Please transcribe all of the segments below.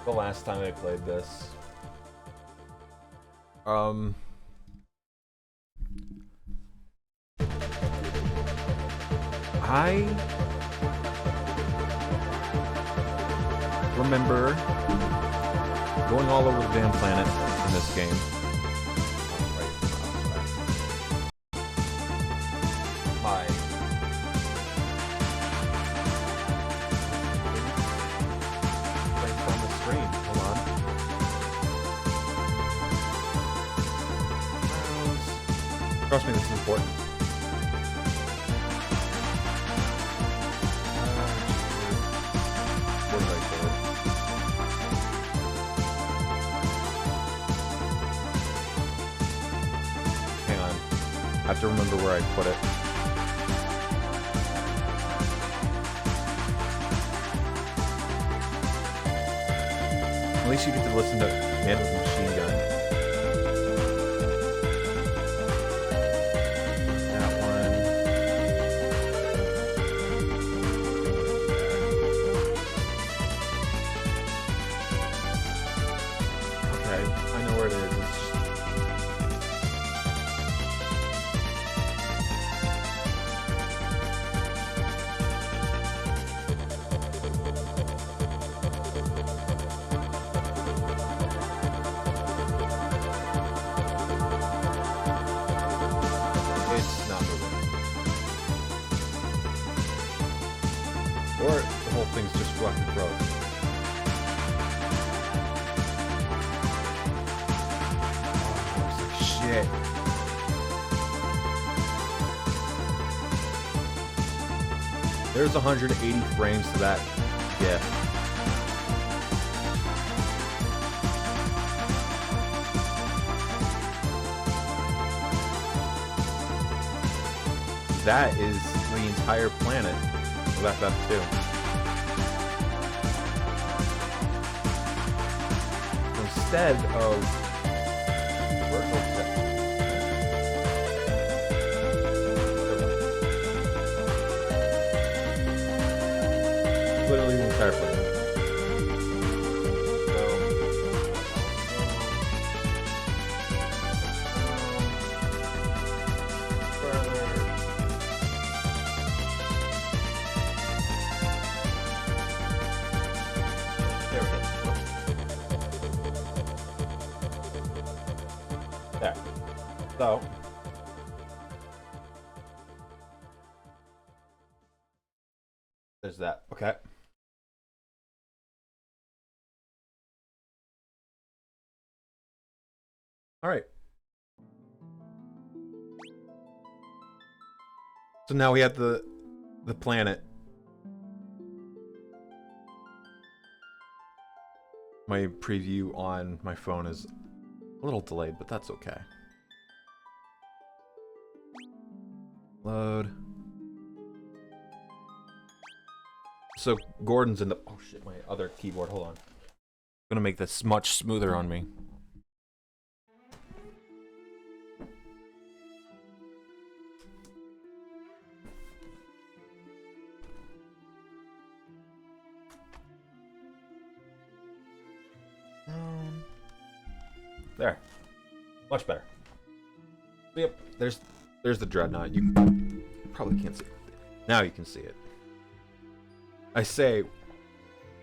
the last time I played this. I remember going all over the damn planet in this game. My place on the screen. Hold on. Trust me, this is important. Where did I put it? Hang on. I have to remember where I put it. At least you get to listen to Man with a Machine Gun. That one. Okay, I know where it is. It's not moving. Or the whole thing's just fucking frozen. Shit. There's 180 frames to that GIF. That is the entire planet of FF2. Instead of literally the entire planet. There. So there's that. Okay. All right. So now we have the planet. My preview on my phone is a little delayed, but that's okay. Load. So Gordon's in the... Oh shit, my other keyboard. Hold on. I'm gonna make this much smoother on me. There. Much better. Yep, there's the Dreadnought. You probably can't see it. Now you can see it. I say,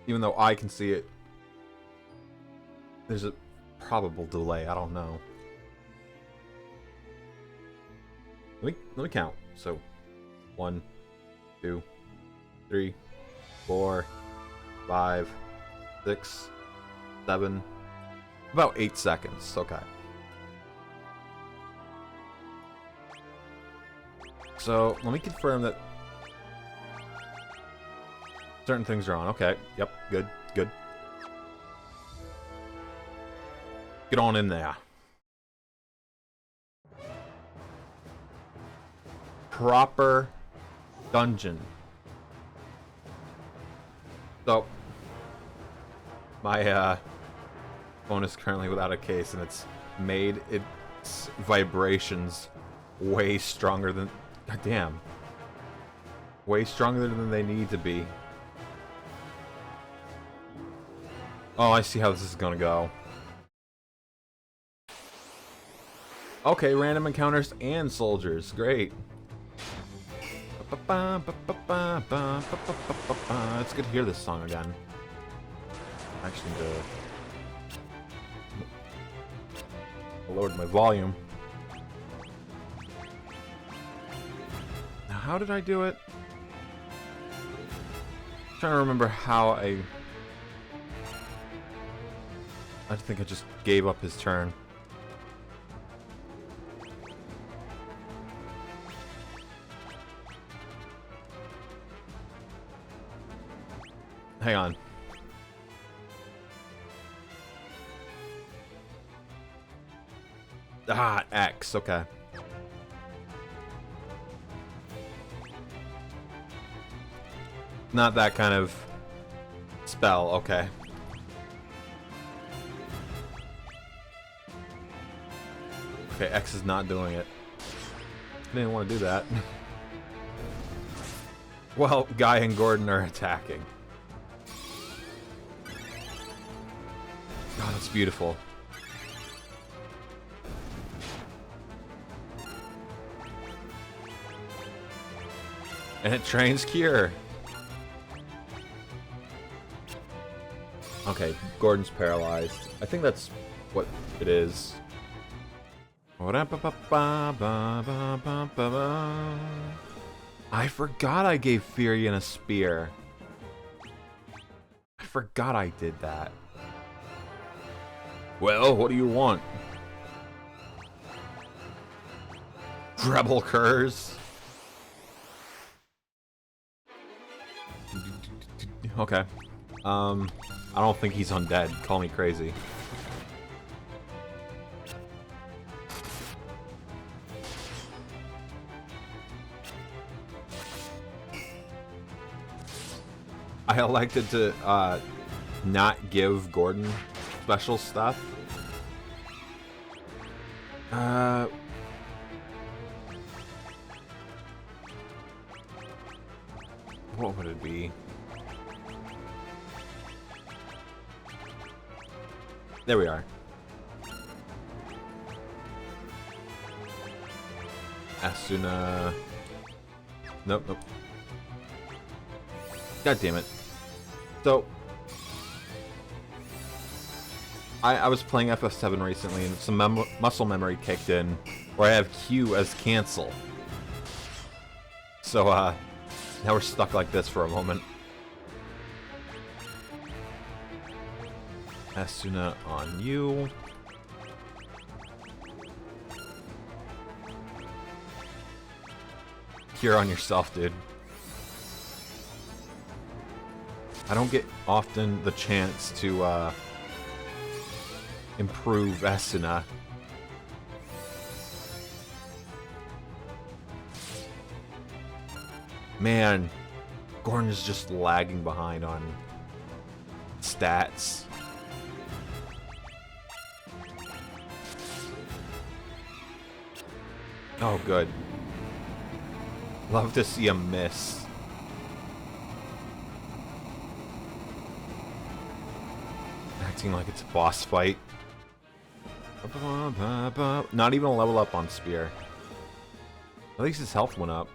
even though I can see it, there's a probable delay. I don't know. Let me count. So, 1, 2, 3, 4, 5, 6, 7. About 8 seconds. Okay. So, let me confirm that certain things are on. Okay. Yep. Good. Good. Get on in there. Proper dungeon. So, my, phone is currently without a case, and it's made its vibrations way stronger than... God damn. Way stronger than they need to be. Oh, I see how this is gonna go. Okay, random encounters and soldiers. Great. It's good to hear this song again. Actually, I lowered my volume. Now, how did I do it? I'm trying to remember how I think I just gave up his turn. Hang on. Ah, X, okay. Not that kind of spell, okay. Okay, X is not doing it. I didn't want to do that. Well, Guy and Gordon are attacking. Oh, that's beautiful. And it trains Cure. Okay, Gordon's paralyzed. I think that's what it is. I forgot I gave Furion a spear. I forgot I did that. Well, what do you want? Rebel curs. Okay. I don't think he's undead. Call me crazy. I elected to not give Gordon special stuff. What would it be? There we are. Asuna. Nope, nope. God damn it. So, I was playing FF7 recently, and some muscle memory kicked in, where I have Q as cancel. So, now we're stuck like this for a moment. Asuna on you. Cure on yourself, dude. I don't get often the chance to improve Asuna. Man, Gordon is just lagging behind on stats. Oh, good. Love to see him miss. Acting like it's a boss fight. Not even a level up on Spear. At least his health went up.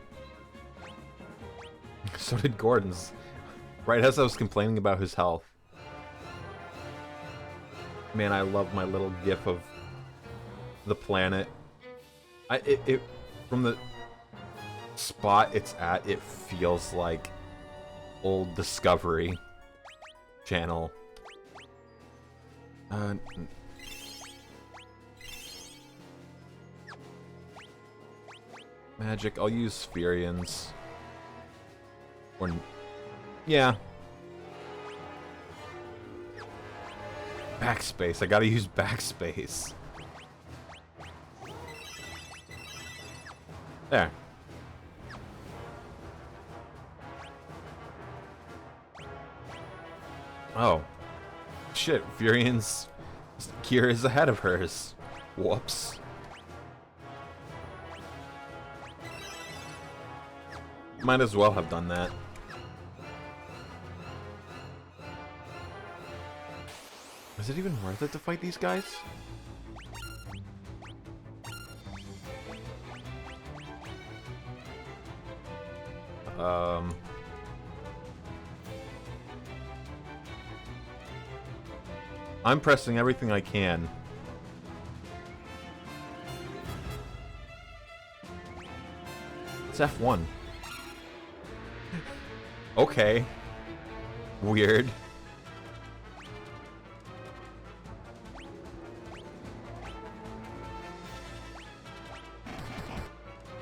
So did Gordon's. Right as I was complaining about his health. Man, I love my little gif of the planet. From the spot it's at, it feels like old Discovery Channel. Magic, I'll use Furions. Or... yeah. Backspace, I gotta use backspace. There. Oh. Shit, Furion's Cure is ahead of hers. Whoops. Might as well have done that. Is it even worth it to fight these guys? I'm pressing everything I can. It's F1. Okay. Weird.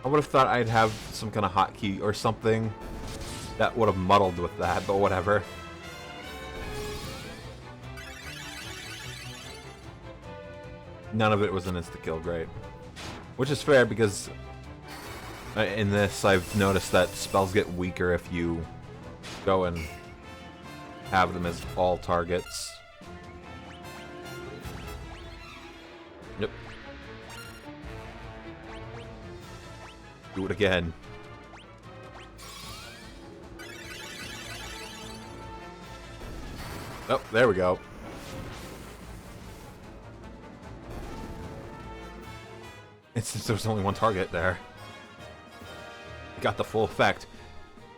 I would have thought I'd have some kind of hotkey or something that would have muddled with that, but whatever. None of it was an insta-kill, great. Which is fair, because in this I've noticed that spells get weaker if you go and have them as all targets. Yep. Do it again. Oh, there we go. And since there's only one target there, got the full effect.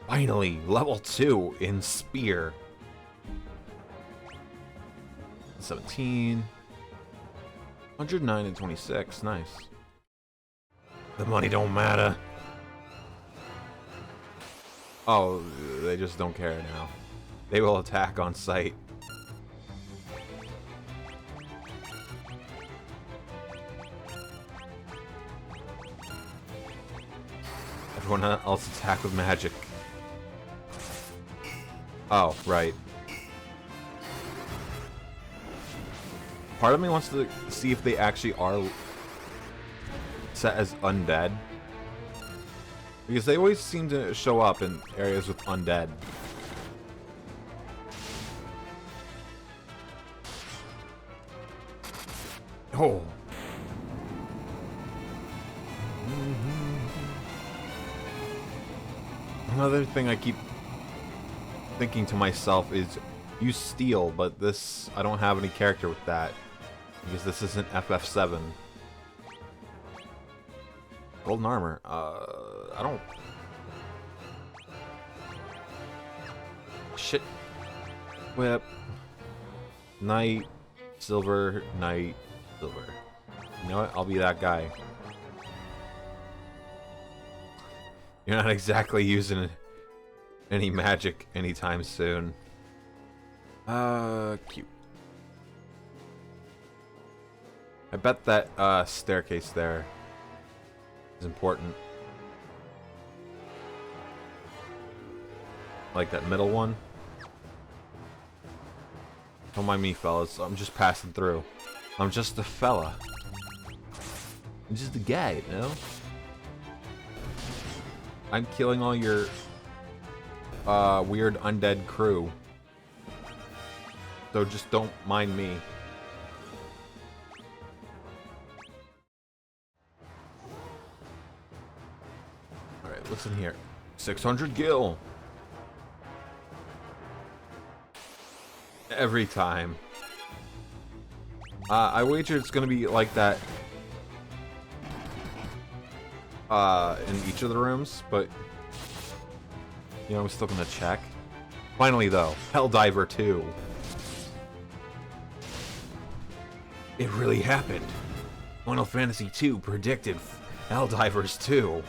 Finally, level 2 in Spear. 17. 109 and 26. Nice. The money don't matter. Oh, they just don't care now. They will attack on sight. Everyone else attack with magic. Oh, right. Part of me wants to see if they actually are set as undead. Because they always seem to show up in areas with undead. Oh. Another thing I keep thinking to myself is, you steal, but this, I don't have any character with that. Because this isn't FF7. Golden armor. I don't... Shit. Whip. Knight. Silver. Knight. Silver. You know what? I'll be that guy. You're not exactly using any magic anytime soon. Cute. I bet that staircase there is important. Like that middle one. Don't mind me, fellas. I'm just passing through. I'm just a fella. I'm just a guy, you know? I'm killing all your weird undead crew. So just don't mind me. Alright, what's in here? 600 gil. Every time. I wager it's gonna be like that in each of the rooms, but you know, I'm still gonna check. Finally though, Helldiver 2. It really happened. Final Fantasy II predicted Helldivers 2.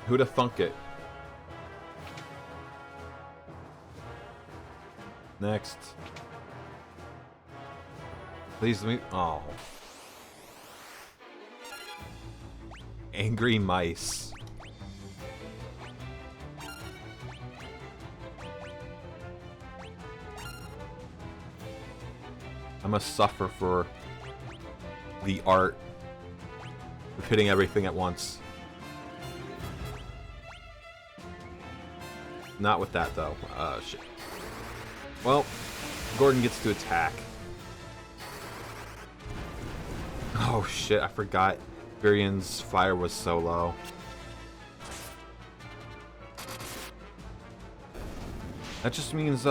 Who'da thunk it? Next. Please let me... Oh. Angry mice. I must suffer for the art of hitting everything at once. Not with that, though. Shit. Well, Gordon gets to attack. Oh, shit, I forgot. Virian's fire was so low. That just means,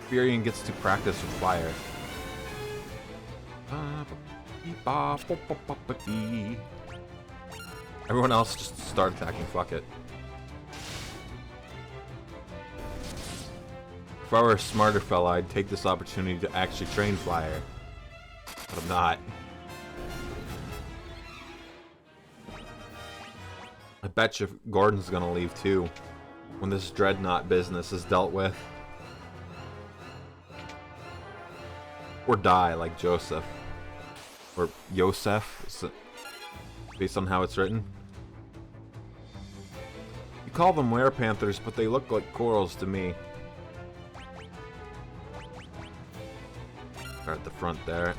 Furion gets to practice with fire. Everyone else just start attacking, fuck it. If I were a smarter fella, I'd take this opportunity to actually train fire. But I'm not. I bet you Gordon's gonna leave too, when this Dreadnought business is dealt with. Or die like Joseph. Or Yosef, based on how it's written. You call them werepanthers, but they look like corals to me. They're at the front there.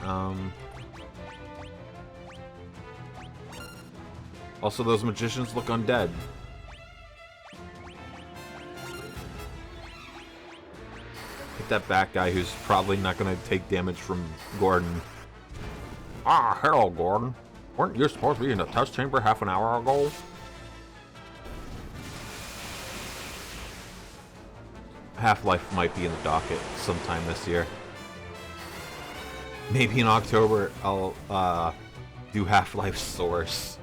Also, those magicians look undead. Hit that back guy who's probably not going to take damage from Gordon. Ah, hello, Gordon. Weren't you supposed to be in the test chamber half an hour ago? Half-Life might be in the docket sometime this year. Maybe in October I'll do Half-Life Source.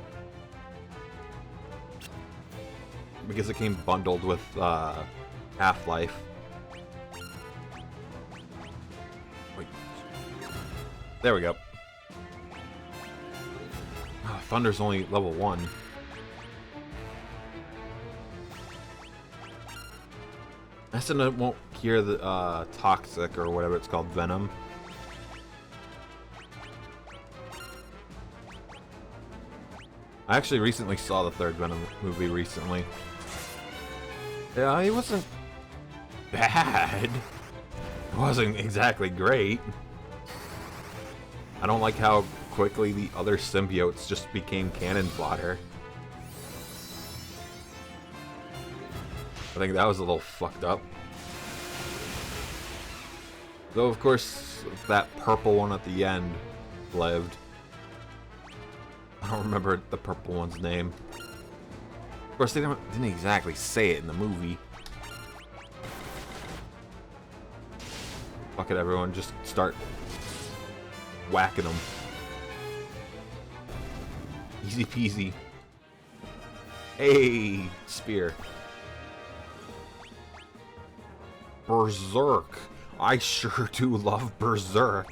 Because it came bundled with Half-Life. Wait. There we go. Oh, Thunder's only level 1. I said I won't hear the toxic or whatever it's called, venom. I actually recently saw the third Venom movie recently. Yeah, it wasn't bad. It wasn't exactly great. I don't like how quickly the other symbiotes just became cannon fodder. I think that was a little fucked up. Though, of course, that purple one at the end lived. I don't remember the purple one's name. Of course, they didn't exactly say it in the movie. Fuck it, everyone. Just start whacking them. Easy peasy. Hey, spear. Berserk. I sure do love Berserk.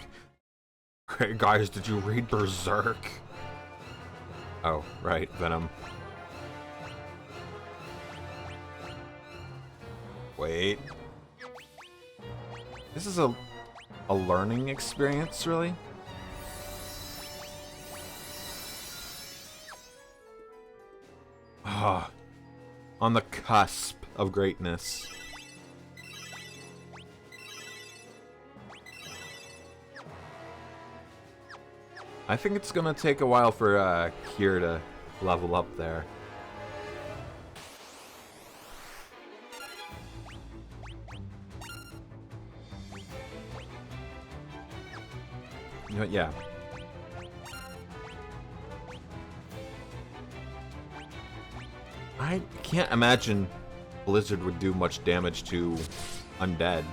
Hey guys, did you read Berserk? Oh, right, Venom. Wait. This is a learning experience, really? Ah, on the cusp of greatness. I think it's gonna take a while for Kier to level up there. You know, yeah. I can't imagine Blizzard would do much damage to undead.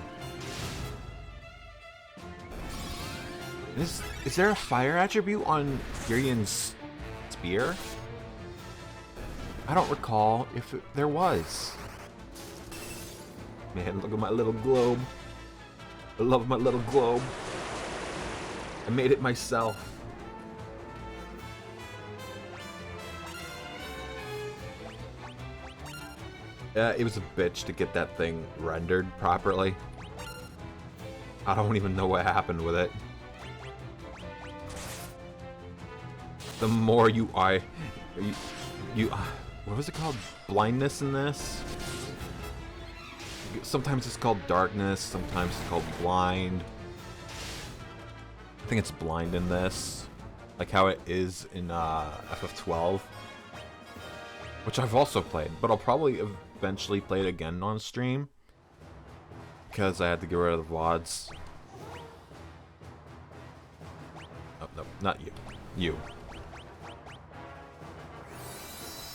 Is there a fire attribute on Furion's spear? I don't recall if there was. Man, look at my little globe. I love my little globe. I made it myself. It was a bitch to get that thing rendered properly. I don't even know what happened with it. The more you what was it called? Blindness in this? Sometimes it's called darkness, sometimes it's called blind. I think it's blind in this. Like how it is in FF12. Which I've also played, but I'll probably eventually play it again on stream. Because I had to get rid of the VODs. Oh, no, not you. You.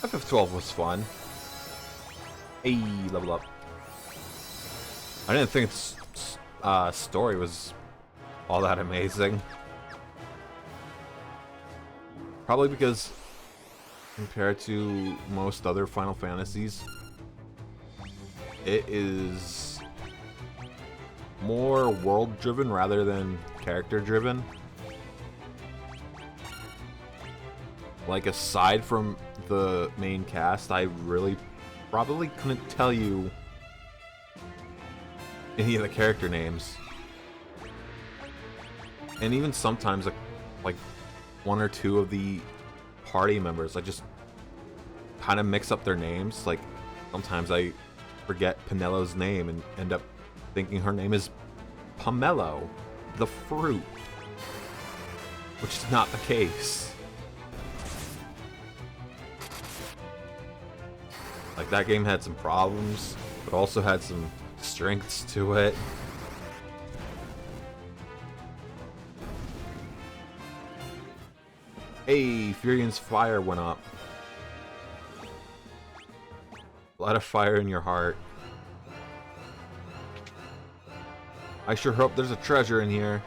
FF12 was fun. Hey, level up. I didn't think story was all that amazing. Probably because compared to most other Final Fantasies, it is more world-driven rather than character-driven. Like, aside from the main cast, I really probably couldn't tell you any of the character names. And even sometimes, like one or two of the party members, I just kind of mix up their names. Like, sometimes I forget Penelo's name and end up thinking her name is Pomelo, the fruit, which is not the case. Like, that game had some problems, but also had some strengths to it. Hey, Furion's fire went up. A lot of fire in your heart. I sure hope there's a treasure in here.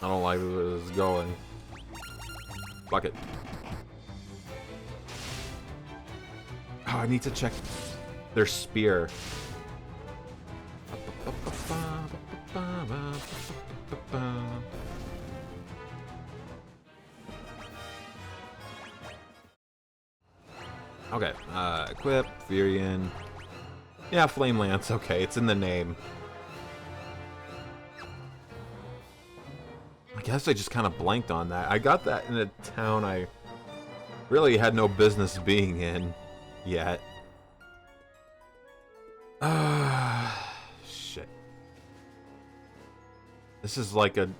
I don't like where this is going. Fuck it. Oh, I need to check their spear. Okay, equip, Furion. Yeah, Flame Lance, okay, it's in the name. I guess I just kind of blanked on that. I got that in a town I really had no business being in yet. Shit. This is like a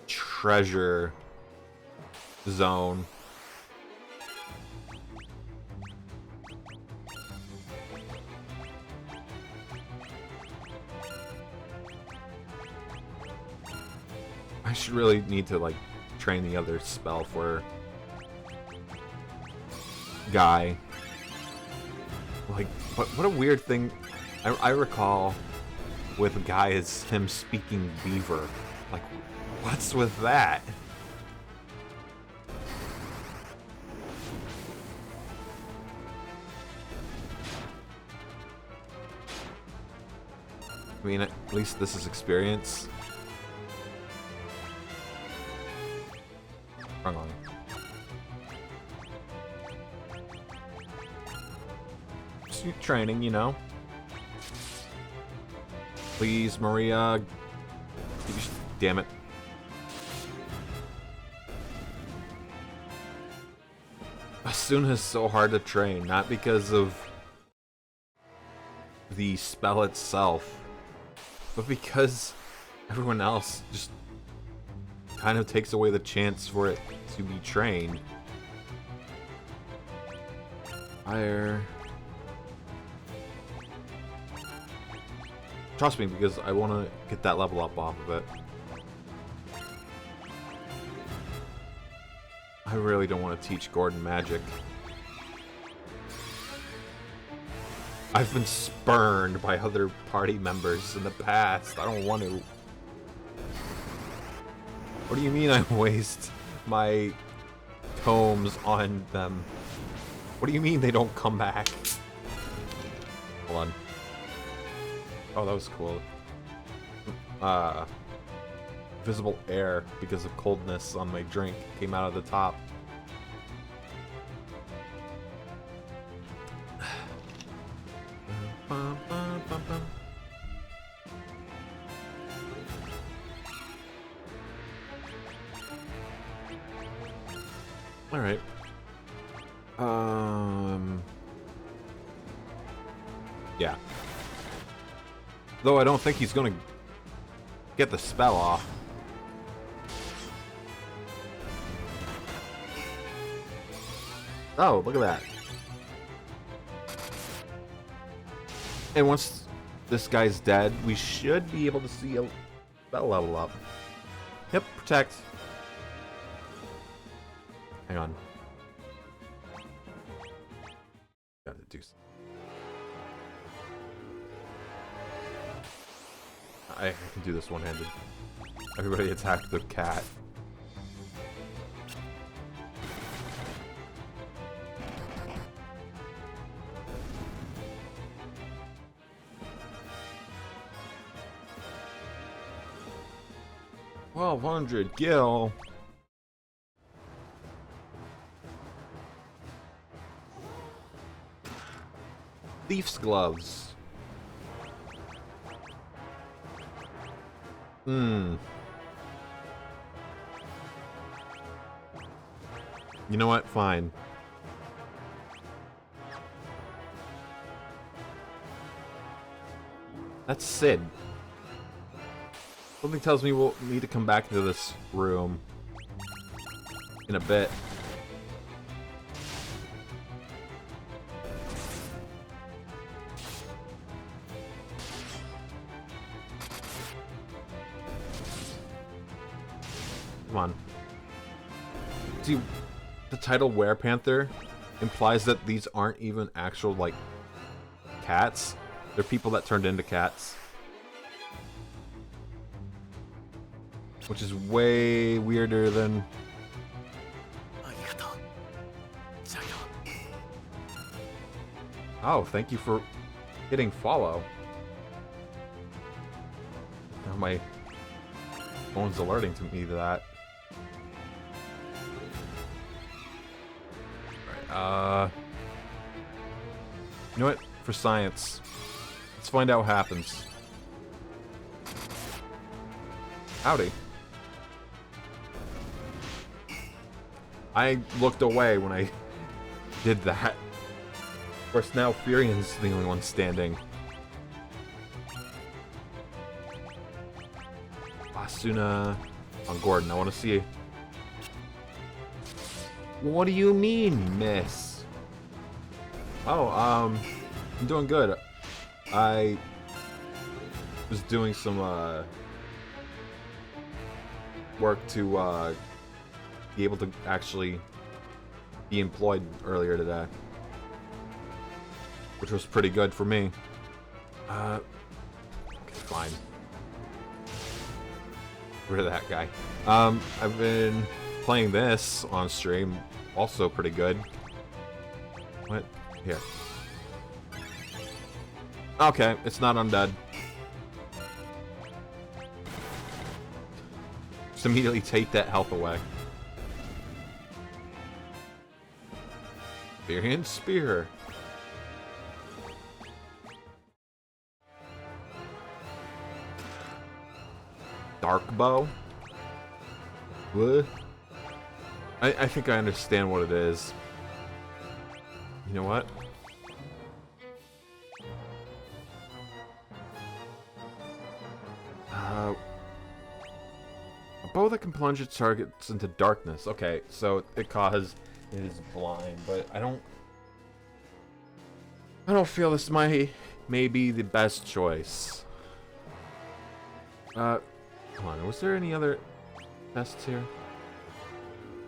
treasure zone. I should really need to, like, train the other spell for Guy. Like, what a weird thing. I recall with Guy is him speaking beaver. Like, what's with that? I mean, at least this is experience. Wrong one. Just training, you know. Please, Maria. Damn it. Asuna is so hard to train, not because of the spell itself, but because everyone else just kind of takes away the chance for it to be trained. Fire. Trust me, because I want to get that level up off of it. I really don't want to teach Gordon magic. I've been spurned by other party members in the past. I don't want to. What do you mean I waste my tomes on them? What do you mean they don't come back? Hold on. Oh, that was cool. Visible air because of coldness on my drink came out of the top. All right. Yeah. Though I don't think he's gonna get the spell off. Oh, look at that. And once this guy's dead, we should be able to see a spell level up. Yep, protect. Hang on. Gotta do something. I can do this one-handed. Everybody attack the cat. $1,200 gil. Thief's gloves. You know what? Fine. That's Sid. Something tells me we'll need to come back to this room in a bit. Come on. See, the title Werepanther implies that these aren't even actual, like, cats. They're people that turned into cats. Which is way weirder than... Oh, thank you for hitting follow. Now my phone's alerting to me to that. Alright, you know what? For science, let's find out what happens. Howdy. I looked away when I did that. Of course, now Furion's the only one standing. Asuna on Gordon. I want to see. What do you mean, miss? Oh, I'm doing good. I was doing some work to be able to actually be employed earlier today, which was pretty good for me. Okay, fine. Get rid of that guy. I've been playing this on stream, also pretty good. What? Here. Okay, it's not undead. Just immediately take that health away. Furion Spear. Dark Bow? What? I think I understand what it is. You know what? A bow that can plunge its targets into darkness. Okay, so it is blind, but I don't feel this may be the best choice. Come on, was there any other tests here?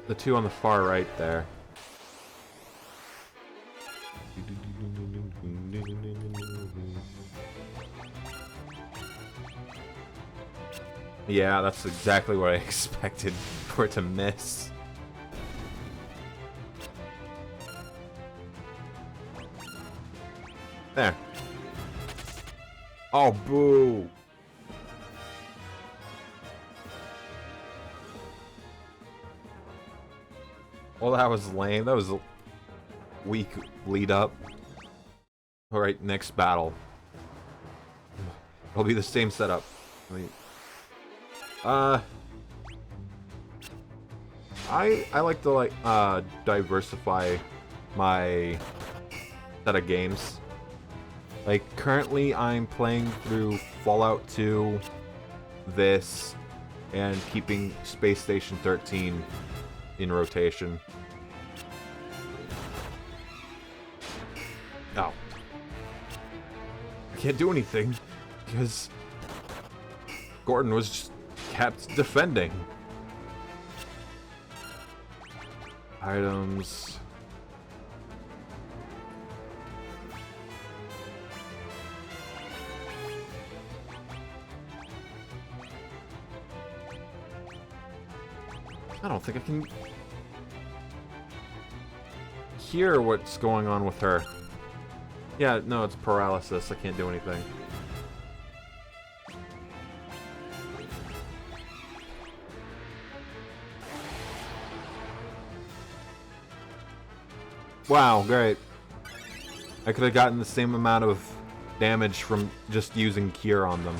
The two on the far right there. Yeah, that's exactly what I expected for it to miss. There. Oh, boo. Well, that was lame. That was a weak lead up. Alright, next battle. It'll be the same setup. I like to diversify my set of games. Like currently I'm playing through Fallout 2, this, and keeping Space Station 13 in rotation. Oh. I can't do anything because Gordon was just kept defending. Items. don't think I can hear what's going on with her. Yeah, no, it's paralysis. I can't do anything. Wow, great. I could have gotten the same amount of damage from just using Cure on them.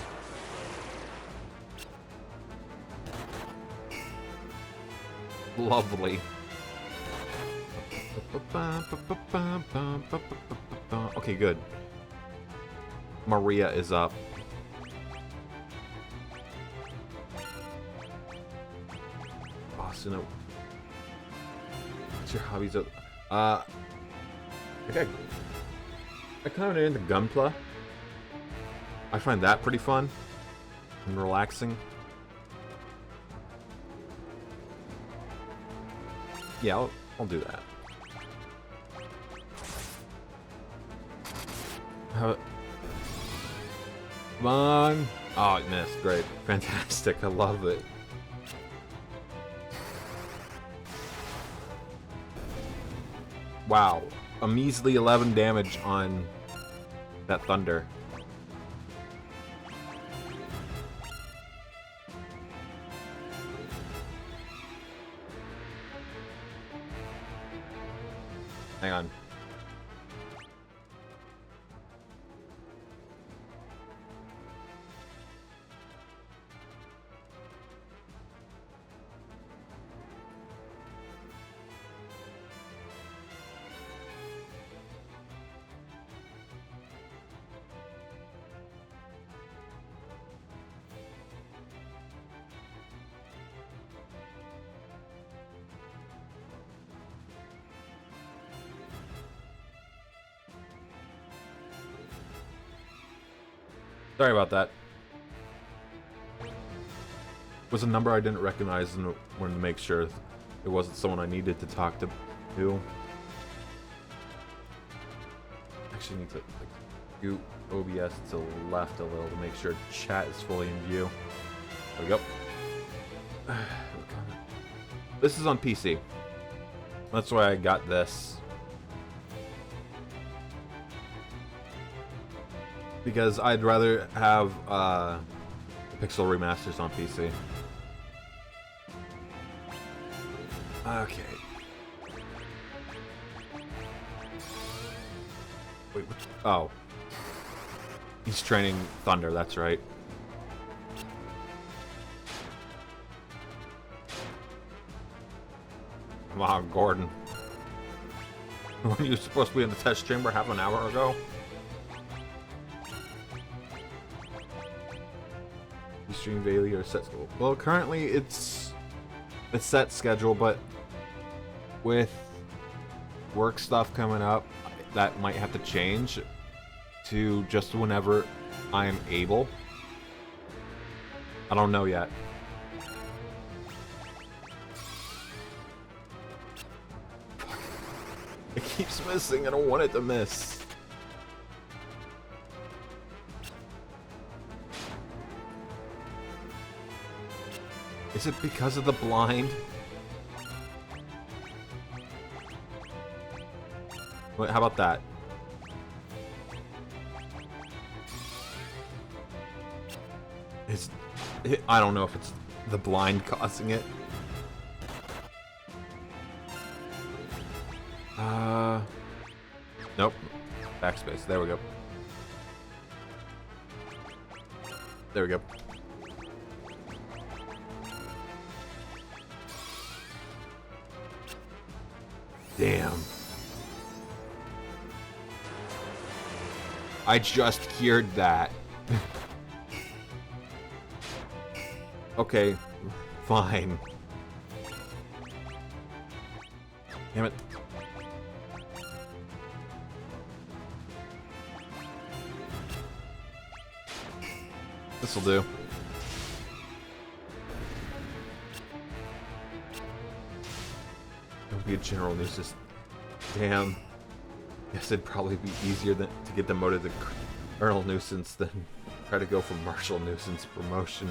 Lovely. Okay, good. Maria is up. Oh, so no. What's your hobbies? I kind of into Gunpla. I find that pretty fun and relaxing. Yeah, I'll do that. Come on. Oh, it missed. Great. Fantastic. I love it. Wow. A measly 11 damage on that thunder. Hang on. Sorry about that. It was a number I didn't recognize and wanted to make sure it wasn't someone I needed to talk to. Actually need to do OBS to the left a little to make sure chat is fully in view. There we go. This is on PC. That's why I got this. Because I'd rather have pixel remasters on PC. Okay. Wait, what? Oh. He's training Thunder, that's right. Come on, Gordon. When you were supposed to be in the test chamber half an hour ago? Stream daily or set schedule? Well, currently it's set schedule, but with work stuff coming up, that might have to change to just whenever I am able. I don't know yet. It keeps missing. I don't want it to miss. Is it because of the blind? Wait, how about that? I don't know if it's the blind causing it. Nope. Backspace. There we go. There we go. Damn. I just cured that. Okay, fine. Damn it. This'll do. Don't be a general nuisance. Damn. Guess it'd probably be easier to get demoted to Colonel Nuisance than try to go for Marshal Nuisance promotion.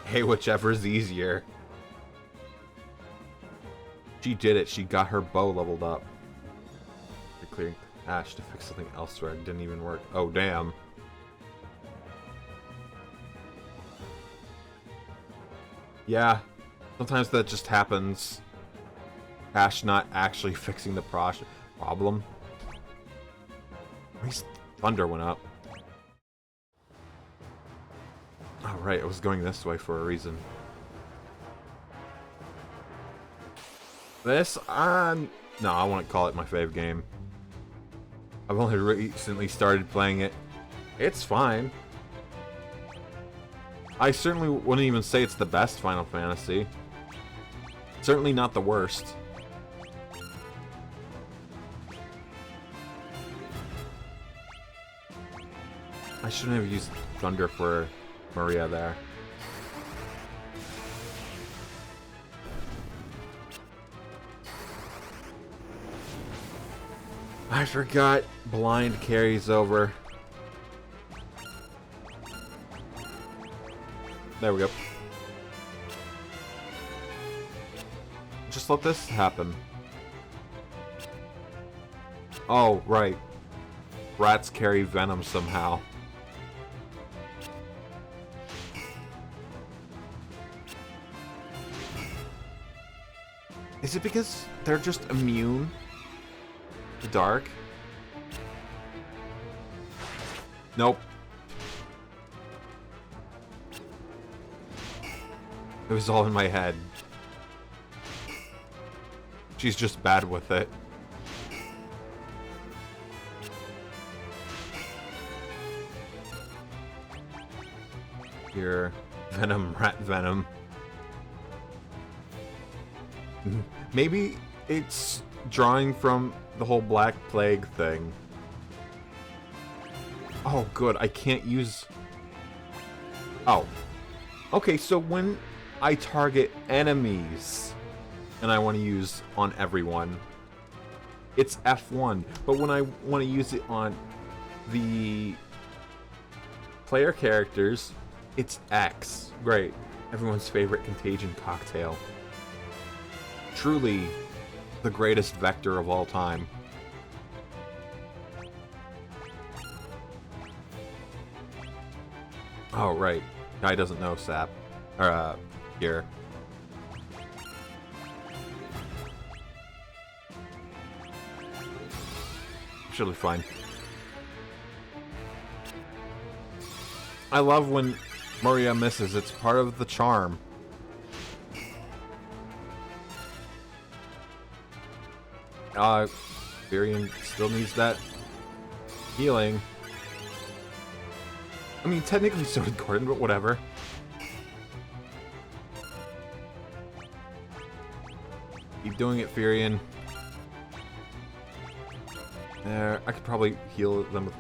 Hey, whichever's easier. She did it. She got her bow leveled up. You're clearing Ash to fix something elsewhere. It didn't even work. Oh, damn. Yeah. Sometimes that just happens. Ash not actually fixing the problem. At least thunder went up. Oh, right. It was going this way for a reason. This, no, I wouldn't call it my fave game. I've only recently started playing it. It's fine. I certainly wouldn't even say it's the best Final Fantasy. Certainly not the worst. I shouldn't have used Thunder for Maria there. I forgot blind carries over. There we go. Just let this happen. Oh, right. Rats carry venom somehow. Is it because they're just immune to dark? Nope. It was all in my head. She's just bad with it. Here, venom, rat venom. Maybe it's drawing from the whole Black Plague thing. Oh, good. I can't use... Oh. Okay, so when I target enemies and I want to use on everyone, it's F1. But when I want to use it on the player characters, it's X. Great. Everyone's favorite contagion cocktail. Truly the greatest vector of all time. Oh, right. Guy doesn't know sap. Or, here. Should be fine. I love when Maria misses. It's part of the charm. Virion still needs that healing. I mean, technically so did Gordon, but whatever. Keep doing it, Virion. There, I could probably heal them with...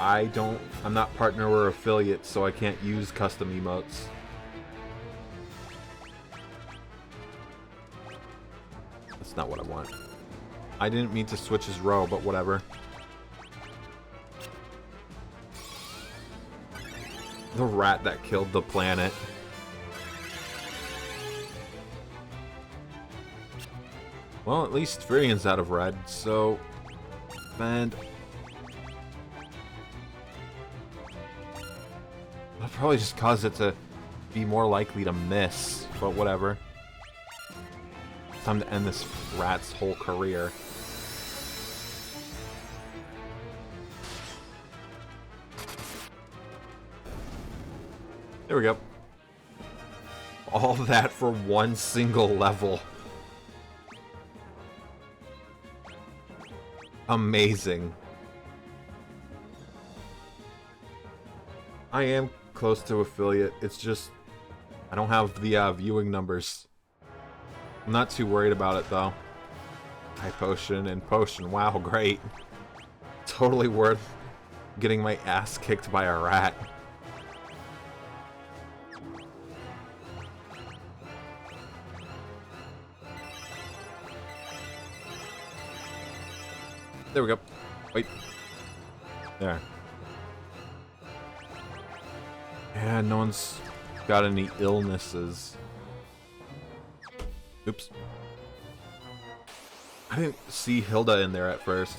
I'm not partner or affiliate, so I can't use custom emotes. That's not what I want. I didn't mean to switch his row, but whatever. The rat that killed the planet. Well, at least Firion's out of red, so... And... I'll probably just cause it to be more likely to miss, but whatever. It's time to end this rat's whole career. There we go. All that for one single level. Amazing. I am close to affiliate. It's just I don't have the viewing numbers. I'm not too worried about it though. High potion and potion. Wow, great. Totally worth getting my ass kicked by a rat. There we go. Wait. There. Yeah, no one's got any illnesses. Oops. I didn't see Hilda in there at first.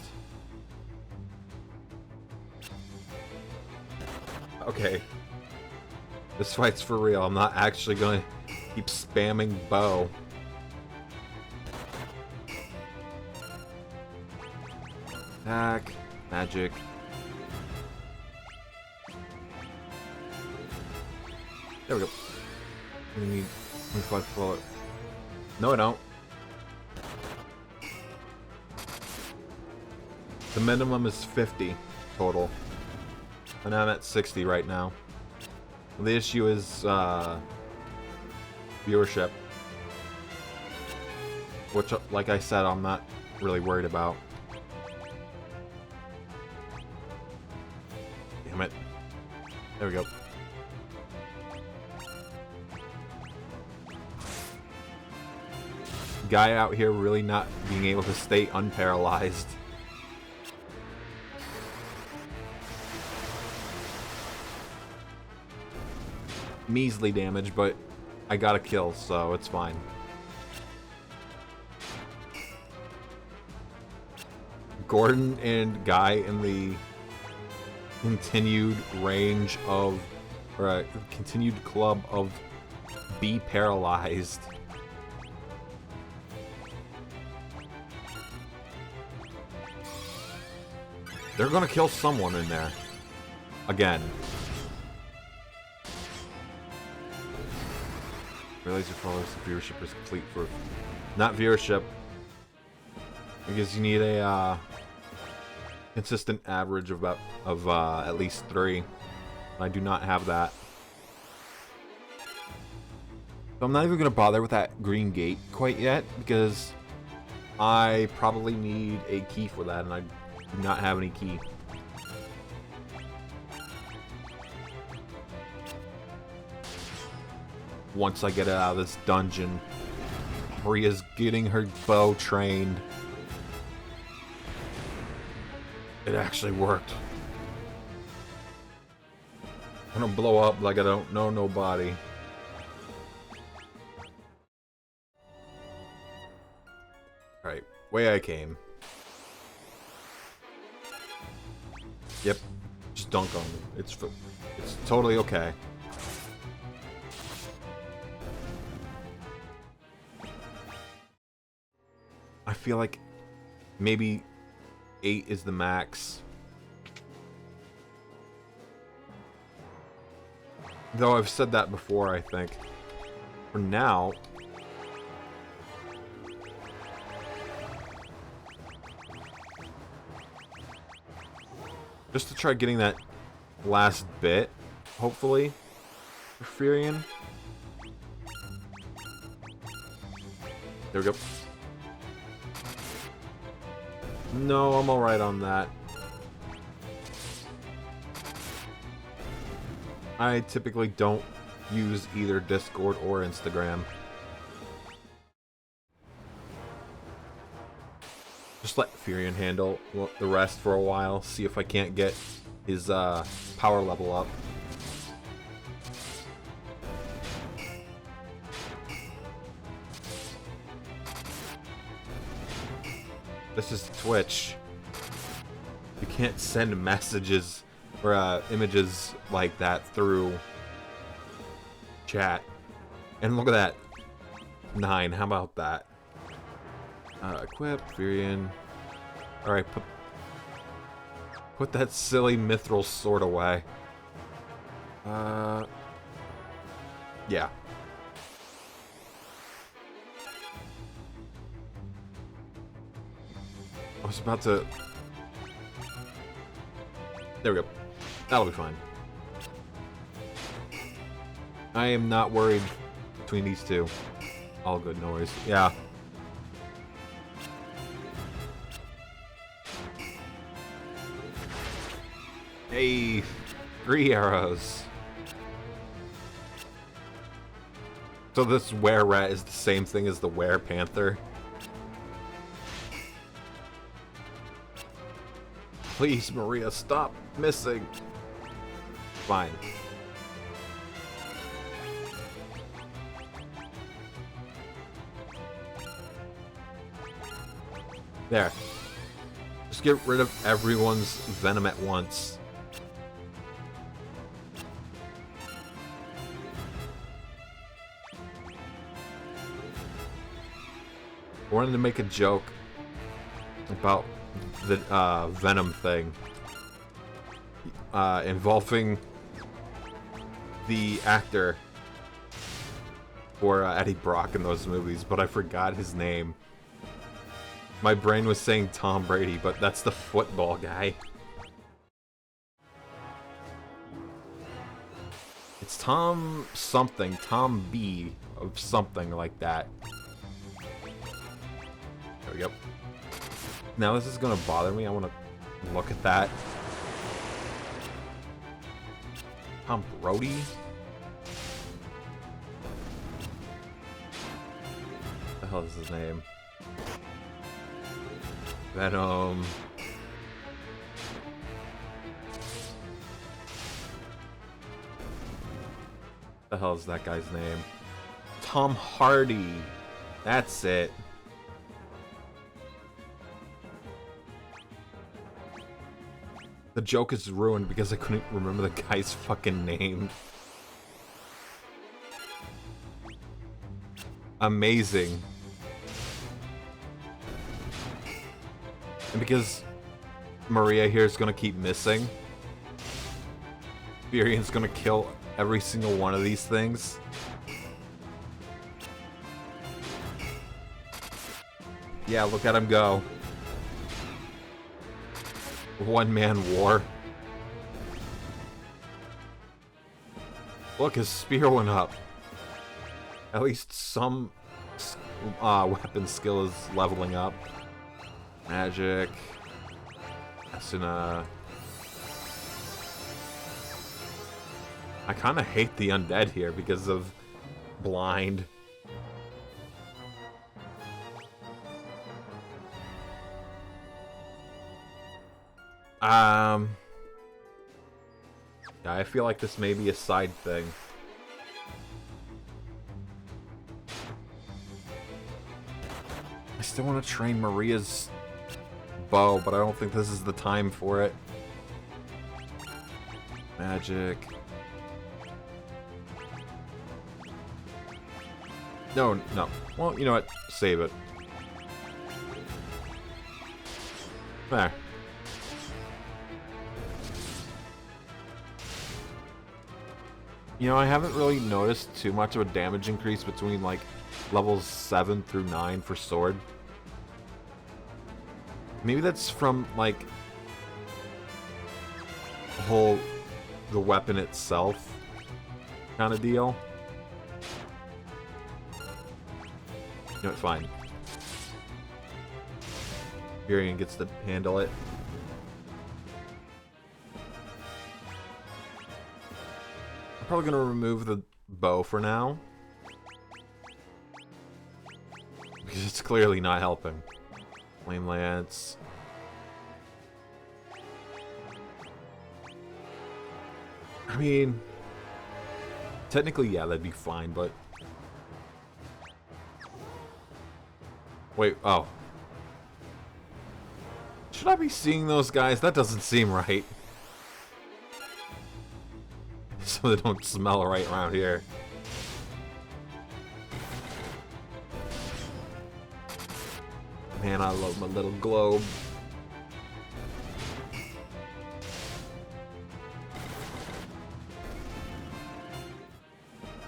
Okay. This fight's for real. I'm not actually gonna keep spamming bow. Attack. Magic. There we go. We need 25 bullet. No, I don't. The minimum is 50 total. And I'm at 60 right now. The issue is viewership. Which, like I said, I'm not really worried about. Damn it. There we go. Guy out here really not being able to stay unparalyzed. Measly damage, but I got a kill, so it's fine. Gordon and Guy in the continued range of, or a continued club of be paralyzed. They're gonna kill someone in there. Again. Realize your followers, the viewership is complete for... Not viewership. Because you need a consistent average of about at least 3. I do not have that. So I'm not even gonna bother with that green gate quite yet, because I probably need a key for that, and I do not have any key. Once I get out of this dungeon, Maria's getting her bow trained. It actually worked. I'm gonna blow up like I don't know nobody. Alright, way I came. Yep, just dunk on me. It's totally okay. I feel like maybe 8 is the max. Though I've said that before, I think. For now... just to try getting that last bit, hopefully, for Furion. There we go. No, I'm alright on that. I typically don't use either Discord or Instagram. Just let Furion handle the rest for a while, see if I can't get his power level up. This is Twitch. You can't send messages or images like that through chat. And look at that. 9, how about that? Equip, Furion. Alright, put that silly mithril sword away. Yeah. I was about to... There we go. That'll be fine. I am not worried between these two. All good, no worries. Yeah. Hey, 3 arrows. So this were-rat is the same thing as the were-panther. Please, Maria, stop missing. Fine. There. Just get rid of everyone's venom at once. I wanted to make a joke about the Venom thing involving the actor for Eddie Brock in those movies, but I forgot his name. My brain was saying Tom Brady, but that's the football guy. It's Tom something, Tom B of something like that. There we go. Now this is gonna bother me. I want to look at that. Tom Brody? What the hell is his name? Venom. What the hell is that guy's name? Tom Hardy. That's it. The joke is ruined because I couldn't remember the guy's fucking name. Amazing. And because Maria here is gonna keep missing, Furion's gonna kill every single one of these things. Yeah, look at him go. One-man war. Look, his spear went up. At least some weapon skill is leveling up. Magic. Asuna. I kind of hate the undead here because of blind. Yeah, I feel like this may be a side thing. I still want to train Maria's bow, but I don't think this is the time for it. Magic. No, no. Well, you know what? Save it. There. You know, I haven't really noticed too much of a damage increase between, like, levels 7 through 9 for sword. Maybe that's from, like, the weapon itself kind of deal. You know what, fine. Furion gets to handle it. I'm probably gonna remove the bow for now. Because it's clearly not helping. Flame Lance. I mean, technically, yeah, that'd be fine, but... Wait, oh. Should I be seeing those guys? That doesn't seem right. So they don't smell right around here. Man, I love my little globe.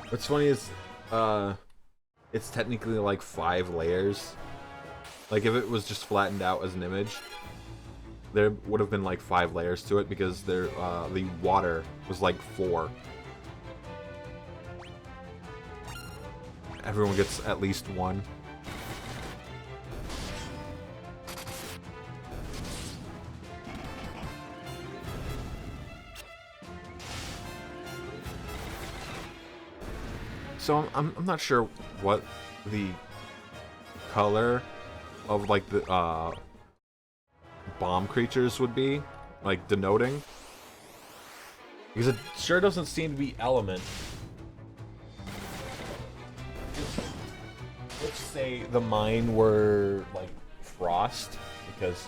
What's funny is, it's technically like 5 layers. Like if it was just flattened out as an image, there would have been like 5 layers to it because there, the water was like 4. Everyone gets at least 1. So I'm not sure what the color of like the bomb creatures would be, like denoting, because it sure doesn't seem to be element. Let's say the mine were like frost, because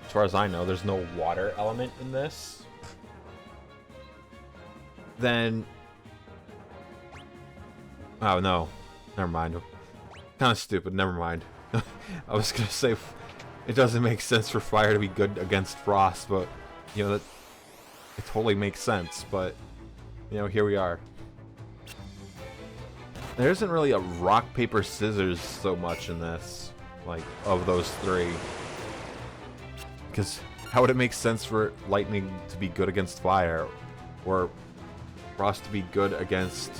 as far as I know, there's no water element in this, then... Oh, no. Never mind. Kind of stupid. Never mind. I was going to say it doesn't make sense for fire to be good against frost, but, you know, that it totally makes sense, but, you know, here we are. There isn't really a rock, paper, scissors so much in this, like, of those three. Because how would it make sense for lightning to be good against fire, or frost to be good against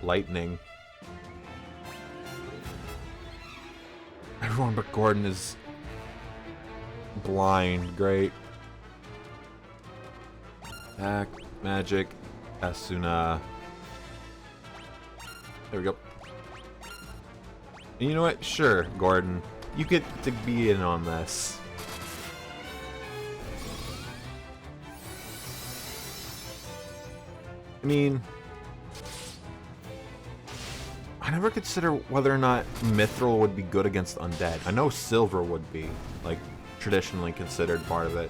lightning? Everyone but Gordon is blind. Great. Attack, magic, Asuna. There we go. And you know what? Sure, Gordon. You get to be in on this. I mean... I never consider whether or not Mithril would be good against undead. I know silver would be, like, traditionally considered part of it,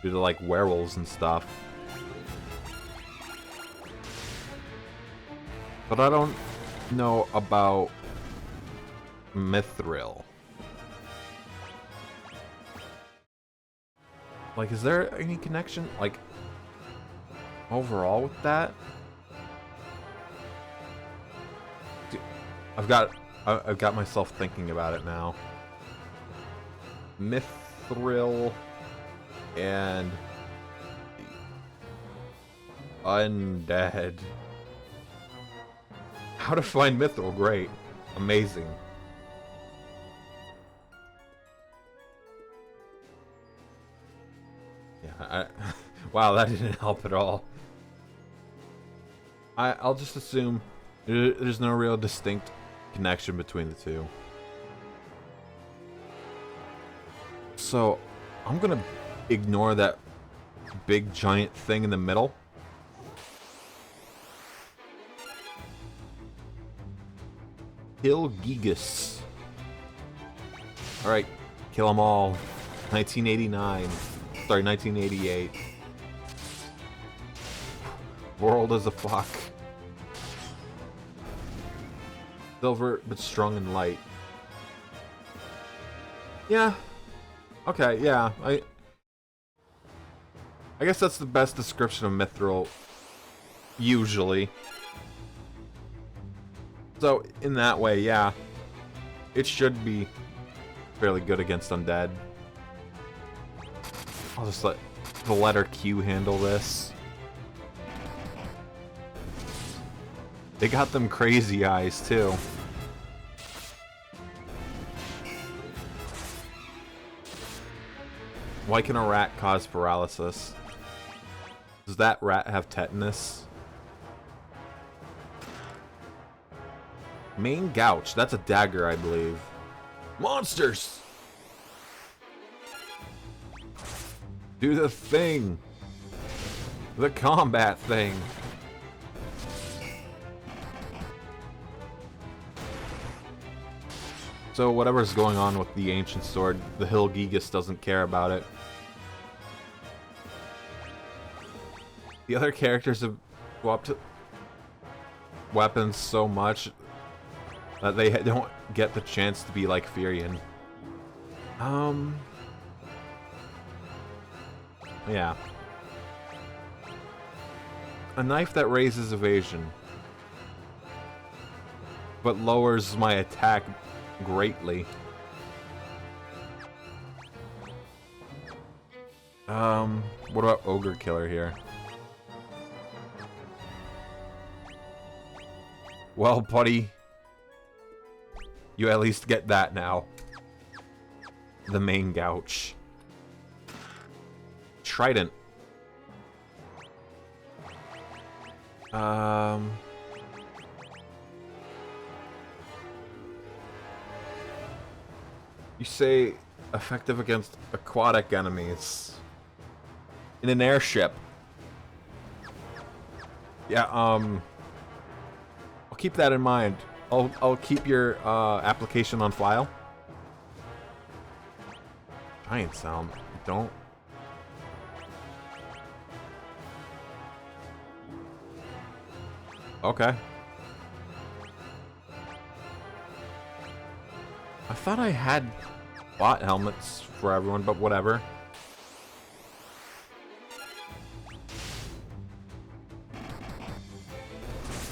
due to, like, werewolves and stuff. But I don't know about Mithril. Like, is there any connection, like, overall with that? I've got myself thinking about it now. Mithril and undead. How to find Mithril? Great. Amazing. Yeah, wow, that didn't help at all. I'll just assume there's no real distinct connection between the two. So, I'm gonna ignore that big giant thing in the middle. Hilgigus. Alright, kill them all. 1989. Sorry, 1988. World as a fuck. Silver, but strong and light. Yeah. Okay, yeah. I guess that's the best description of Mithril, usually. So, in that way, yeah. It should be fairly good against undead. I'll just let the letter Q handle this. They got them crazy eyes, too. Why can a rat cause paralysis? Does that rat have tetanus? Main gouge. That's a dagger, I believe. Monsters! Do the thing! The combat thing! So whatever's going on with the ancient sword, the Hilgigus doesn't care about it. The other characters have swapped weapons so much that they don't get the chance to be like Furion. Yeah. A knife that raises evasion, but lowers my attack greatly. What about Ogre Killer here? Well, buddy, you at least get that now. The main gouge. Trident. You say effective against aquatic enemies in an airship. Yeah, I'll keep that in mind. I'll keep your application on file. Giant sound. Don't. Okay. I thought I had bot helmets for everyone, but whatever.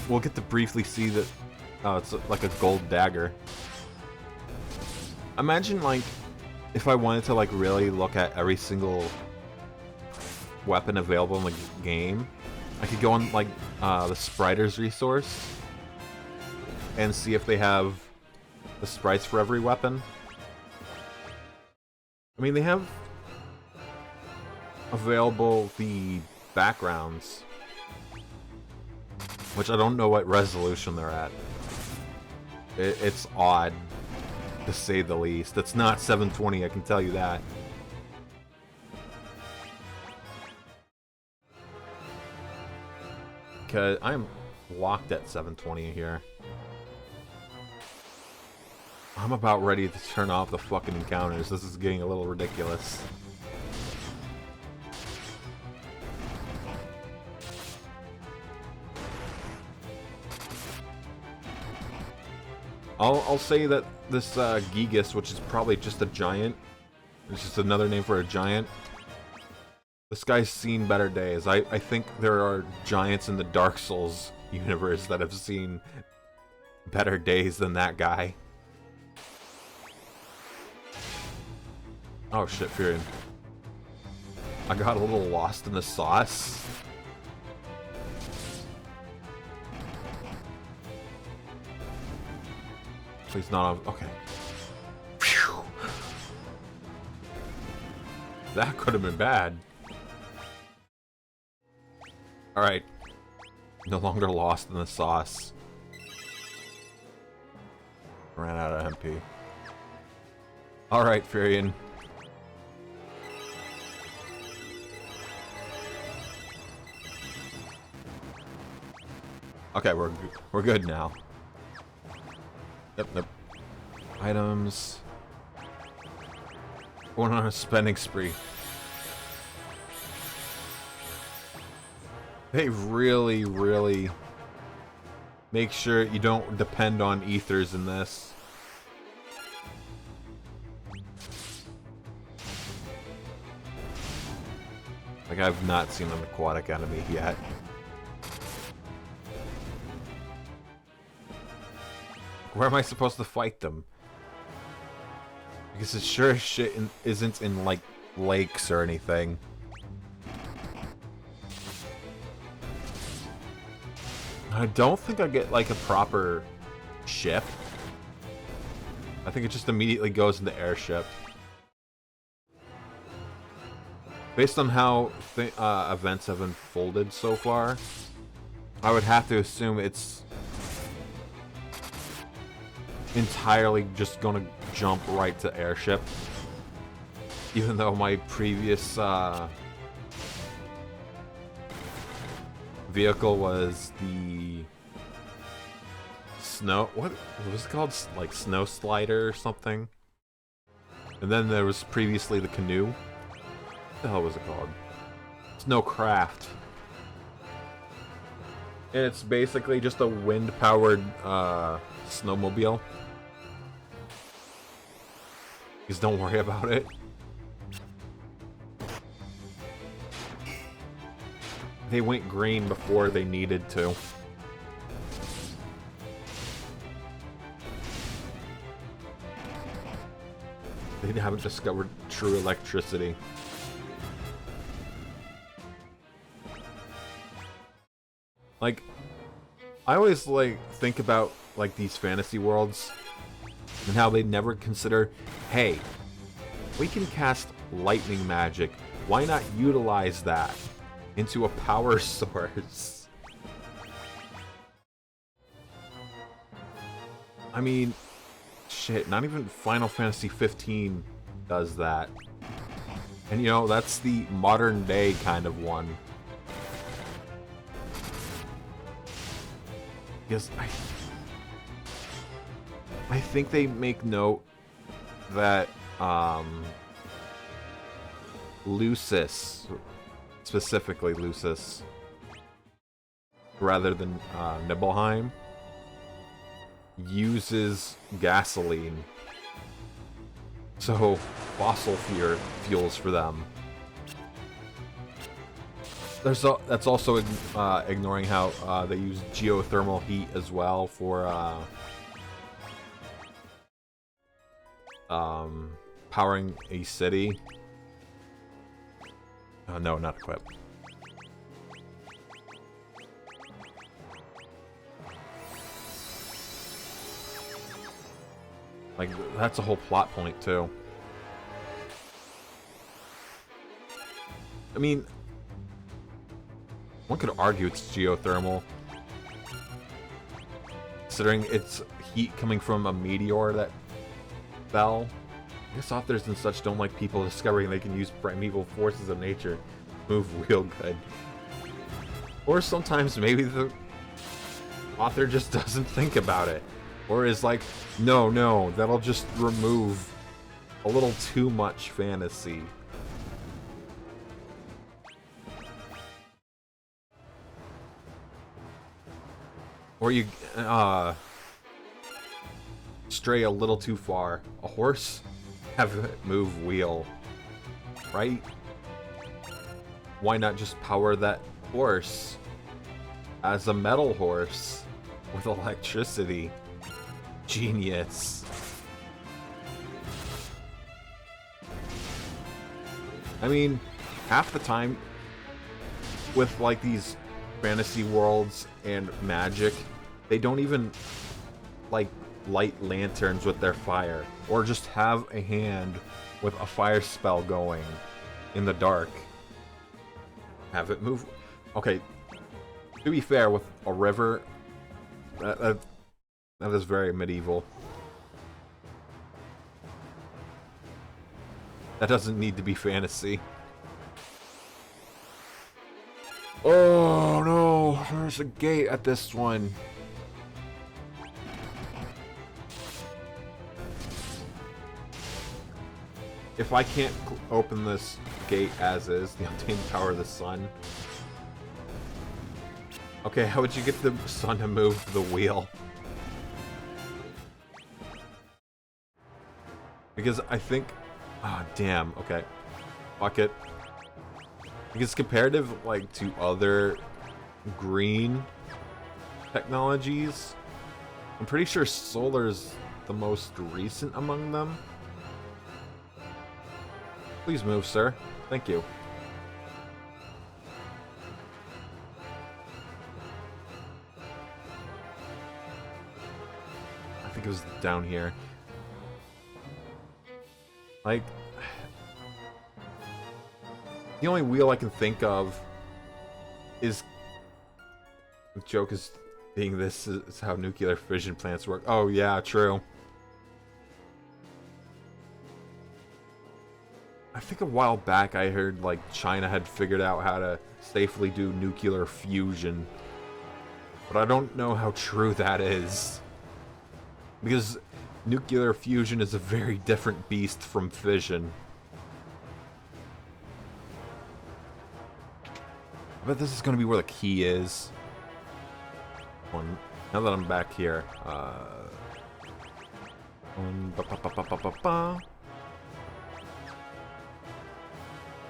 We'll get to briefly see that. Oh, it's like a gold dagger. Imagine, like, if I wanted to, like, really look at every single weapon available in the game, I could go on, like, the Spriters resource and see if they have the sprites for every weapon. I mean, they have available the backgrounds, which I don't know what resolution they're at. It's odd, to say the least. It's not 720, I can tell you that. Because I'm locked at 720 here. I'm about ready to turn off the fucking encounters. This is getting a little ridiculous. I'll say that this Gigas, which is probably just a giant, it's just another name for a giant. This guy's seen better days. I think there are giants in the Dark Souls universe that have seen better days than that guy. Oh shit, Furion. I got a little lost in the sauce. Please not on. Okay. Phew. That could have been bad. Alright. No longer lost in the sauce. Ran out of MP. Alright, Furion. Okay, we're good now. Yep. Items. Going on a spending spree. They really, really make sure you don't depend on ethers in this. Like, I've not seen an aquatic enemy yet. Where am I supposed to fight them? Because it sure as shit isn't in, like, lakes or anything. I don't think I get, like, a proper ship. I think it just immediately goes into airship. Based on how events have unfolded so far, I would have to assume it's entirely just gonna jump right to airship, even though my previous vehicle was the snow, what was it called, like snow slider or something, and then there was previously the canoe. What the hell was it called? Snowcraft. It's basically just a wind-powered snowmobile. Just don't worry about it. They went green before they needed to. They haven't discovered true electricity. Like, I always, like, think about, like, these fantasy worlds and how they never consider, hey, we can cast lightning magic. Why not utilize that into a power source? I mean, shit, not even Final Fantasy 15 does that. And, you know, that's the modern day kind of one. Because I think they make note that Lucis, specifically Lucis, rather than Nibelheim, uses gasoline. So, fossil fuels for them. That's also ignoring how they use geothermal heat as well for powering a city. Oh, no, not equip. Like, that's a whole plot point, too. I mean, one could argue it's geothermal, considering it's heat coming from a meteor that fell. I guess authors and such don't like people discovering they can use primeval forces of nature to move real good. Or sometimes maybe the author just doesn't think about it. Or is like, no, that'll just remove a little too much fantasy. Or you stray a little too far. A horse? Have it move wheel. Right? Why not just power that horse as a metal horse with electricity? Genius. I mean, half the time with like these fantasy worlds and magic, they don't even like light lanterns with their fire, or just have a hand with a fire spell going in the dark. Have it move. Okay, to be fair, with a river, that is very medieval. That doesn't need to be fantasy. Oh no, there's a gate at this one. If I can't open this gate as is, the untamed power of the sun. Okay, how would you get the sun to move the wheel? Because I think... Ah, oh, damn, okay. Fuck it. Because comparative, like, to other green technologies, I'm pretty sure solar's the most recent among them. Please move, sir. Thank you. I think it was down here. Like, the only wheel I can think of is... The joke is being this is how nuclear fission plants work. Oh yeah, true. I think a while back I heard like China had figured out how to safely do nuclear fusion. But I don't know how true that is. Because nuclear fusion is a very different beast from fission. I bet this is going to be where the key is. Now that I'm back here.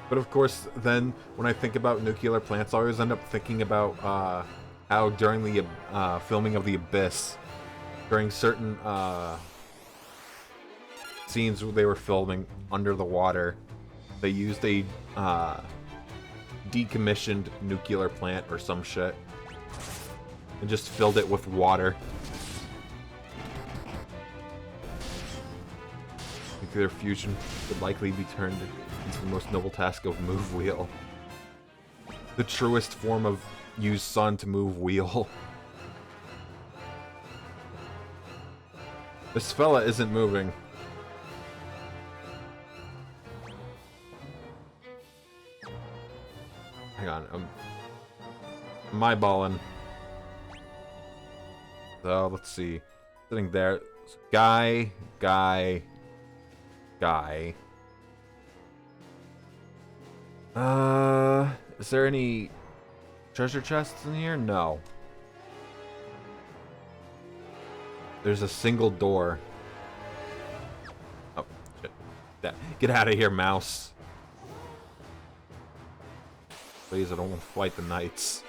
But of course, then, when I think about nuclear plants, I always end up thinking about how during the filming of The Abyss, during certain scenes where they were filming under the water, they used a decommissioned nuclear plant or some shit and just filled it with water. Nuclear fusion would likely be turned into the most noble task of move wheel. The truest form of use sun to move wheel. This fella isn't moving. Hang on, I'm eyeballing. So, let's see. Sitting there. Guy. Is there any treasure chests in here? No. There's a single door. Oh, shit. Get out of here, mouse. Please, I don't want to fight the knights.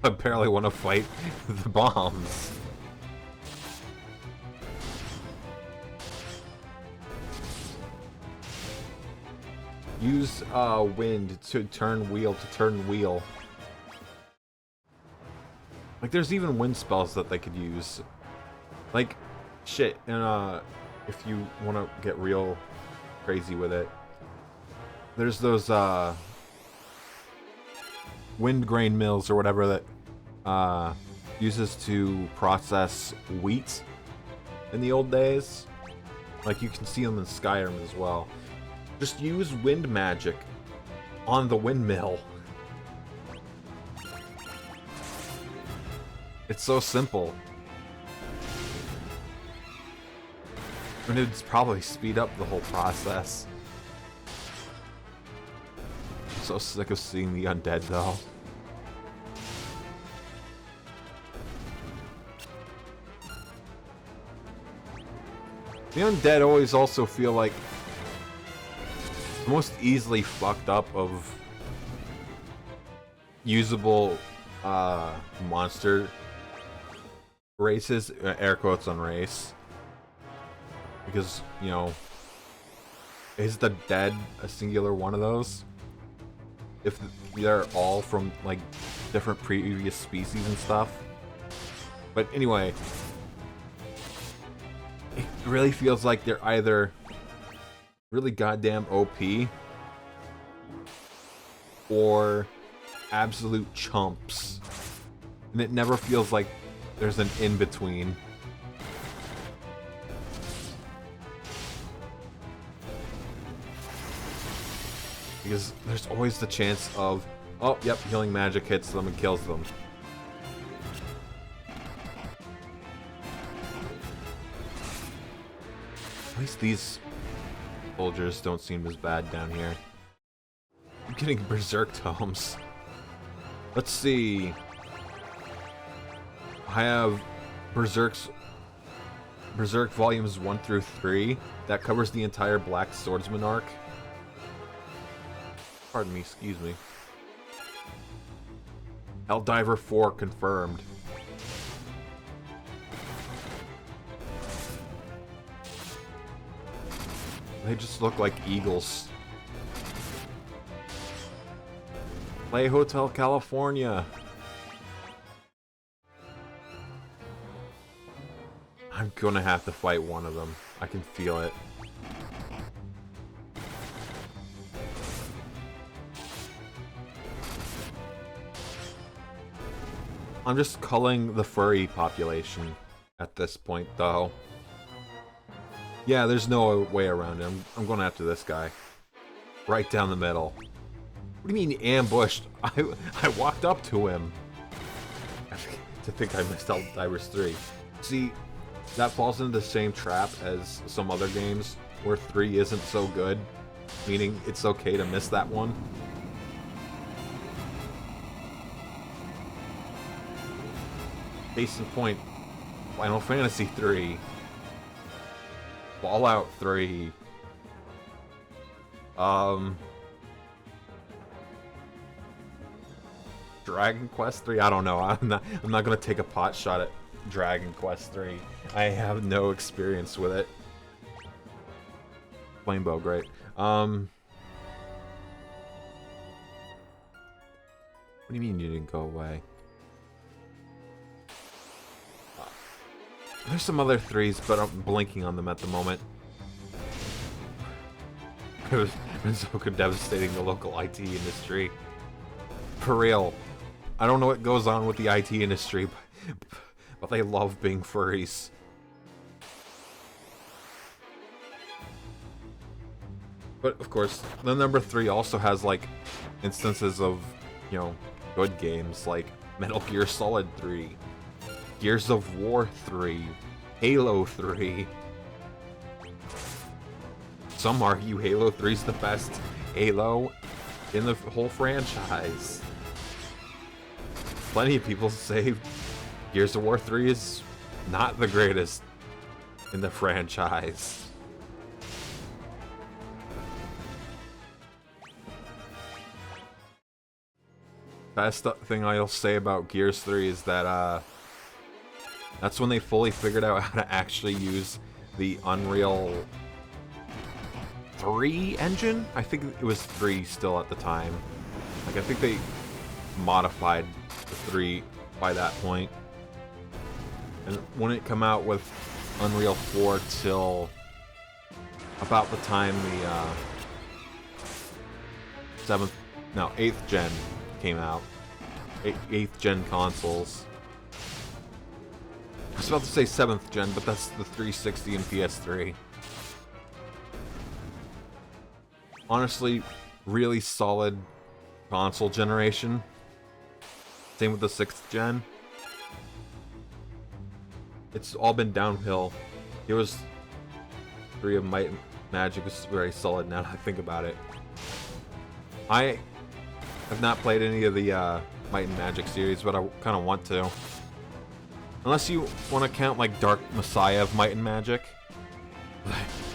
I barely want to fight the bombs. Use wind to turn wheel to turn wheel. Like, there's even wind spells that they could use. Like, shit, and if you want to get real crazy with it, there's those wind grain mills or whatever that uses to process wheat in the old days. Like, you can see them in Skyrim as well. Just use wind magic on the windmill. It's so simple. And it'd probably speed up the whole process. I'm so sick of seeing the undead though. The undead always also feel like the most easily fucked up of usable monster races, air quotes on race, because, you know, is the dead a singular one of those? If they're all from like different previous species and stuff. But anyway, it really feels like they're either really goddamn OP or absolute chumps, and it never feels like there's an in-between. Because there's always the chance of, oh, yep, healing magic hits them and kills them. At least these soldiers don't seem as bad down here. I'm getting berserk tomes. Let's see. I have Berserk volumes 1 through 3. That covers the entire Black Swordsman arc. Pardon me, excuse me. Helldiver 4 confirmed. They just look like eagles. Play Hotel California. I'm gonna have to fight one of them. I can feel it. I'm just culling the furry population at this point, though. Yeah, there's no way around it. I'm going after this guy. Right down the middle. What do you mean ambushed? I walked up to him. To think I missed Helldivers 3. See, that falls into the same trap as some other games where 3 isn't so good. Meaning it's okay to miss that one. Case in point, Final Fantasy 3. Fallout 3. Dragon Quest 3? I don't know. I'm not gonna take a pot shot at Dragon Quest 3. I have no experience with it. Flamebow, great. What do you mean you didn't go away? There's some other 3s, but I'm blinking on them at the moment. It was so devastating the local IT industry. For real. I don't know what goes on with the IT industry, but they love being furries. But of course, the number 3 also has like instances of, you know, good games like Metal Gear Solid 3. Gears of War 3, Halo 3. Some argue Halo 3 is the best Halo, in the whole franchise. Plenty of people say Gears of War 3 is not the greatest in the franchise. Best thing I'll say about Gears 3 is that that's when they fully figured out how to actually use the Unreal 3 engine? I think it was 3 still at the time. Like, I think they modified the 3 by that point. And wouldn't come out with Unreal 4 till about the time the 8th gen came out. 8th gen consoles. I was about to say 7th gen, but that's the 360 and PS3. Honestly, really solid console generation. Same with the 6th gen. It's all been downhill. It was 3 of Might and Magic was very solid now that I think about it. I have not played any of the Might and Magic series, but I kind of want to. Unless you want to count like Dark Messiah of Might and Magic.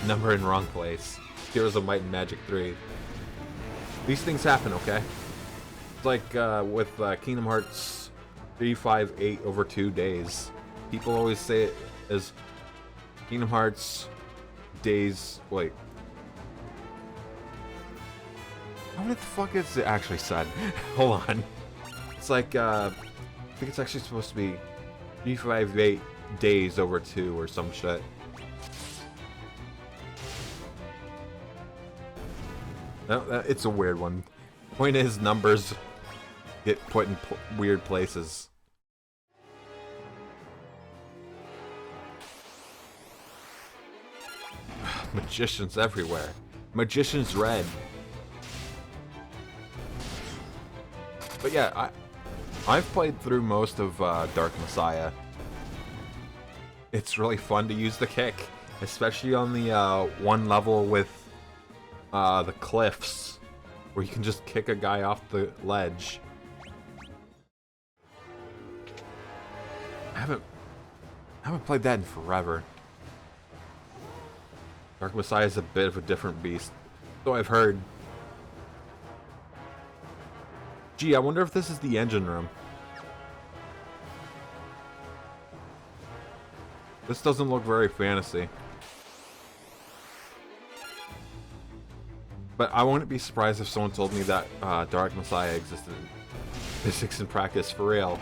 Number in wrong place. Heroes of Might and Magic 3. These things happen, okay? It's like with Kingdom Hearts 358 over 2 days. People always say it as Kingdom Hearts days. Wait. What the fuck is it actually said? Hold on. It's like, I think it's actually supposed to be 358 days over 2 or some shit. No, it's a weird one. Point is, numbers get put in weird places. Magicians everywhere. Magician's red. But yeah, I've played through most of Dark Messiah. It's really fun to use the kick, especially on the one level with the cliffs, where you can just kick a guy off the ledge. I haven't played that in forever. Dark Messiah is a bit of a different beast, so I've heard. Gee, I wonder if this is the engine room. This doesn't look very fantasy. But I wouldn't be surprised if someone told me that Dark Messiah existed in physics and practice for real.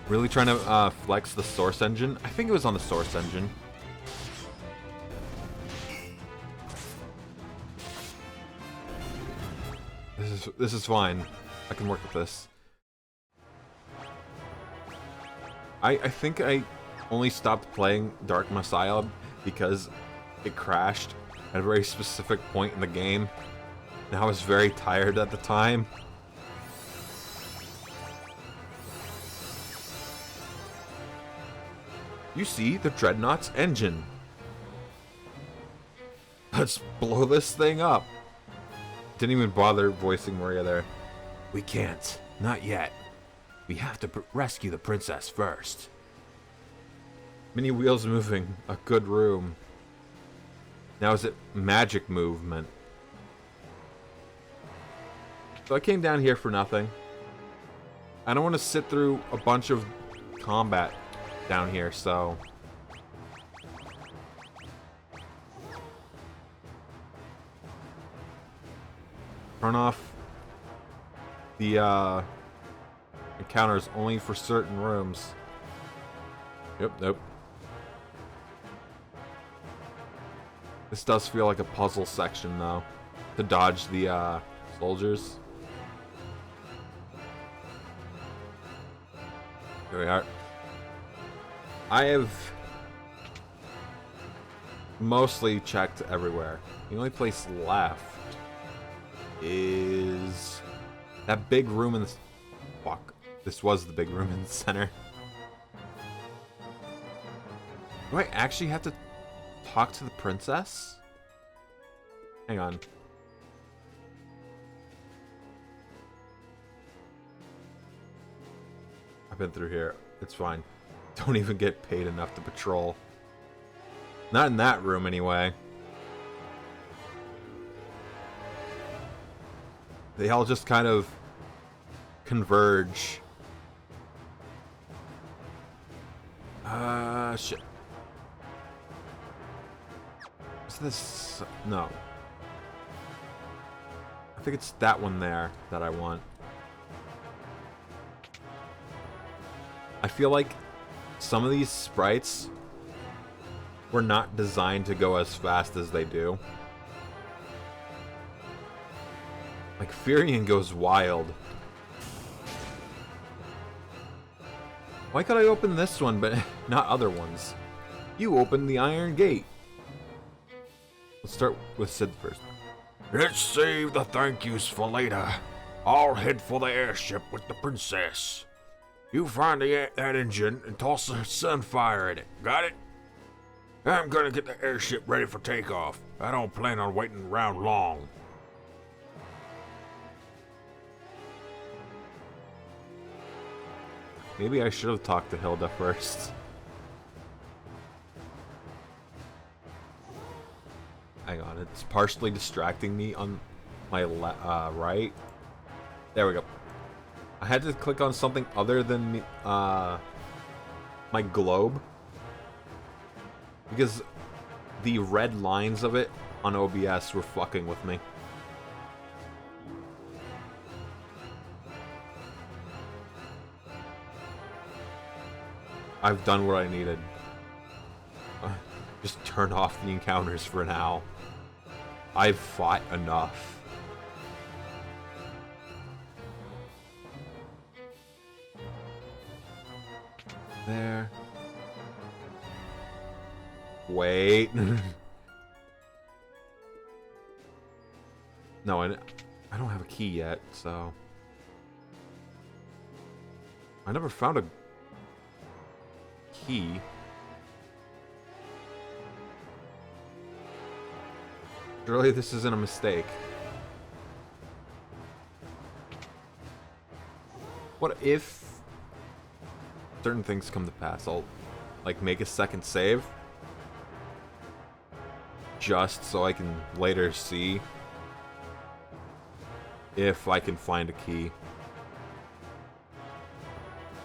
Really trying to flex the Source engine? I think it was on the Source engine. This is fine. I can work with this. I think I only stopped playing Dark Messiah because it crashed at a very specific point in the game, and I was very tired at the time. You see the Dreadnought's engine. Let's blow this thing up. Didn't even bother voicing Maria there. We can't. Not yet. We have to rescue the princess first. Many wheels moving. A good room. Now is it magic movement? So I came down here for nothing. I don't want to sit through a bunch of combat down here, so... Turn off the encounters only for certain rooms. Yep, nope. This does feel like a puzzle section, though, to dodge the soldiers. Here we are. I have mostly checked everywhere. The only place left is that big room in the... Fuck. This was the big room in the center. Do I actually have to talk to the princess? Hang on. I've been through here. It's fine. Don't even get paid enough to patrol. Not in that room, anyway. They all just kind of converge. Shit. Is this... No. I think it's that one there that I want. I feel like some of these sprites were not designed to go as fast as they do. Like, Furion goes wild. Why could I open this one, but not other ones? You opened the Iron Gate. Let's start with Sid first. Let's save the thank yous for later. I'll head for the airship with the princess. You find that engine and toss a sunfire in it. Got it? I'm gonna get the airship ready for takeoff. I don't plan on waiting around long. Maybe I should have talked to Hilda first. Hang on, it's partially distracting me on my right. There we go. I had to click on something other than my globe, because the red lines of it on OBS were fucking with me. I've done what I needed. Just turn off the encounters for now. I've fought enough. There. Wait. No, I don't have a key yet, so... I never found a key. Surely this isn't a mistake. What if certain things come to pass? I'll, like, make a second save just so I can later see if I can find a key.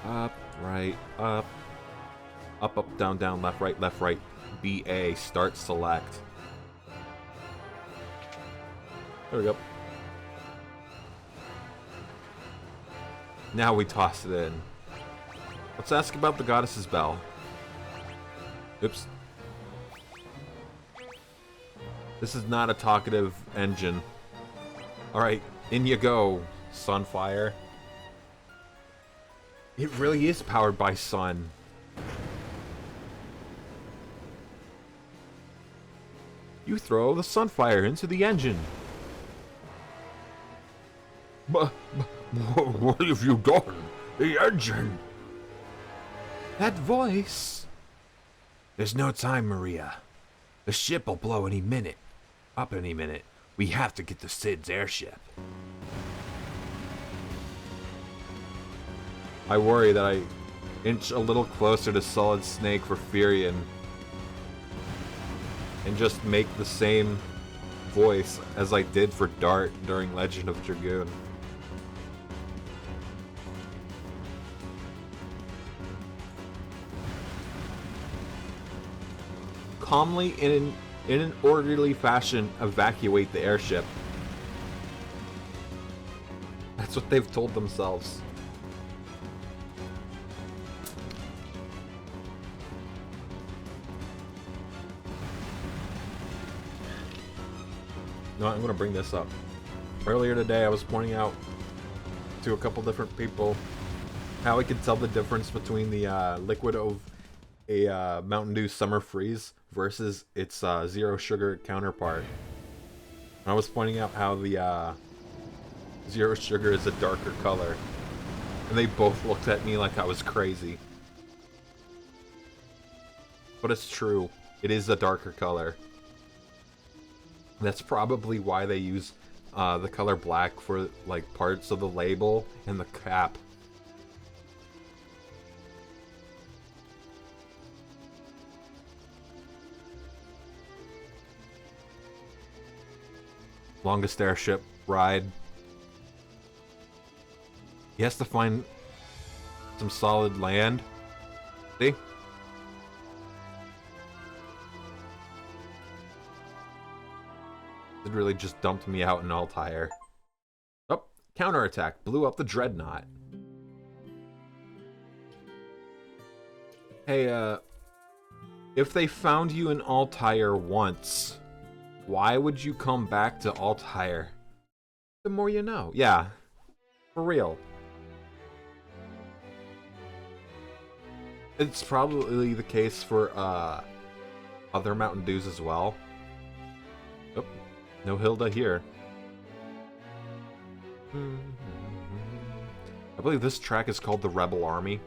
Up, right, up. Up, up, down, down, left, right, BA, start, select. There we go. Now we toss it in. Let's ask about the goddess's bell. Oops. This is not a talkative engine. Alright, in you go, Sunfire. It really is powered by sun. You throw the Sunfire into the engine. But what have you done? The engine! That voice! There's no time, Maria. The ship will blow any minute. Up any minute. We have to get to Sid's airship. I worry that I inch a little closer to Solid Snake for Furion and just make the same voice as I did for Dart during Legend of Dragoon. Calmly, in an orderly fashion, evacuate the airship. That's what they've told themselves. No, I'm going to bring this up. Earlier today, I was pointing out to a couple different people how I could tell the difference between the liquid of a Mountain Dew Summer Freeze versus its zero sugar counterpart. I was pointing out how the zero sugar is a darker color, and they both looked at me like I was crazy. But it's true. It is a darker color. That's probably why they use the color black for like parts of the label and the cap. Longest airship ride. He has to find some solid land. See? It really just dumped me out in Altair. Oh, counterattack. Blew up the Dreadnought. Hey, if they found you in Altair once, why would you come back to Altair? The more you know. Yeah, for real. It's probably the case for other Mountain Dews as well. Oh, no Hilda here. I believe this track is called the Rebel Army.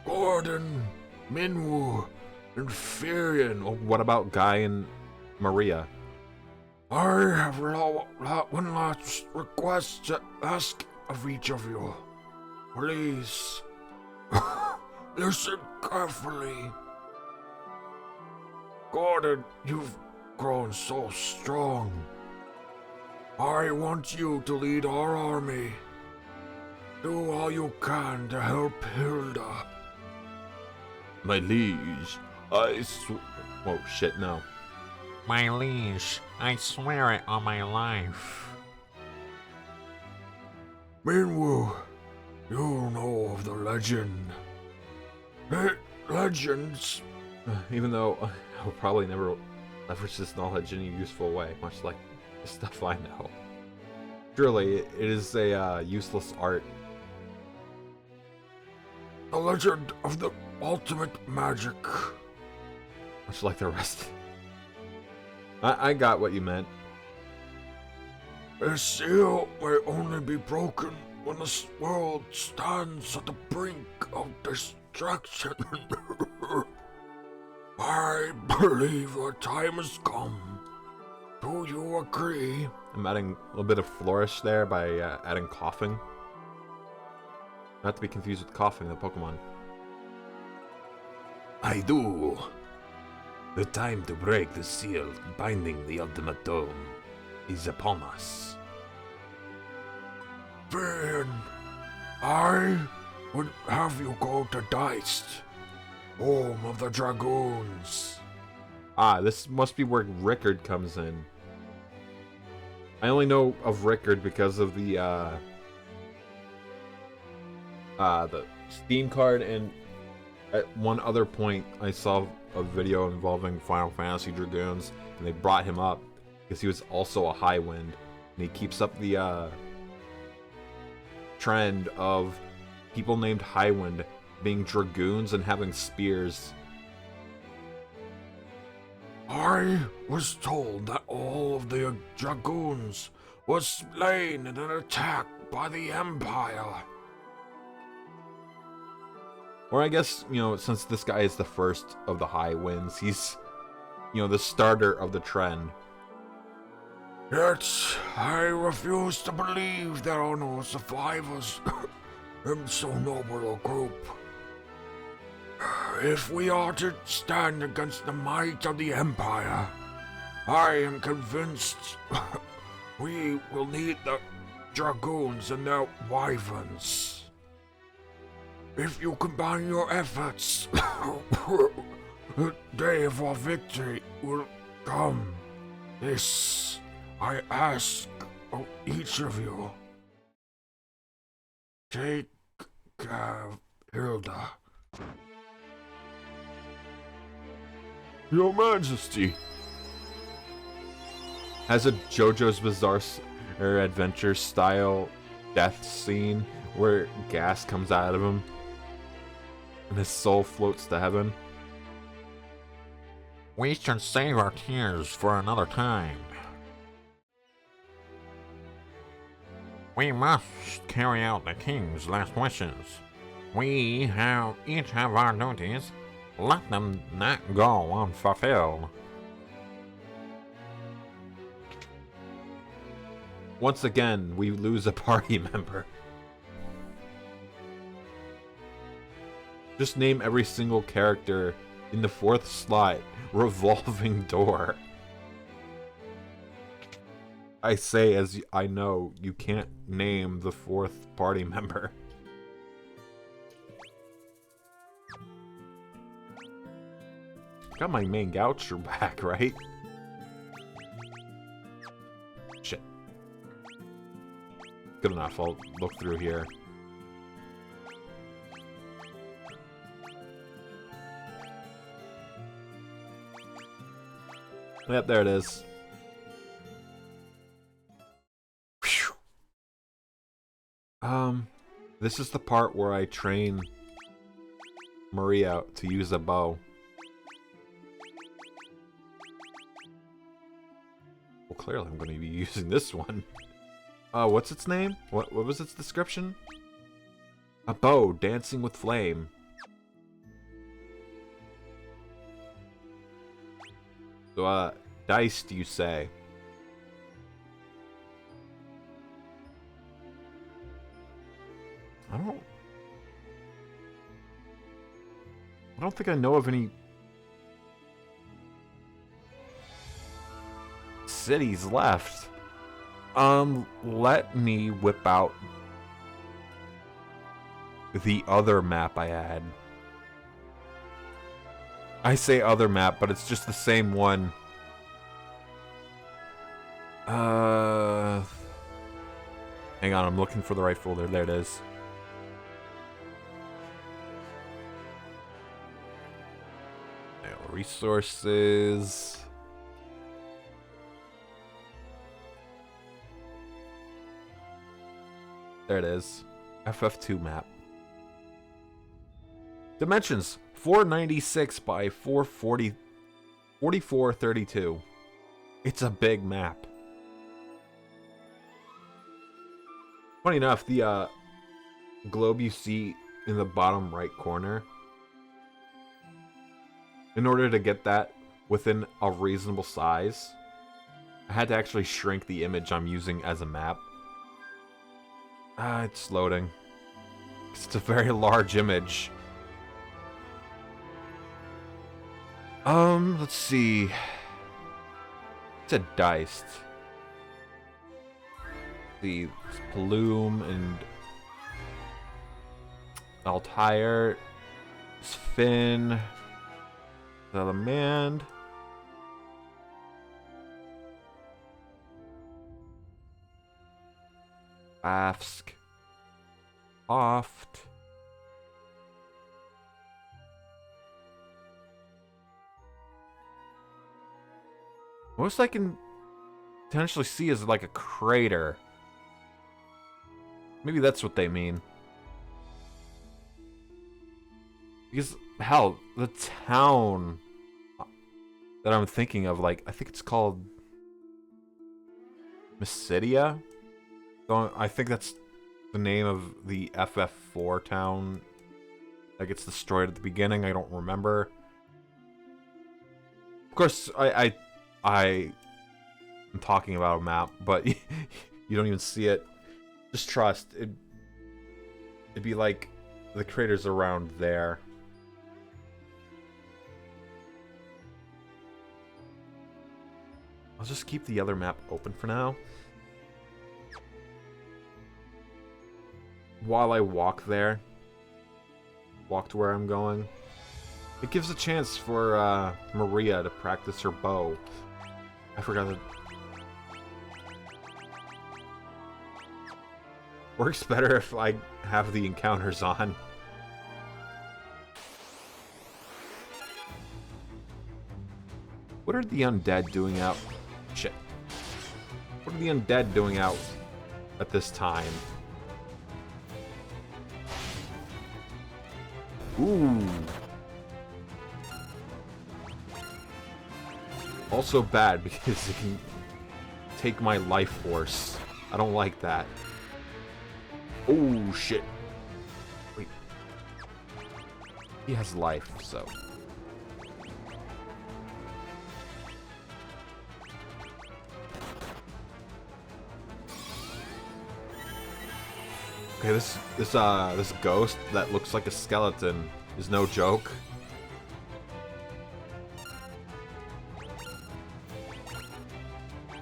Gordon, Minwoo, and Furion. Oh, what about Guy and Maria? I have one last request to ask of each of you. Please, listen carefully. Gordon, you've grown so strong. I want you to lead our army. Do all you can to help Hilda. My liege, I oh shit, no. My liege, I swear it on my life. Minwoo, you know of the legend. Legends. Even though I'll probably never leverage this knowledge in a useful way, much like the stuff I know. Surely, it is a useless art. The legend of the ultimate magic. Much like the rest. I got what you meant. A seal may only be broken when the world stands at the brink of destruction. I believe the time has come. Do you agree? I'm adding a little bit of flourish there by adding coughing. Not to be confused with coughing, the Pokemon. I do. The time to break the seal binding the ultimate dome is upon us. Then, I would have you go to Deist, home of the Dragoons. Ah, this must be where Rickard comes in. I only know of Rickard because of the Steam card, and at one other point I saw a video involving Final Fantasy Dragoons, and they brought him up because he was also a Highwind, and he keeps up the trend of people named Highwind being Dragoons and having spears. I was told that all of the Dragoons was slain in an attack by the Empire. Or I guess, you know, since this guy is the first of the Highwinds, he's, you know, the starter of the trend. Yet, I refuse to believe there are no survivors in so noble a group. If we are to stand against the might of the Empire, I am convinced we will need the Dragoons and their wyverns. If you combine your efforts, the day of our victory will come. This I ask of each of you. Take care of Hilda. Your Majesty! Has a JoJo's Bizarre Adventure style death scene where gas comes out of him and his soul floats to heaven. We should save our tears for another time. We must carry out the king's last wishes. We have each have our duties. Let them not go unfulfilled. Once again, we lose a party member. Just name every single character in the 4th slot. Revolving door. I say as I know you can't name the 4th party member. Got my main goucher back, right? Shit. Good enough, I'll look through here. Yep, there it is. Whew. This is the part where I train Maria to use a bow. Well, clearly I'm going to be using this one. What's its name? What was its description? A bow dancing with flame. So, Deist, you say? I don't think I know of any cities left. Let me whip out the other map I had. I say other map, but it's just the same one. Hang on, I'm looking for the right folder. There it is. Resources. There it is. FF2 map. Dimensions 496 by 440, 4432. It's a big map. Funny enough, the globe you see in the bottom right corner, in order to get that within a reasonable size, I had to actually shrink the image I'm using as a map. It's loading. It's a very large image. Let's see. It's a Deist. The Plume and Altair, Finn, Salamand, Bafsk, Oft, most I can potentially see is like a crater. Maybe that's what they mean. Because, hell, the town that I'm thinking of, like, I think it's called Mysidia? So I think that's the name of the FF4 town that gets destroyed at the beginning. I don't remember. Of course, I am talking about a map, but you don't even see it. Just trust. It'd be like the craters around there. I'll just keep the other map open for now. While I walk there, walk to where I'm going, it gives a chance for Maria to practice her bow. I forgot that. Works better if I have the encounters on. What are the undead doing out? Shit. What are the undead doing out at this time? Ooh. Also bad because it can take my life force. I don't like that. Oh shit. Wait. He has life, so. Okay, this ghost that looks like a skeleton is no joke.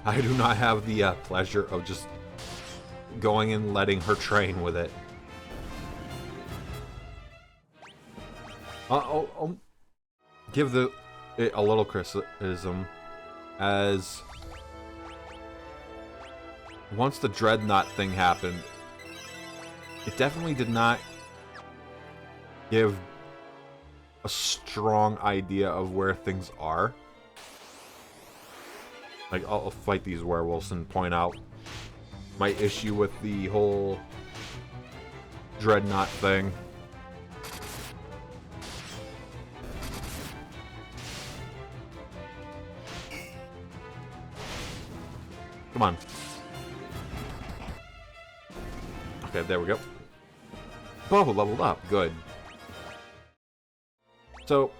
I do not have the pleasure of just going and letting her train with it. I'll give it a little criticism, as once the Dreadnought thing happened, it definitely did not give a strong idea of where things are. Like, I'll fight these werewolves and point out my issue with the whole Dreadnought thing. Come on. Okay, there we go. Oh, leveled up. Good. So,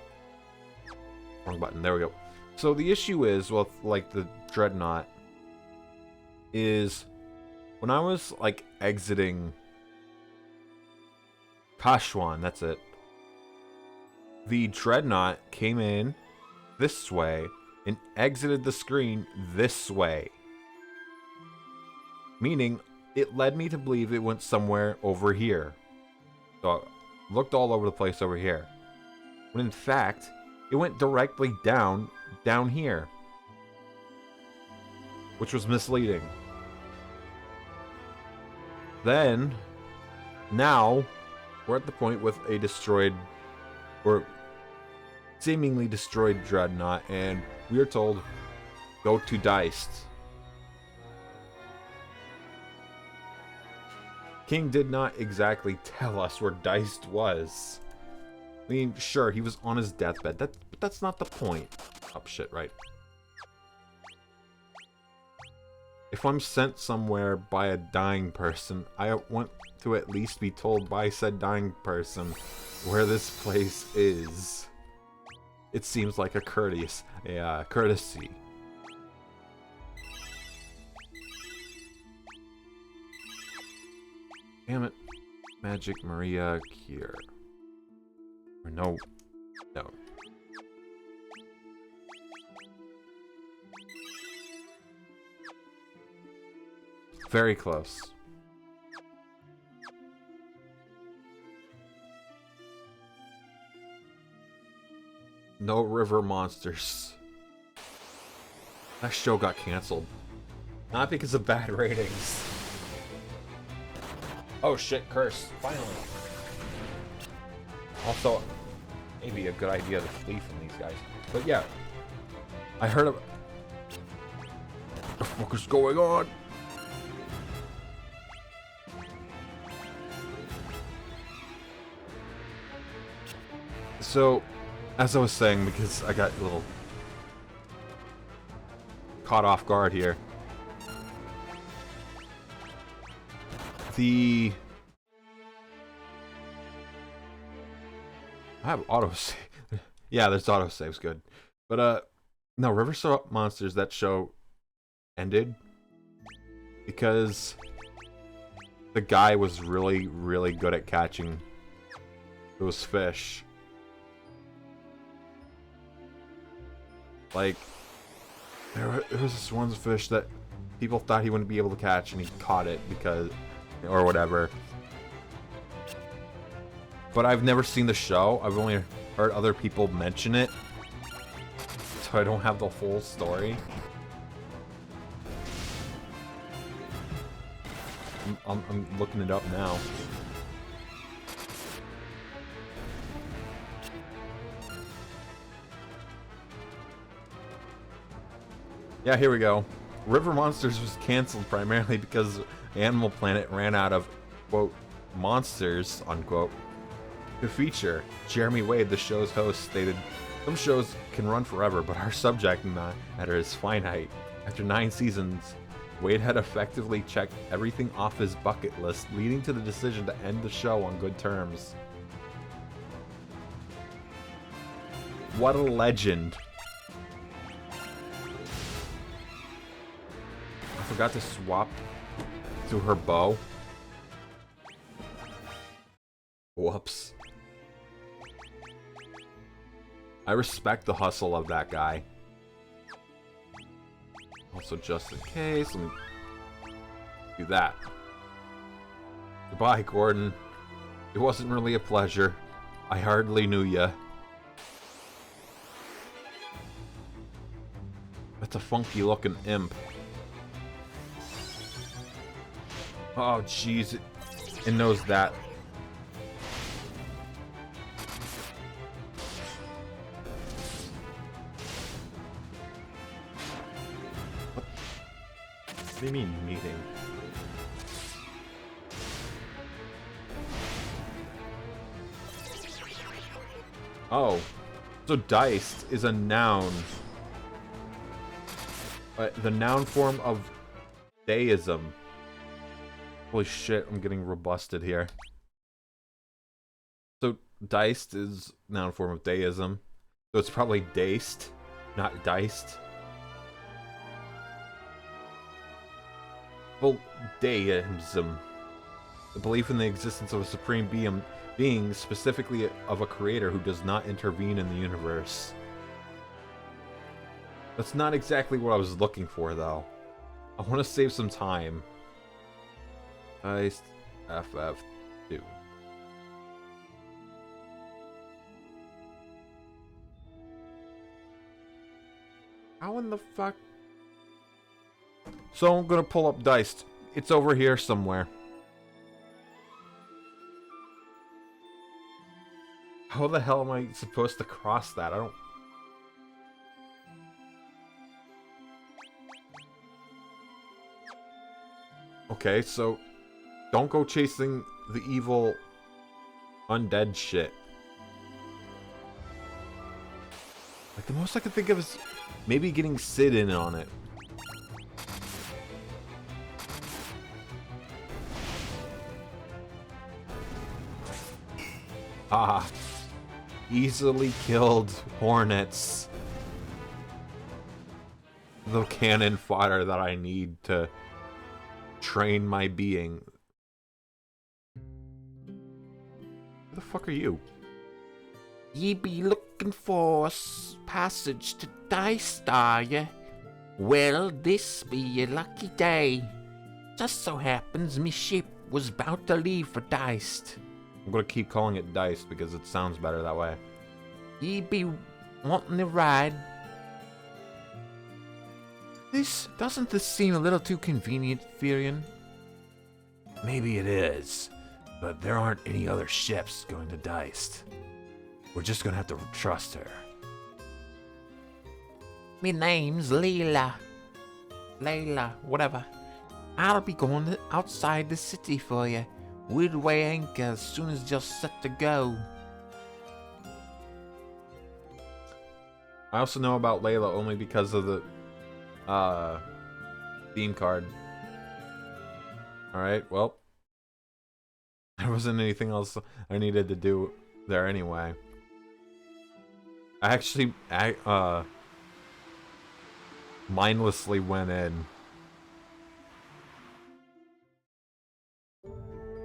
wrong button. There we go. So the issue is, well, like the Dreadnought, is when I was like exiting Kashwan, that's it. The Dreadnought came in this way and exited the screen this way. Meaning, it led me to believe it went somewhere over here. So I looked all over the place over here. When in fact, it went directly down here. Which was misleading. Then, now, we're at the point with a destroyed, or seemingly destroyed Dreadnought, and we are told, go to Deist. King did not exactly tell us where Deist was. I mean, sure, he was on his deathbed, but that's not the point. Oh, shit, right. If I'm sent somewhere by a dying person, I want to at least be told by said dying person where this place is. It seems like a courteous, courtesy. Damn it. Magic Maria here. Or no. No. Very close. No river monsters. That show got canceled. Not because of bad ratings. Oh shit, curse. Finally. Also, maybe a good idea to flee from these guys. But yeah. I heard of... What the fuck is going on? So, as I was saying, because I got a little caught off guard here. I have autosave. Yeah, there's autosaves, good. But, no, River Monsters, that show ended because the guy was really, really good at catching those fish. Like, there was this one fish that people thought he wouldn't be able to catch, and he caught it because, or whatever. But I've never seen the show. I've only heard other people mention it, so I don't have the full story. I'm looking it up now. Yeah, here we go. River Monsters was canceled primarily because Animal Planet ran out of, quote, monsters, unquote, to feature. Jeremy Wade, the show's host, stated, "Some shows can run forever, but our subject matter is finite." After 9 seasons, Wade had effectively checked everything off his bucket list, leading to the decision to end the show on good terms. What a legend. I forgot to swap to her bow. I respect the hustle of that guy. Also, just in case, let me do that. Goodbye, Gordon. It wasn't really a pleasure. I hardly knew ya. That's a funky looking imp. Oh, jeez. It knows that. What do you mean, meeting? Oh. So Deist is a noun. The noun form of deism. Holy shit, I'm getting robusted here. So Deist is noun form of deism. So it's probably Deist, not Deist. Well, deism. The belief in the existence of a supreme being, specifically of a creator who does not intervene in the universe. That's not exactly what I was looking for, though. I want to save some time. Deist FF2. How in the fuck? So I'm gonna pull up Deist. It's over here somewhere. How the hell am I supposed to cross that? I don't... Okay, so don't go chasing the evil undead shit. Like, the most I can think of is maybe getting Sid in on it. Ah, easily killed hornets. The cannon fodder that I need to train my being. Who the fuck are you? Ye be looking for passage to Deist, are ye? Well, this be your lucky day. Just so happens me ship was about to leave for Deist. I'm gonna keep calling it Deist because it sounds better that way. Ye be wanting to ride? Doesn't this seem a little too convenient, Furion? Maybe it is, but there aren't any other ships going to Deist. We're just gonna have to trust her. Me name's Layla. Layla, whatever. I'll be going outside the city for you. We'll weigh anchor as soon as you're set to go. I also know about Layla only because of the theme card. Alright, well. There wasn't anything else I needed to do there anyway. I mindlessly went in.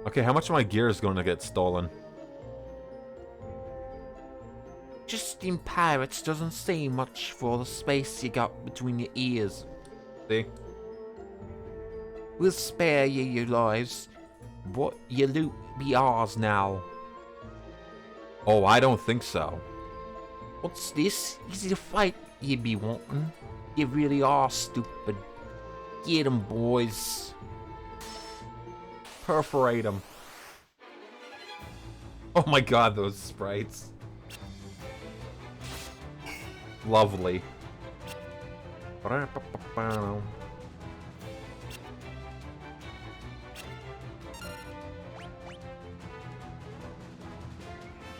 Okay, how much of my gear is going to get stolen? Just in pirates doesn't say much for the space you got between your ears. See? We'll spare you your lives, but your loot be ours now. Oh, I don't think so. What's this? Easy to fight you be wanting. You really are stupid. Get 'em, boys. Perforate them. Oh my god, those sprites. Lovely.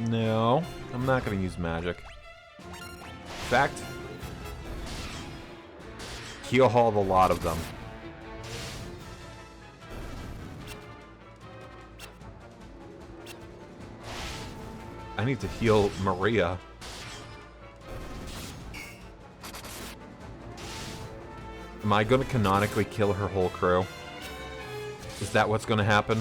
No, I'm not gonna use magic. In fact, heal haul a lot of them. I need to heal Maria. Am I gonna canonically kill her whole crew? Is that what's gonna happen?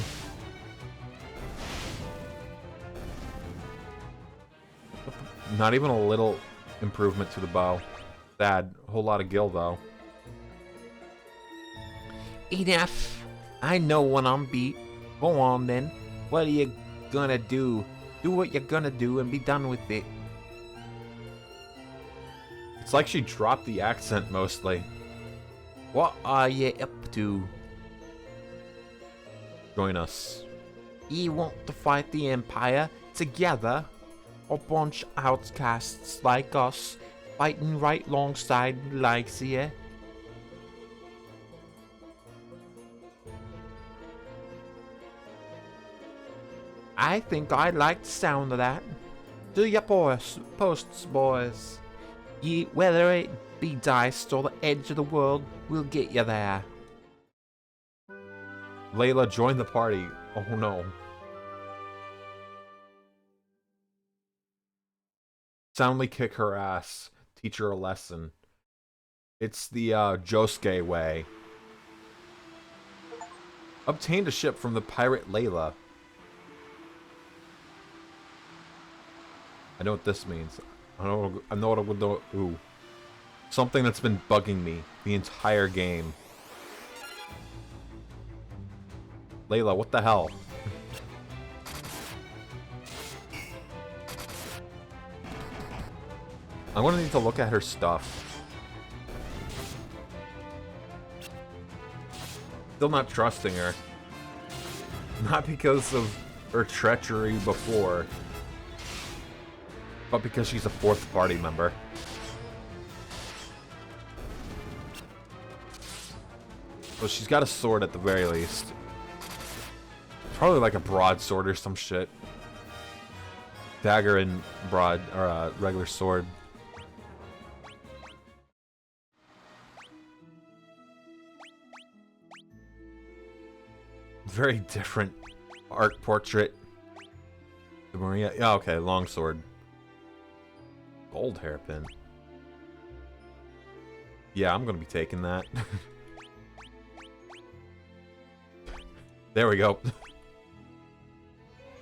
Not even a little improvement to the bow. Sad. A whole lot of gil, though. Enough. I know when I'm beat. Go on then. What are you gonna do? Do what you're gonna do and be done with it. It's like she dropped the accent mostly. What are you up to? Join us. You want to fight the Empire together? A bunch of outcasts like us fighting right alongside the likes of you? I think I like the sound of that. Do your posts, boys. Whether it be Deist or the edge of the world, we'll get you there. Layla, join the party. Oh no. Soundly kick her ass. Teach her a lesson. It's the Josuke way. Obtained a ship from the pirate Layla. I know what this means. I know what it would do. Ooh. Something that's been bugging me the entire game. Layla, what the hell? I'm gonna need to look at her stuff. Still not trusting her. Not because of her treachery before, but because she's a fourth party member. So she's got a sword at the very least. Probably like a broadsword or some shit. Dagger and broad, or regular sword. Very different art portrait. The Maria, yeah, okay, longsword. Gold hairpin. Yeah, I'm gonna be taking that. There we go.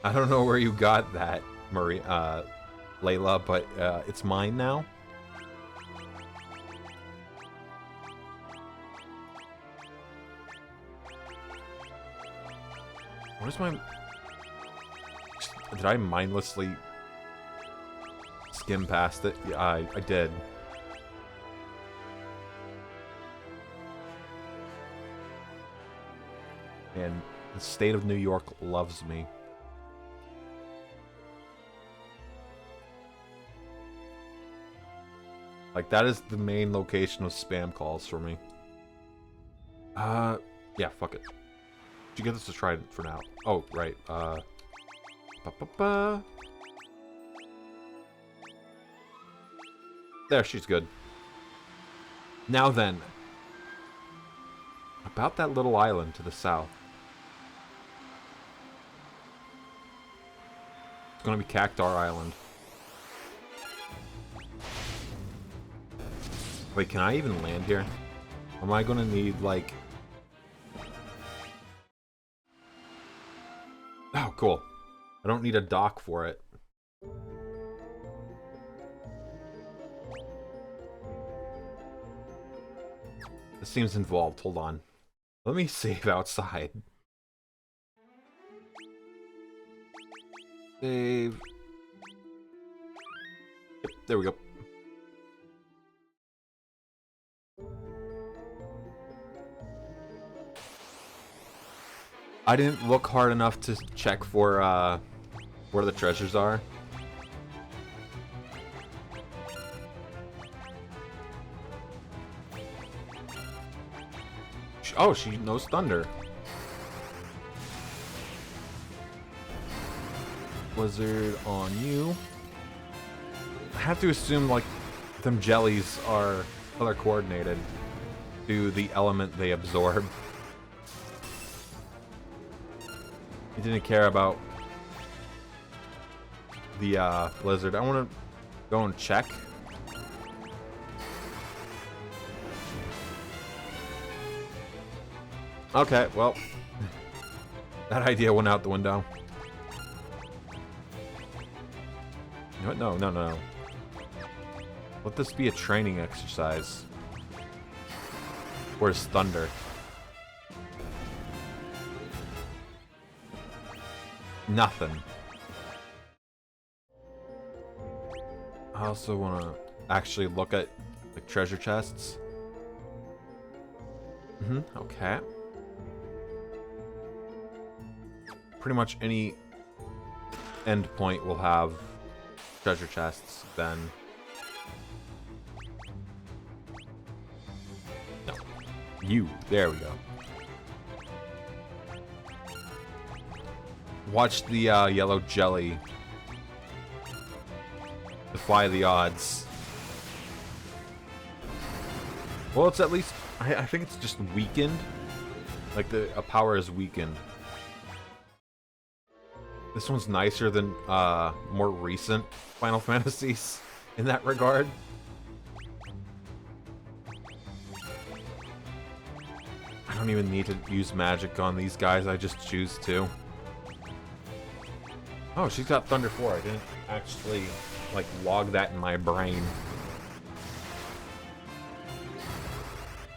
I don't know where you got that, Layla, but it's mine now. Where's my... Did I mindlessly skim past it? Yeah, I did. And the state of New York loves me. Like, that is the main location of spam calls for me. Yeah, fuck it. You get this to try it for now. Oh, right. There, she's good. Now then. About that little island to the south. It's gonna be Cactar Island. Wait, can I even land here? Am I gonna need, like... Oh, cool. I don't need a dock for it. This seems involved. Hold on. Let me save outside. Save. Yep, there we go. I didn't look hard enough to check for where the treasures are. Oh, she knows thunder. Blizzard on you. I have to assume, like, them jellies are color coordinated to the element they absorb. He didn't care about the blizzard. I want to go and check. Okay, well, that idea went out the window. You know what? No. Let this be a training exercise. Where's Thunder? Nothing. I also want to actually look at like treasure chests. Okay. Pretty much any endpoint will have treasure chests then. No. You. There we go. Watch the yellow jelly defy the odds. Well, it's at least... I think it's just weakened. Like, a power is weakened. This one's nicer than more recent Final Fantasies in that regard. I don't even need to use magic on these guys, I just choose to. Oh, she's got Thunder 4. I didn't actually, like, log that in my brain.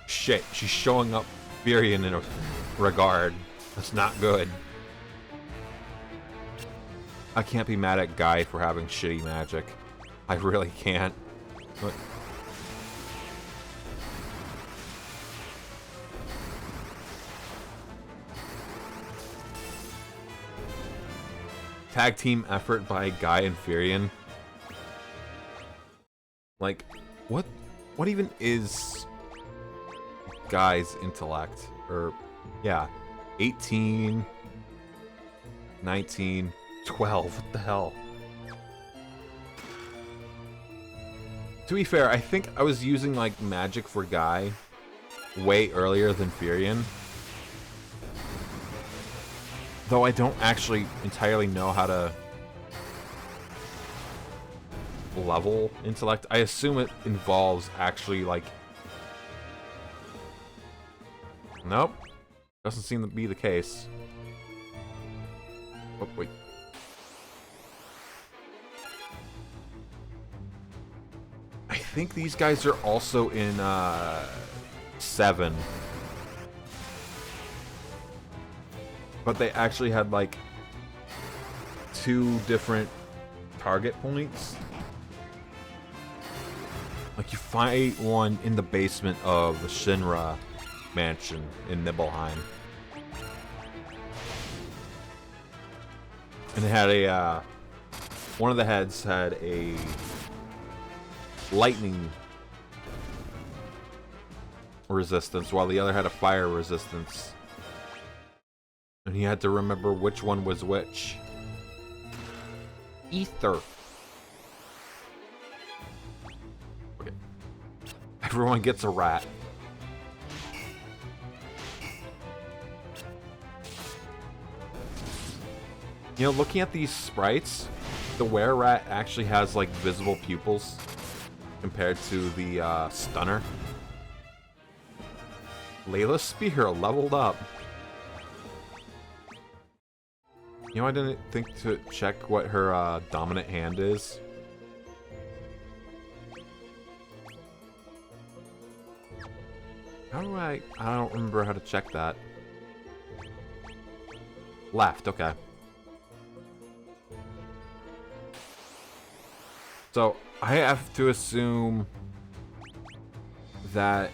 Shit, she's showing up Furion in a regard. That's not good. I can't be mad at Guy for having shitty magic. I really can't. But tag team effort by Guy and Furion. Like, what even is Guy's intellect? Or, yeah, 18, 19, 12, what the hell? To be fair, I think I was using, like, magic for Guy way earlier than Furion. Though I don't actually entirely know how to level intellect. I assume it involves actually, like... Nope. Doesn't seem to be the case. Oh, wait. I think these guys are also in, 7. But they actually had, like, 2 different target points. Like, you fight one in the basement of the Shinra mansion in Nibelheim. And it had a, one of the heads had a lightning resistance, while the other had a fire resistance. And he had to remember which one was which. Ether. Okay. Everyone gets a rat. You know, looking at these sprites, the were-rat actually has, like, visible pupils compared to the stunner. Layla's spear leveled up. You know, I didn't think to check what her dominant hand is. How do I don't remember how to check that. Left, okay. So, I have to assume that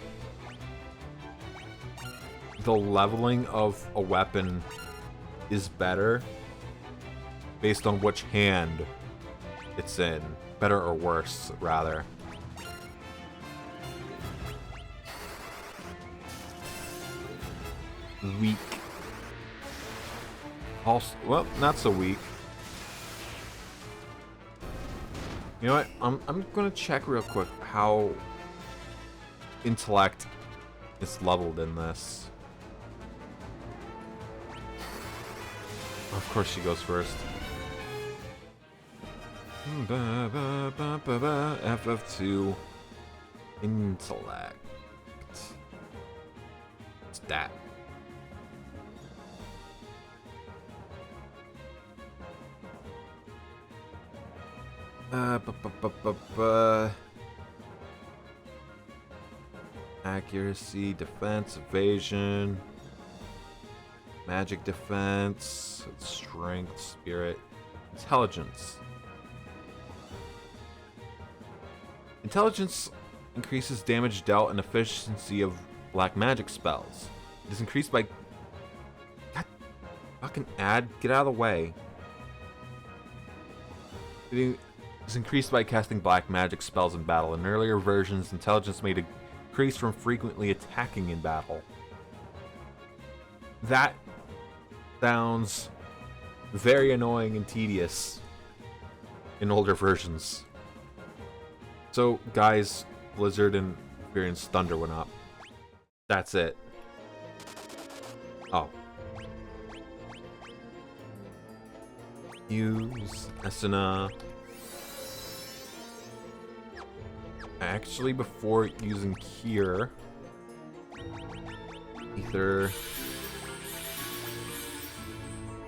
the leveling of a weapon is better based on which hand it's in. Better or worse, rather. Weak. Also, well, not so weak. You know what? I'm gonna check real quick how intellect is leveled in this. Of course she goes first. FF2 intellect. What's that? accuracy, defense, evasion, magic defense, strength, spirit, intelligence. Intelligence increases damage dealt and efficiency of black magic spells. It is increased by... God, fucking ad, get out of the way. It is increased by casting black magic spells in battle. In earlier versions, intelligence may decrease from frequently attacking in battle. That sounds very annoying and tedious in older versions. So, guys, Blizzard and Experience Thunder went up. That's it. Oh. Use Esuna. Actually, before using Cure, Ether.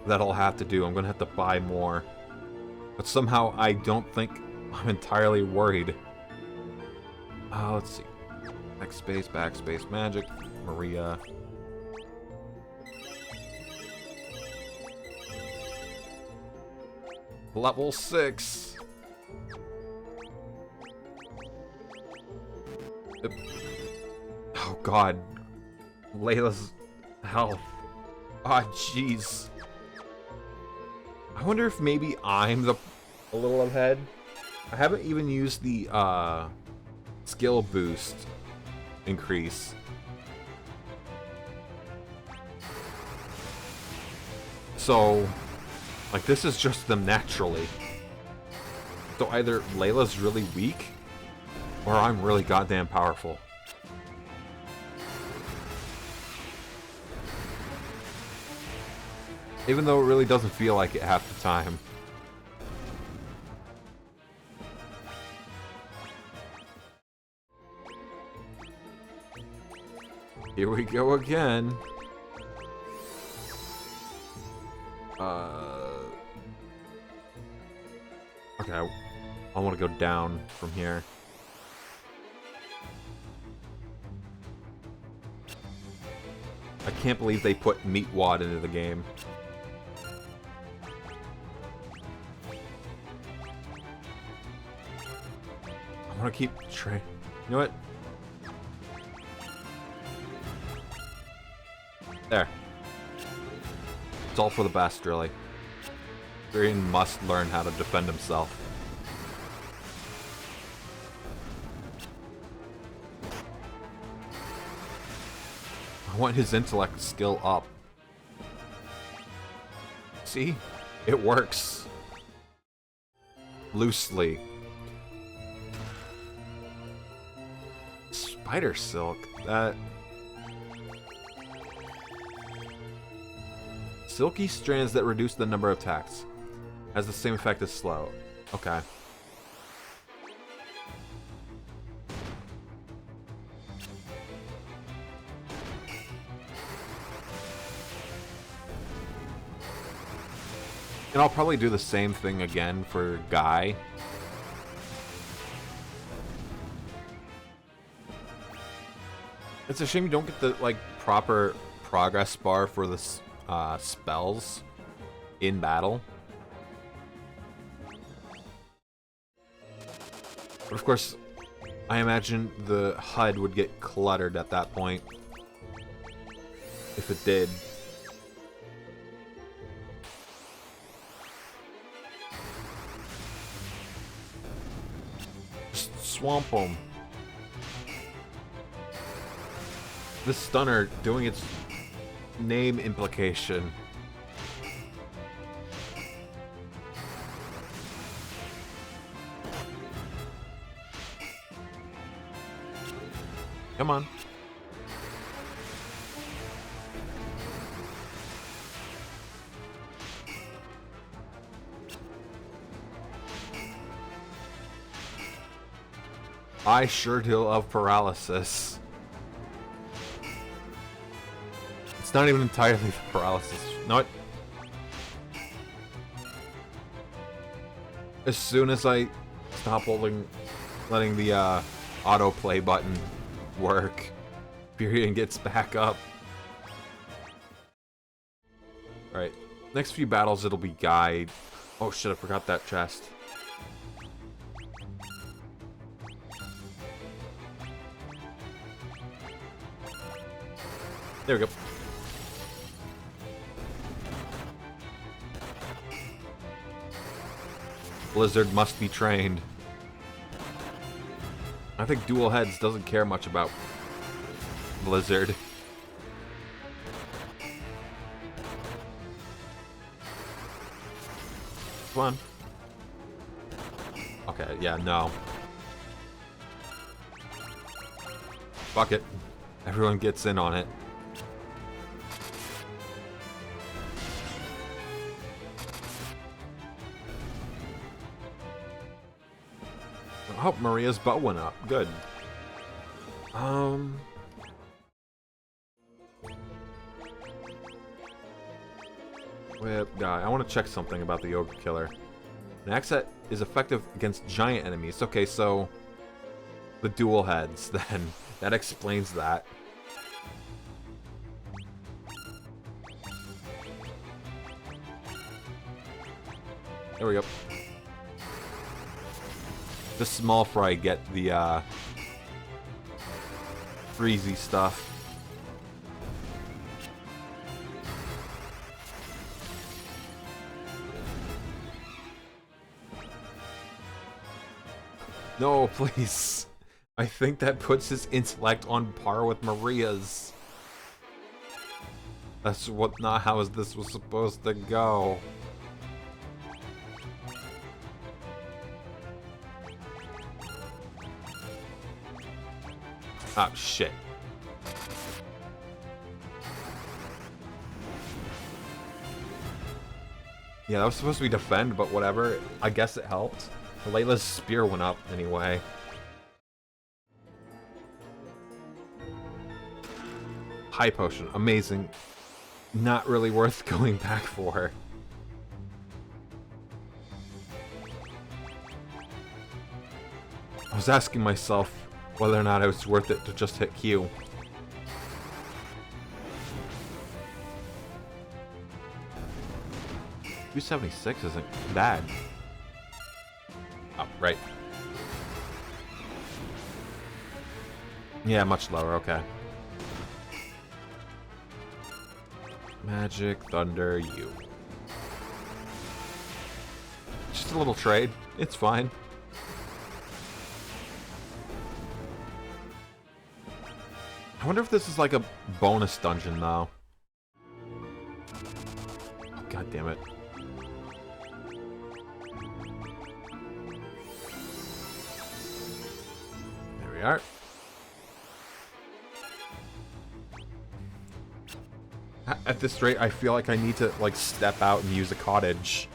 That'll have to do. I'm gonna have to buy more. But somehow I don't think I'm entirely worried. Let's see. Backspace, magic, Maria. Level 6. Oh god. Layla's health. Ah, jeez. I wonder if maybe I'm a little ahead. I haven't even used the skill boost increase. So, like, this is just them naturally. So either Layla's really weak, or I'm really goddamn powerful. Even though it really doesn't feel like it half the time. Here we go again. Okay, I want to go down from here. I can't believe they put Meat Wad into the game. I want to keep You know what? There. It's all for the best, really. Tyrion must learn how to defend himself. I want his intellect skill up. See? It works. Loosely. Spider silk? That... Silky strands that reduce the number of attacks. Has the same effect as slow. Okay. And I'll probably do the same thing again for Guy. It's a shame you don't get the, like, proper progress bar for the spells in battle. But of course, I imagine the HUD would get cluttered at that point. If it did. Just swamp them. This stunner doing its name implication. Come on. I sure do love paralysis. It's not even entirely the paralysis. No, as soon as I stop letting the autoplay button work, Furion gets back up. Alright. Next few battles, it'll be guide. Oh shit, I forgot that chest. There we go. Blizzard must be trained. I think Dual Heads doesn't care much about Blizzard. Come on. Okay, yeah, no. Fuck it. Everyone gets in on it. Oh, Maria's bow went up. Good. Whip guy. I want to check something about the Ogre Killer. An axe that is effective against giant enemies. Okay, so the dual heads, then. That explains that. There we go. The small fry get the freezy stuff. No, please. I think that puts his intellect on par with Maria's. That's not how this was supposed to go. Ah, shit. Yeah, that was supposed to be defend, but whatever. I guess it helped. Layla's spear went up anyway. High potion. Amazing. Not really worth going back for. I was asking myself whether or not it was worth it to just hit Q. $276 isn't bad. Oh, right. Yeah, much lower, okay. Magic, Thunder, you. Just a little trade. It's fine. I wonder if this is like a bonus dungeon, though. Oh, God damn it. There we are. At this rate, I feel like I need to, like, step out and use a cottage.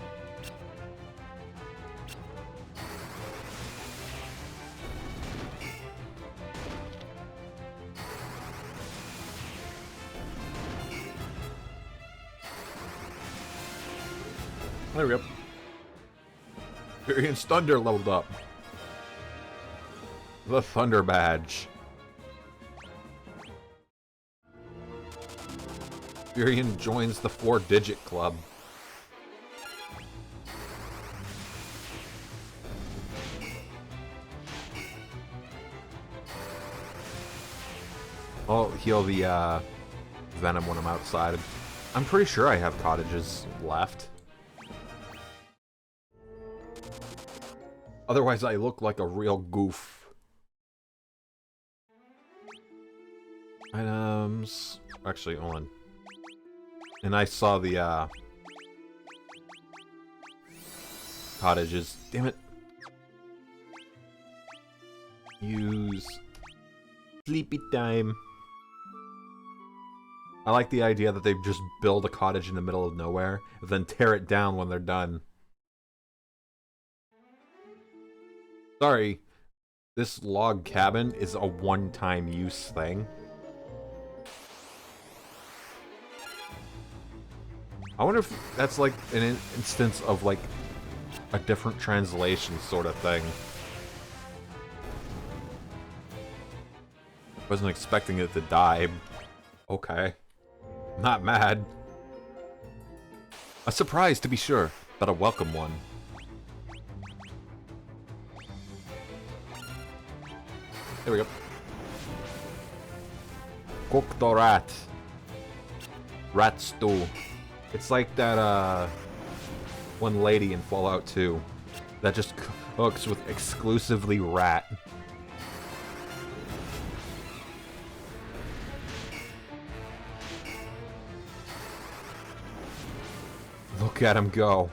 There we go. Furion's Thunder leveled up. The Thunder Badge. Furion joins the 4-digit club. I'll heal the Venom when I'm outside. I'm pretty sure I have cottages left. Otherwise, I look like a real goof. Items. Actually, hold on. And I saw the cottages. Damn it. Use sleepy time. I like the idea that they just build a cottage in the middle of nowhere, and then tear it down when they're done. Sorry, this log cabin is a one-time use thing. I wonder if that's like an instance of like a different translation sort of thing. Wasn't expecting it to die. Okay. Not mad. A surprise, to be sure, but a welcome one. There we go. Cook the rat. Rat stew. It's like that, one lady in Fallout 2 that just cooks with exclusively rat. Look at him go.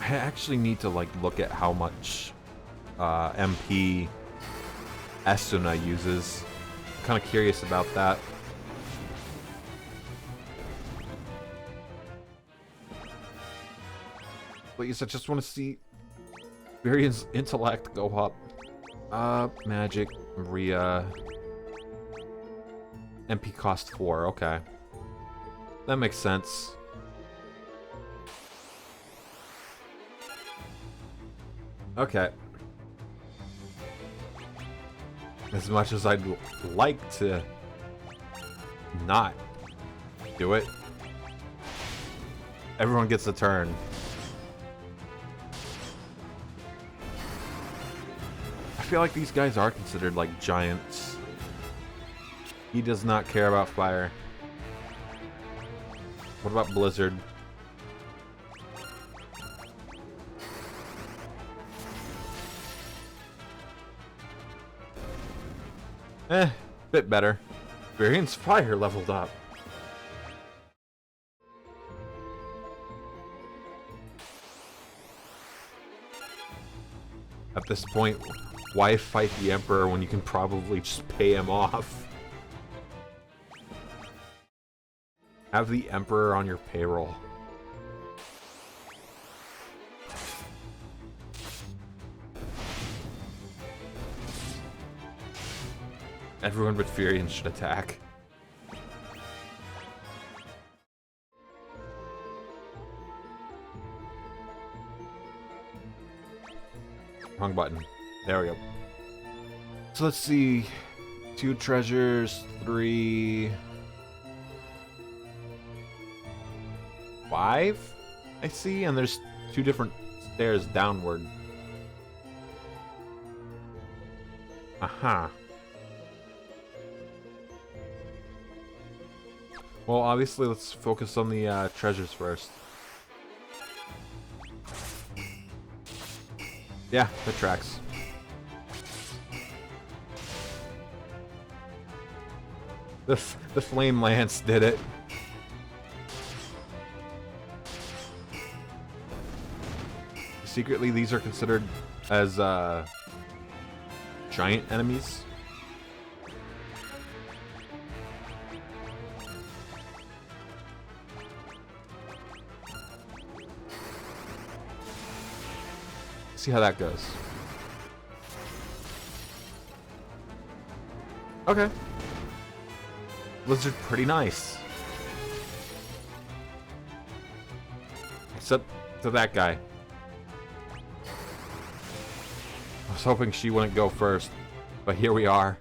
I actually need to like look at how much MP Esuna uses. I'm kind of curious about that. Please, I just want to see Varian's intellect go up. Magic, Maria. MP cost 4, okay. That makes sense. Okay. As much as I'd like to not do it, everyone gets a turn. I feel like these guys are considered like giants. He does not care about fire. What about Blizzard? Bit better. Varian's fire leveled up. At this point, why fight the Emperor when you can probably just pay him off? Have the Emperor on your payroll. Everyone but Furion should attack. Wrong button. There we go. So let's see. 2 treasures, 3... 5? I see, and there's 2 different stairs downward. Aha. Well, obviously, let's focus on the treasures first. Yeah, that tracks. The Flame Lance did it. Secretly, these are considered as giant enemies. See how that goes. Okay. Blizzard pretty nice. Except to that guy. I was hoping she wouldn't go first, but here we are.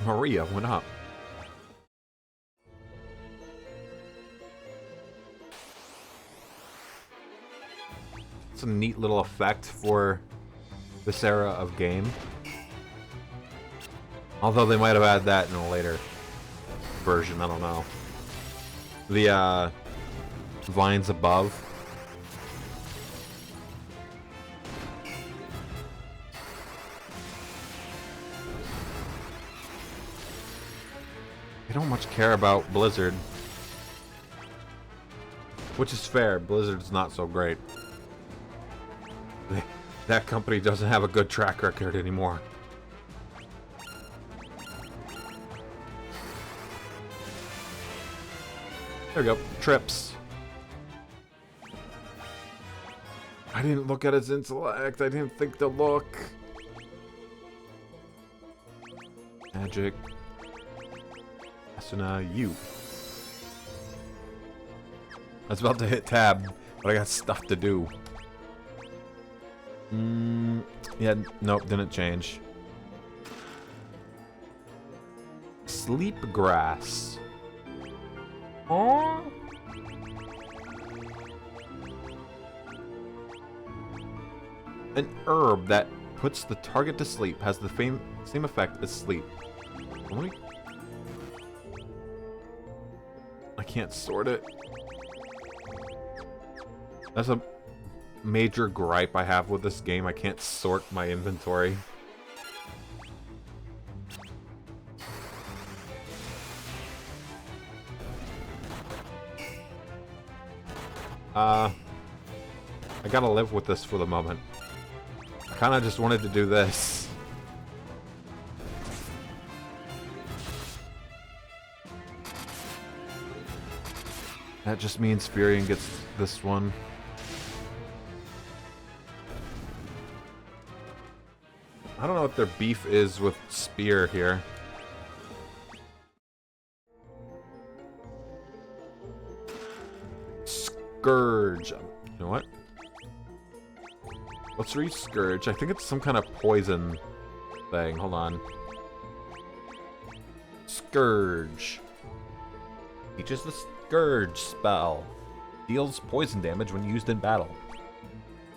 Maria went up. It's a neat little effect for this era of game. Although they might have added that in a later version, I don't know. The vines above. I don't much care about Blizzard. Which is fair, Blizzard's not so great. That company doesn't have a good track record anymore. There we go. Trips. I didn't look at his intellect. I didn't think to look. Magic. Asuna, you. I was about to hit tab, but I got stuff to do. Yeah, nope, didn't change. Sleep grass. Oh. An herb that puts the target to sleep has the same effect as sleep. I can't sort it. That's a major gripe I have with this game. I can't sort my inventory. I gotta live with this for the moment. I kinda just wanted to do this. That just means Furion gets this one. I don't know what their beef is with Spear here. Scourge. You know what? Let's read Scourge. I think it's some kind of poison thing. Hold on. Scourge. Teaches the Scourge spell. Deals poison damage when used in battle.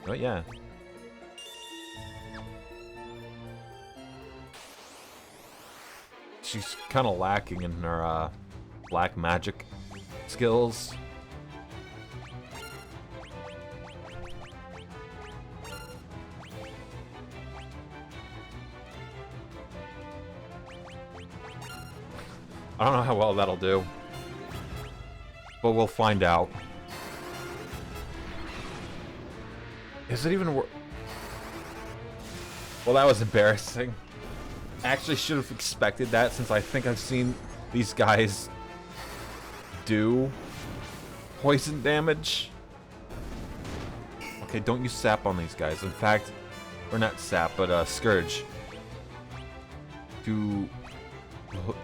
Oh, yeah. She's kind of lacking in her black magic skills. I don't know how well that'll do, but we'll find out. Is it even worth? Well, that was embarrassing. I actually should have expected that, since I think I've seen these guys do poison damage. Okay, don't use sap on these guys. In fact, or not sap, but Scourge. To the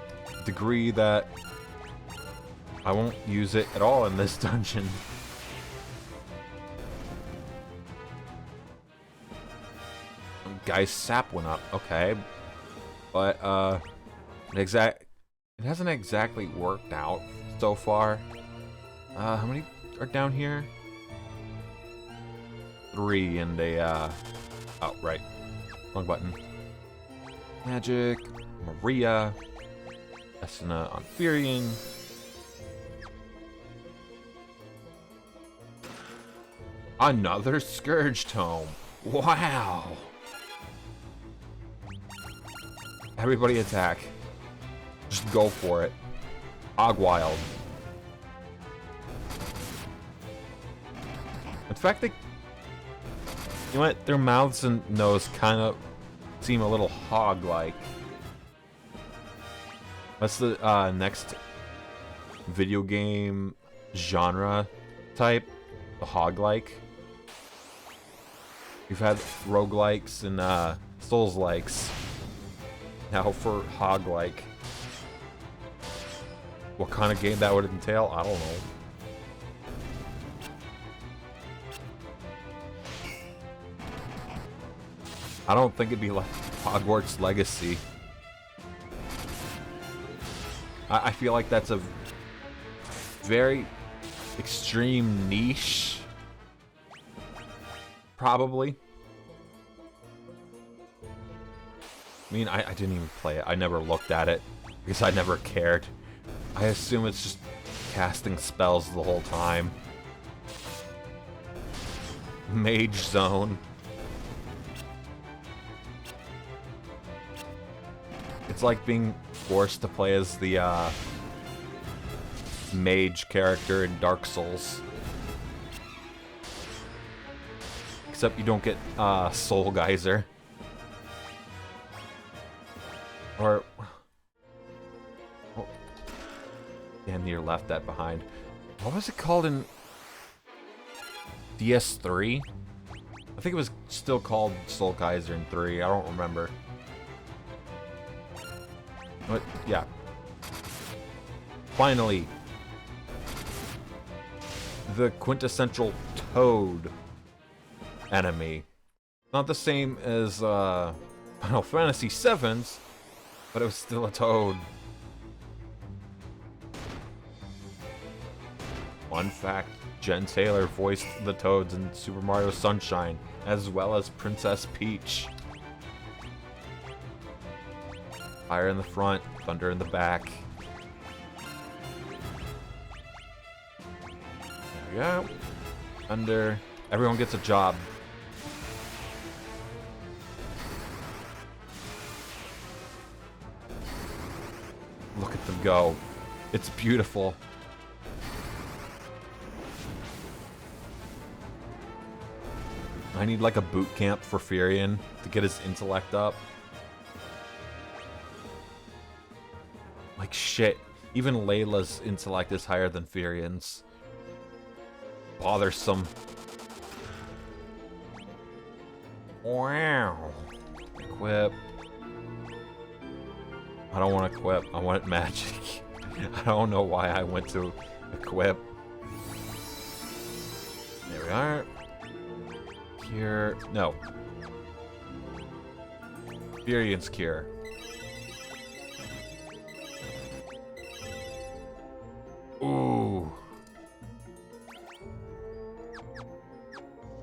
degree that I won't use it at all in this dungeon. Guy's sap went up. Okay. But, it hasn't exactly worked out so far. How many are down here? 3 and a, oh, right. Wrong button. Magic, Maria, Esuna on Furion. Another Scourge Tome. Wow. Everybody attack. Just go for it. Ogwild. In fact, you know what? Their mouths and nose kind of seem a little hog-like. That's the next video game genre type. The hog-like. You've had roguelikes and souls-likes. Now for hog-like. What kind of game that would entail? I don't know. I don't think it'd be like Hogwarts Legacy. I feel like that's a very extreme niche. Probably. I mean, I didn't even play it. I never looked at it because I never cared. I assume it's just casting spells the whole time. Mage Zone. It's like being forced to play as the mage character in Dark Souls. Except you don't get Soul Geyser. Or... oh, damn near left that behind. What was it called in DS3? I think it was still called Soul Geyser in 3. I don't remember. But, yeah. Finally. The quintessential Toad enemy. Not the same as Final Fantasy VII's, but it was still a toad. Fun fact, Jen Taylor voiced the toads in Super Mario Sunshine, as well as Princess Peach. Fire in the front, thunder in the back. There we go. Thunder. Everyone gets a job. Look at them go. It's beautiful. I need like a boot camp for Furion to get his intellect up. Like shit. Even Layla's intellect is higher than Furion's. Bothersome. Wow. Equip. I don't want to equip. I want magic. I don't know why I went to equip. There we are. Cure. No. Furion's cure. Ooh.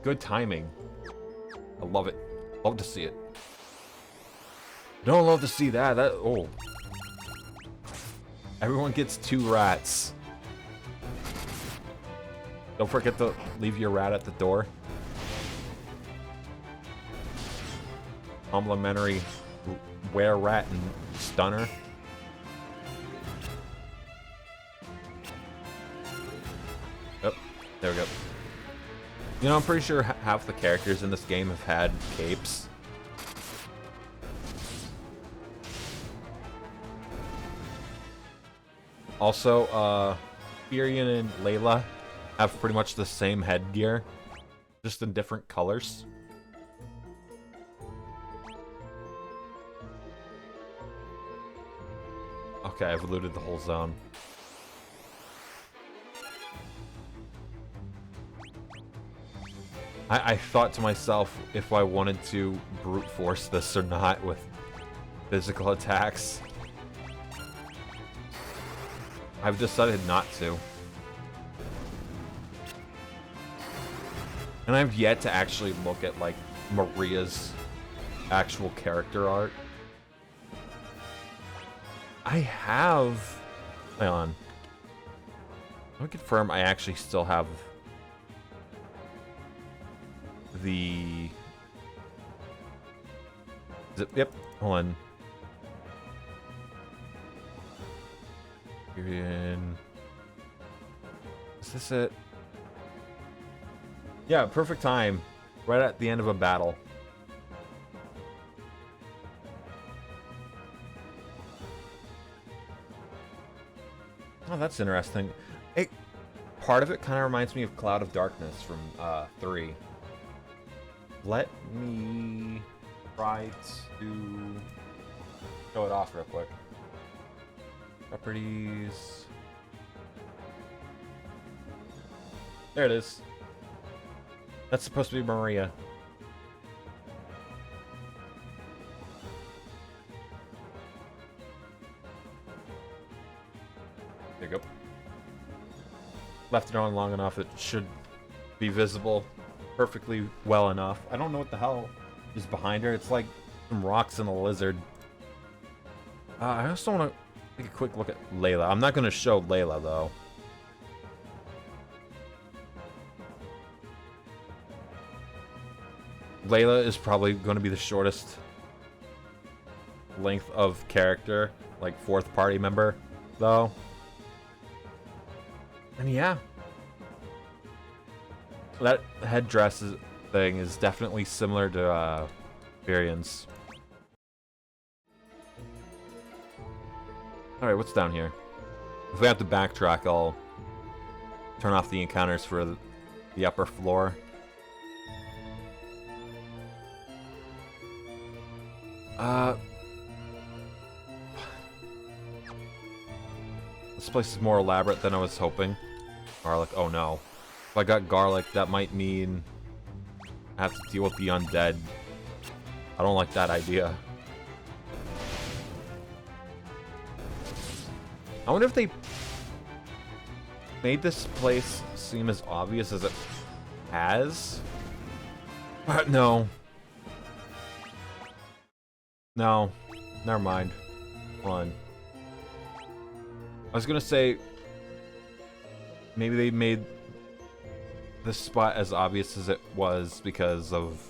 Good timing. I love it. Love to see it. Don't love to see that. Oh. Everyone gets 2 rats. Don't forget to leave your rat at the door. Complimentary were rat and stunner. Oh, there we go. You know, I'm pretty sure half the characters in this game have had capes. Also, Furion and Layla have pretty much the same headgear, just in different colors. Okay, I've looted the whole zone. I thought to myself if I wanted to brute force this or not with physical attacks. I've decided not to. And I've yet to actually look at, like, Maria's actual character art. I have... Hang on. Let me confirm I actually still have the... Yep, hold on. Is this it? Yeah, perfect time. Right at the end of a battle. Oh, that's interesting. Part of it kind of reminds me of Cloud of Darkness from 3. Let me try to show it off real quick. Properties. There it is. That's supposed to be Maria. There you go. Left it on long enough, it should be visible perfectly well enough. I don't know what the hell is behind her. It's like some rocks and a lizard. I also want to take a quick look at Layla. I'm not going to show Layla, though. Layla is probably going to be the shortest length of character, like 4th party member, though. And yeah. That headdress thing is definitely similar to Furion's. Alright, what's down here? If we have to backtrack, I'll turn off the encounters for the upper floor. This place is more elaborate than I was hoping. Garlic, oh no. If I got garlic, that might mean I have to deal with the undead I don't like that idea. I wonder if they made this place seem as obvious as it has. No. No. Never mind. Hold on. I was gonna say maybe they made this spot as obvious as it was because of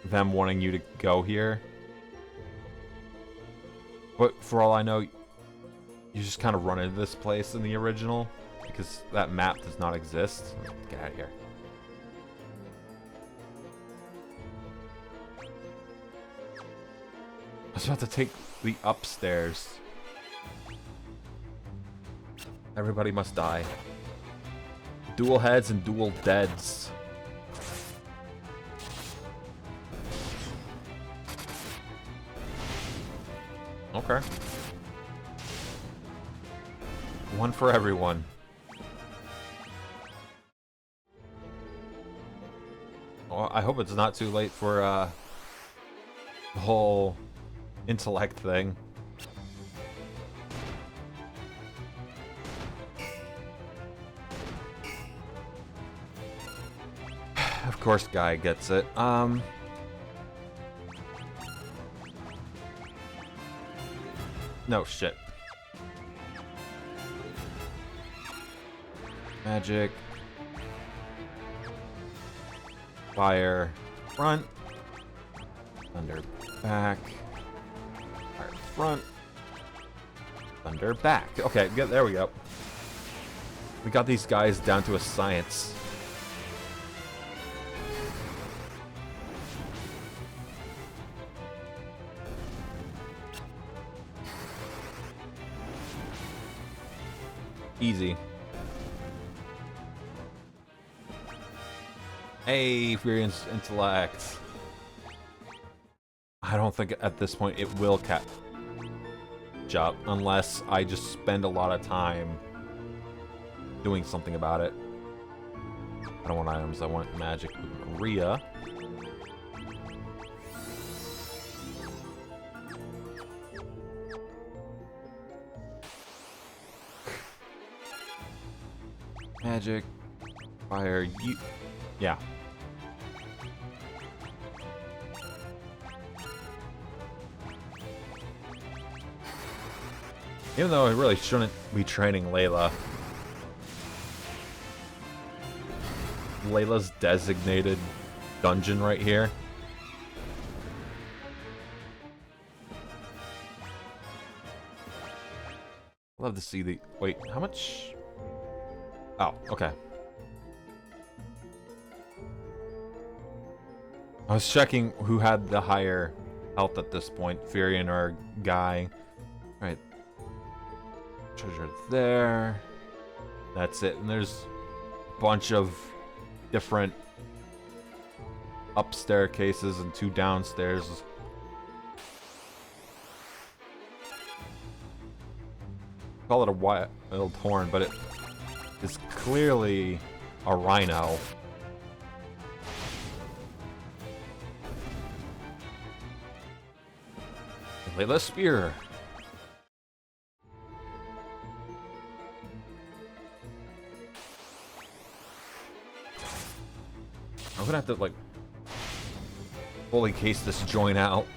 them wanting you to go here. But for all I know, you just kind of run into this place in the original because that map does not exist. Get out of here. I was about to take the upstairs. Everybody must die. Dual heads and dual deads. Okay. One for everyone. Well, I hope it's not too late for the whole intellect thing. Of course, Guy gets it. No shit. Magic. Fire front. Thunder back. Fire front. Thunder back. Okay, there we go. We got these guys down to a science. Easy. Hey, Furious Intellect. I don't think at this point it will catch up unless I just spend a lot of time doing something about it. I don't want items, I want magic with Maria. Magic, fire, you, yeah. Even though I really shouldn't be training Layla. Layla's designated dungeon right here. Love to see the, wait, how much? Oh, okay. I was checking who had the higher health at this point, Furion or Guy. Alright. Treasure there. That's it. And there's a bunch of different up staircases and 2 downstairs. Call it a wild horn, but it is clearly a rhino. Layla's spear. I'm gonna have to like fully case this joint out.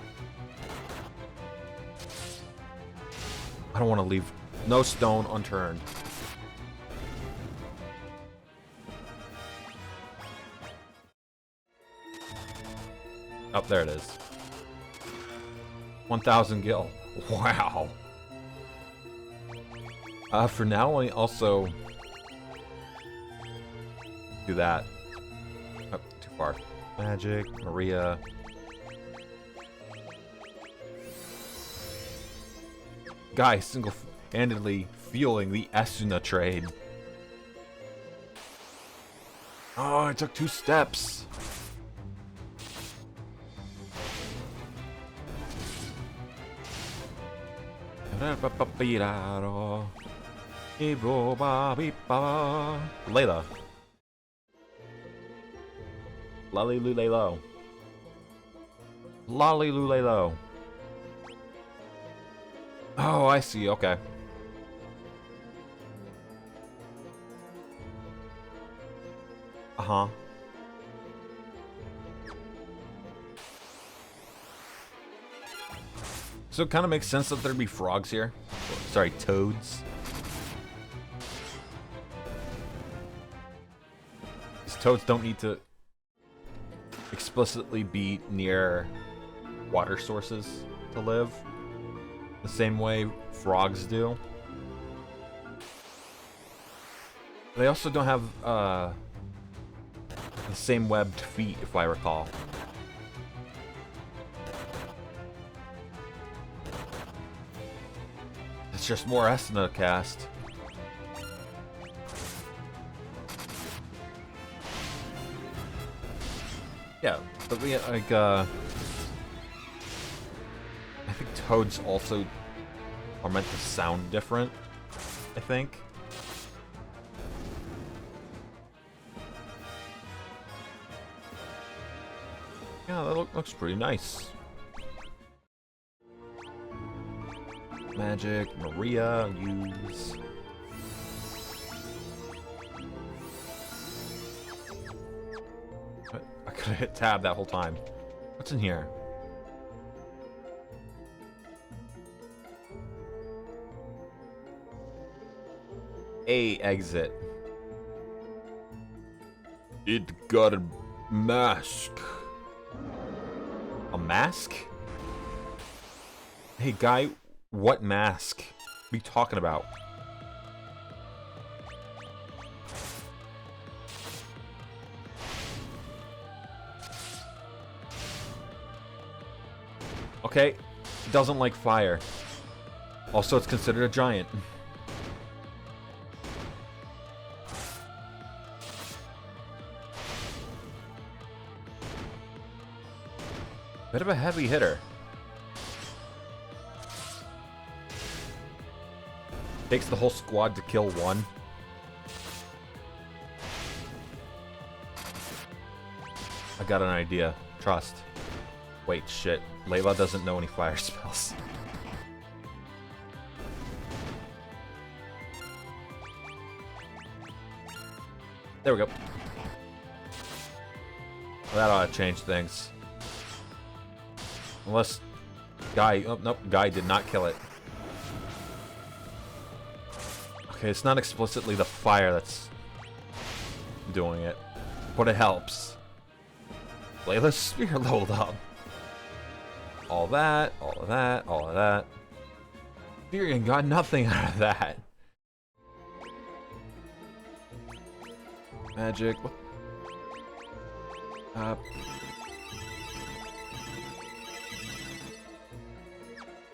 I don't want to leave no stone unturned. Oh, there it is. 1,000 gil. Wow. For now, I also do that. Oh, too far. Magic, Maria. Guy single-handedly fueling the Asuna trade. Oh, I took 2 steps. Layla. Lally-lu-lay-lo. Lolly Lulelo. Oh, I see. Okay. Uh-huh. So it kind of makes sense that there'd be frogs here. Sorry, toads. These toads don't need to explicitly be near water sources to live the same way frogs do. They also don't have the same webbed feet, if I recall. It's just more S in the cast. Yeah, but we like I think toads also are meant to sound different, I think. Yeah, that looks pretty nice. Magic, Maria, use. I could have hit tab that whole time. What's in here? A exit. It got a mask. A mask? Hey, guy, what mask? What are you talking about? Okay, doesn't like fire. Also, it's considered a giant. Bit of a heavy hitter. Takes the whole squad to kill one. I got an idea. Trust. Wait, shit. Layla doesn't know any fire spells. There we go. Well, that ought to change things. Unless Guy... Oh, nope. Guy did not kill it. Okay, it's not explicitly the fire that's doing it, but it helps. Layla's spear leveled up. All that, all of that, all of that. Tyrion got nothing out of that. Magic.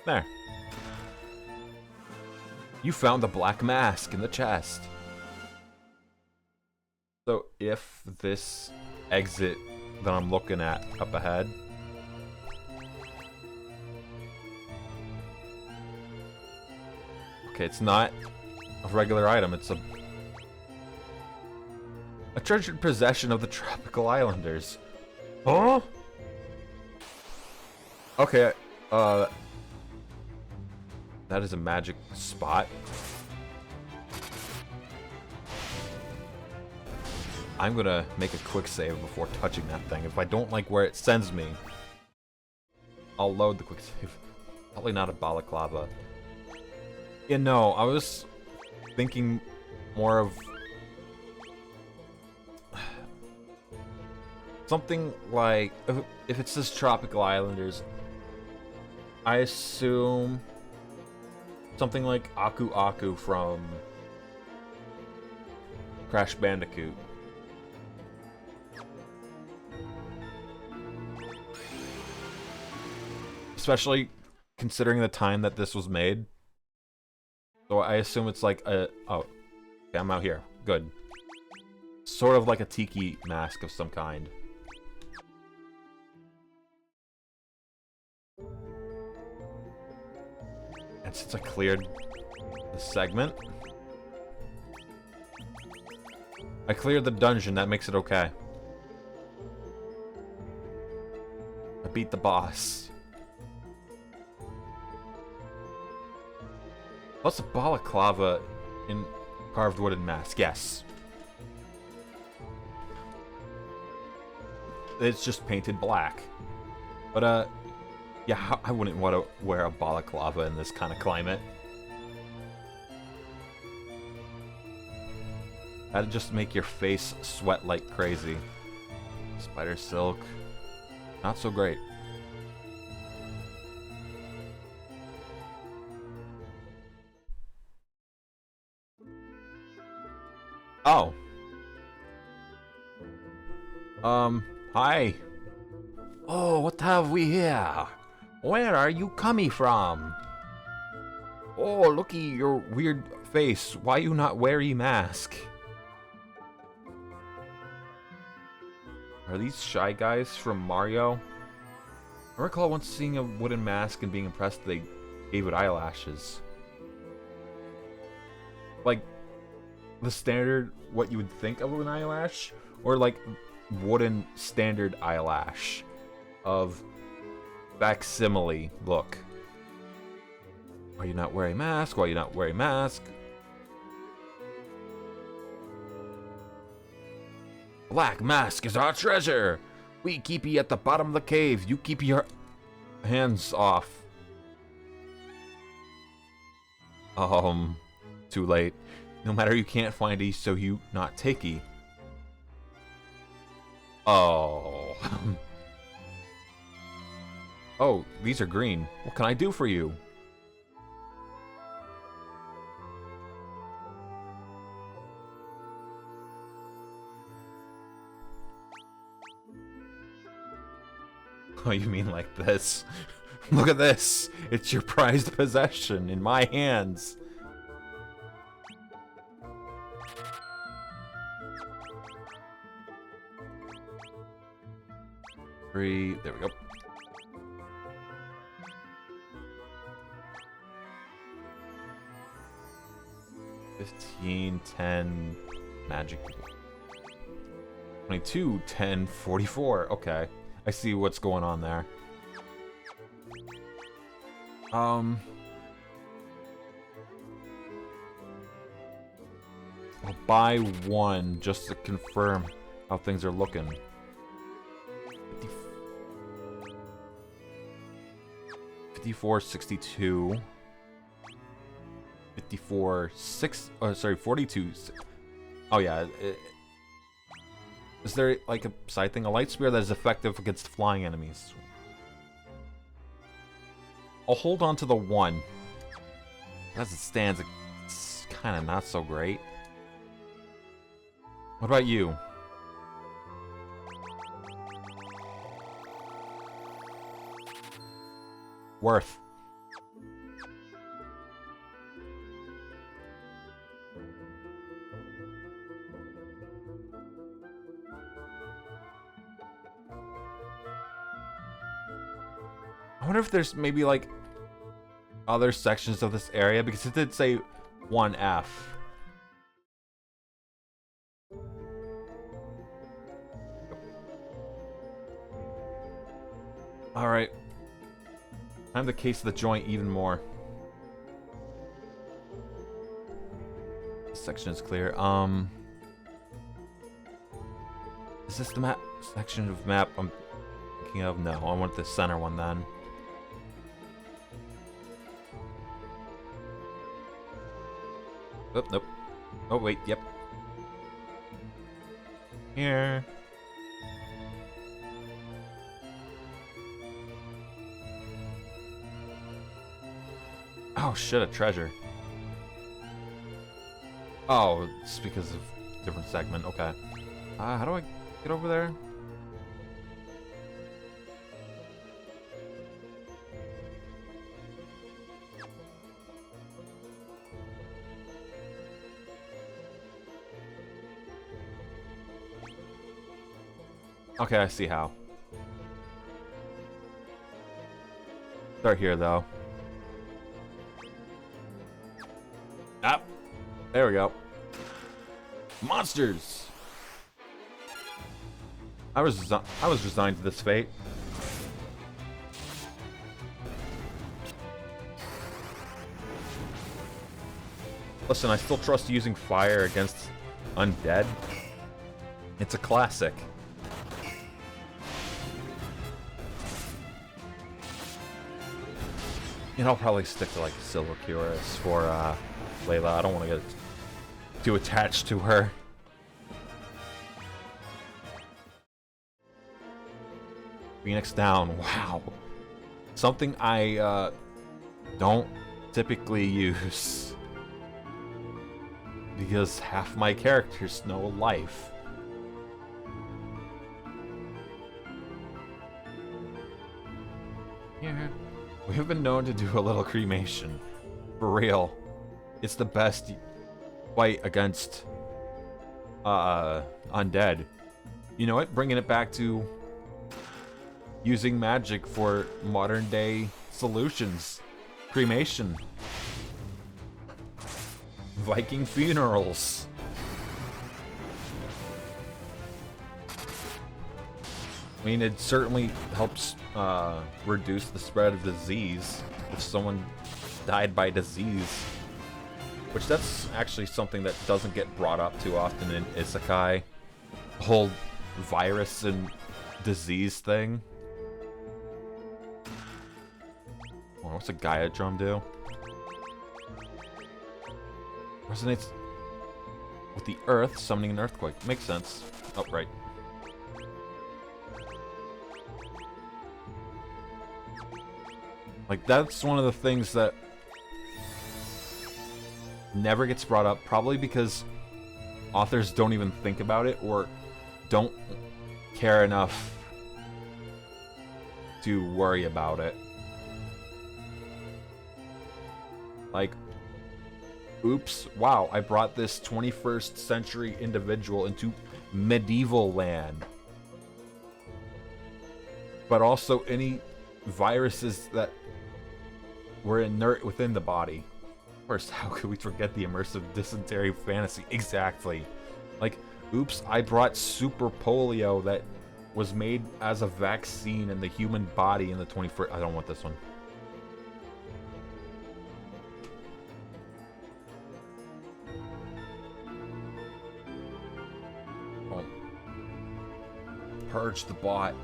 There. You found the black mask in the chest. So if this exit that I'm looking at up ahead okay, it's not a regular item, it's a treasured possession of the Tropical Islanders. Huh? Okay, that is a magic spot. I'm gonna make a quick save before touching that thing. If I don't like where it sends me, I'll load the quick save. Probably not a balaclava. Yeah, no, I was thinking more of something like, if it says Tropical Islanders, I assume something like Aku Aku from Crash Bandicoot. Especially considering the time that this was made. So I assume it's like a... Oh, okay, I'm out here. Good. Sort of like a tiki mask of some kind. And since I cleared the segment, I cleared the dungeon, that makes it okay. I beat the boss. Plus a balaclava in carved wooden mask. Yes. It's just painted black. But, yeah, I wouldn't want to wear a balaclava in this kind of climate. That'd just make your face sweat like crazy. Spider silk. Not so great. Oh. Hi. Oh, what have we here? Where are you coming from? Oh, looky your weird face. Why you not wearing mask? Are these Shy Guys from Mario? I recall once seeing a wooden mask and being impressed they gave it eyelashes. Like, the standard, what you would think of an eyelash? Or like, wooden standard eyelash of facsimile look. Why are you not wearing mask? Why are you not wearing mask? Black mask is our treasure. We keep ye at the bottom of the cave. You keep your hands off. Too late. No matter, you can't find ye, so you not take ye. Oh. Oh, these are green. What can I do for you? Oh, you mean like this? Look at this! It's your prized possession in my hands. There we go. $15, $10, magic. 22, $10, $44. Okay. I see what's going on there. I'll buy one just to confirm how things are looking. 54.62. 42. Oh yeah. Is there like a side thing? A light spear that is effective against flying enemies. I'll hold on to the one. As it stands, it's kind of not so great. What about you? Worth. I wonder if there's maybe like other sections of this area, because it did say 1F. Alright. Time to case the joint even more. This section is clear. Is this the map section of map I'm thinking of? No, I want the center one then. Oh, nope. Oh, wait, yep. Here. Oh shit, a treasure. Oh, it's because of different segment. Okay. How do I get over there? Okay, I see how. Start here, though. Ah, there we go. Monsters! I was resigned to this fate. Listen, I still trust using fire against undead. It's a classic. And I'll probably stick to like Silver Cuirass for Layla. I don't want to get too attached to her. Phoenix down. Wow. Something I don't typically use. Because half my characters know life. Yeah. We have been known to do a little cremation. For real. It's the best fight against undead. You know what? Bringing it back to using magic for modern day solutions. Cremation. Viking funerals. I mean, it certainly helps reduce the spread of disease if someone died by disease. Which that's actually something that doesn't get brought up too often in Isekai. The whole virus and disease thing. Oh, what's a Gaia drum do? Resonates with the earth, summoning an earthquake. Makes sense. Oh, right. Like, that's one of the things that never gets brought up, probably because authors don't even think about it or don't care enough to worry about it. Like, oops, wow, I brought this 21st century individual into medieval land. But also any viruses that were inert within the body. Of course, how could we forget the immersive dysentery fantasy? Exactly. Like, oops, I brought super polio that was made as a vaccine in the human body in the 21st. I don't want this one. Oh. Purge the bot.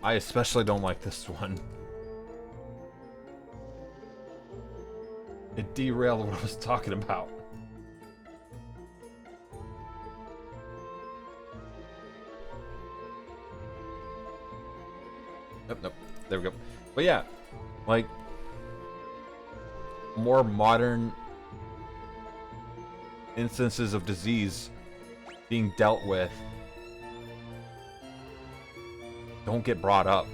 I especially don't like this one. It derailed what I was talking about. Nope, nope. There we go. But yeah, like, more modern instances of disease being dealt with don't get brought up.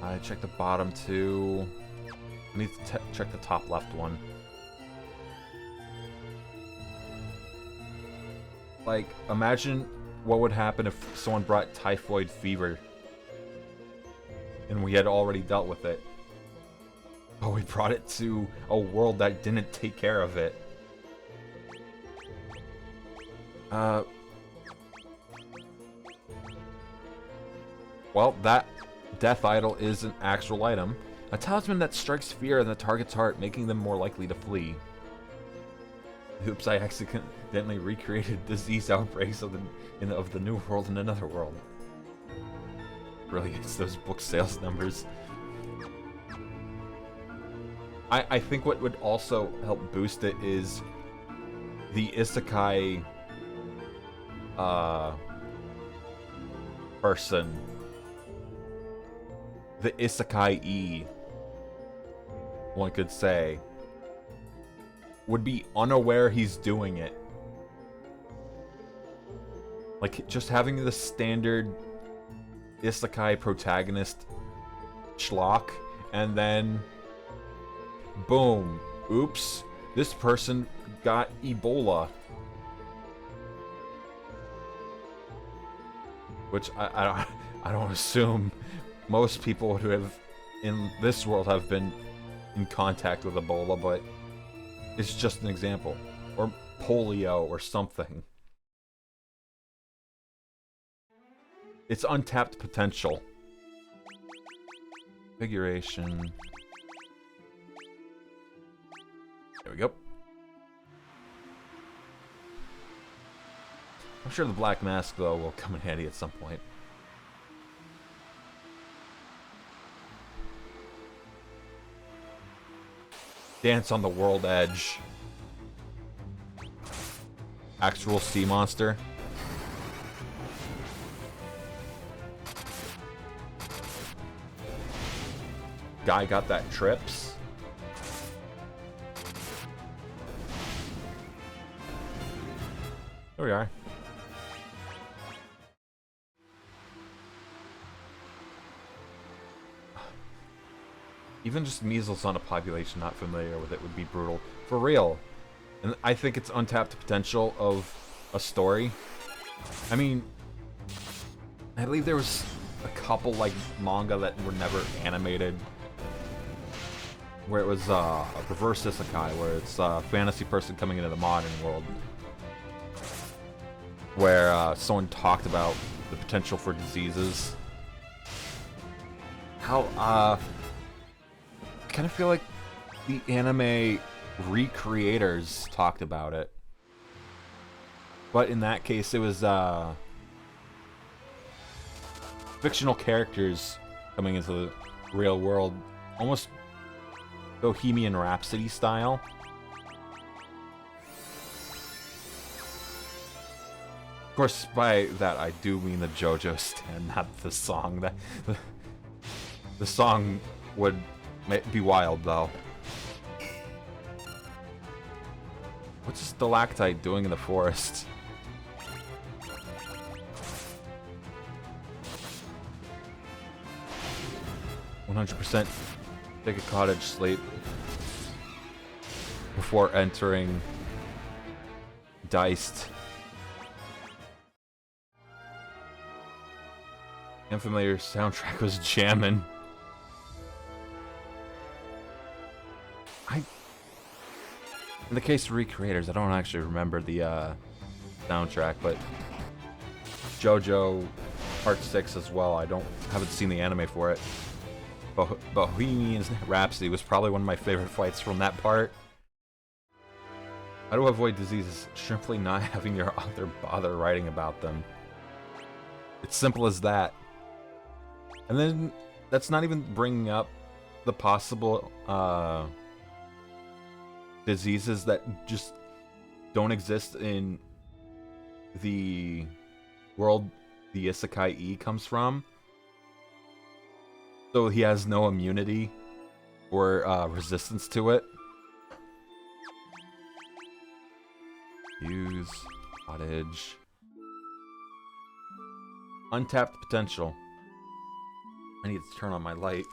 I check the bottom two. I need to check the top left one. Like, imagine what would happen if someone brought typhoid fever and we had already dealt with it. But we brought it to a world that didn't take care of it. Well, that death idol is an actual item. A talisman that strikes fear in the target's heart, making them more likely to flee. Oops, I accidentally recreated disease outbreaks of the new world in another world. Really, it's those book sales numbers. I think what would also help boost it is the Isekai person. The Isekai-e, one could say, would be unaware he's doing it. Like, just having the standard Isekai protagonist schlock, and then boom, oops, this person got Ebola. Which I don't assume most people who have in this world have been in contact with Ebola, but is just an example. Or polio or something. It's untapped potential. Configuration. There we go. I'm sure the black mask, though, will come in handy at some point. Dance on the world edge. Actual sea monster. Guy got that trips. There we are. Even just measles on a population not familiar with it would be brutal. For real. And I think it's untapped potential of a story. I mean, I believe there was a couple like manga that were never animated. Where it was a reverse isekai, where it's a fantasy person coming into the modern world. Where someone talked about the potential for diseases. How, I kind of feel like the anime recreators talked about it. But in that case, it was fictional characters coming into the real world. Almost Bohemian Rhapsody style. Of course, by that I do mean the JoJo stand, not the song. The song would be wild, though. What's a stalactite doing in the forest? %. Take a cottage sleep before entering Deist. Unfamiliar soundtrack was jamming. In the case of recreators, I don't actually remember the soundtrack, but JoJo Part 6 as well. Haven't seen the anime for it. Bohemian Rhapsody was probably one of my favorite fights from that part. How to avoid diseases? Simply not having your author bother writing about them. It's simple as that. And then that's not even bringing up the possible diseases that just don't exist in the world the Isekai E comes from. So he has no immunity or resistance to it. Use cottage. Untapped potential. I need to turn on my light.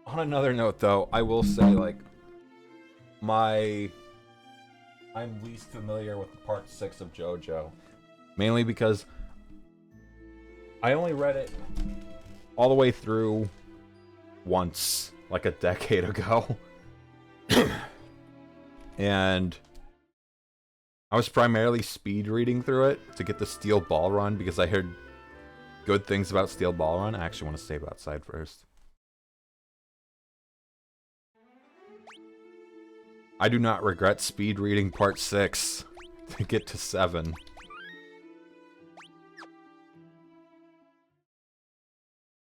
On another note, though, I will say, like, I'm least familiar with the Part 6 of JoJo. Mainly because I only read it all the way through once, like a decade ago. And I was primarily speed reading through it to get the Steel Ball Run because I heard good things about Steel Ball Run. I actually want to save outside first. I do not regret speed reading Part 6 to get to 7.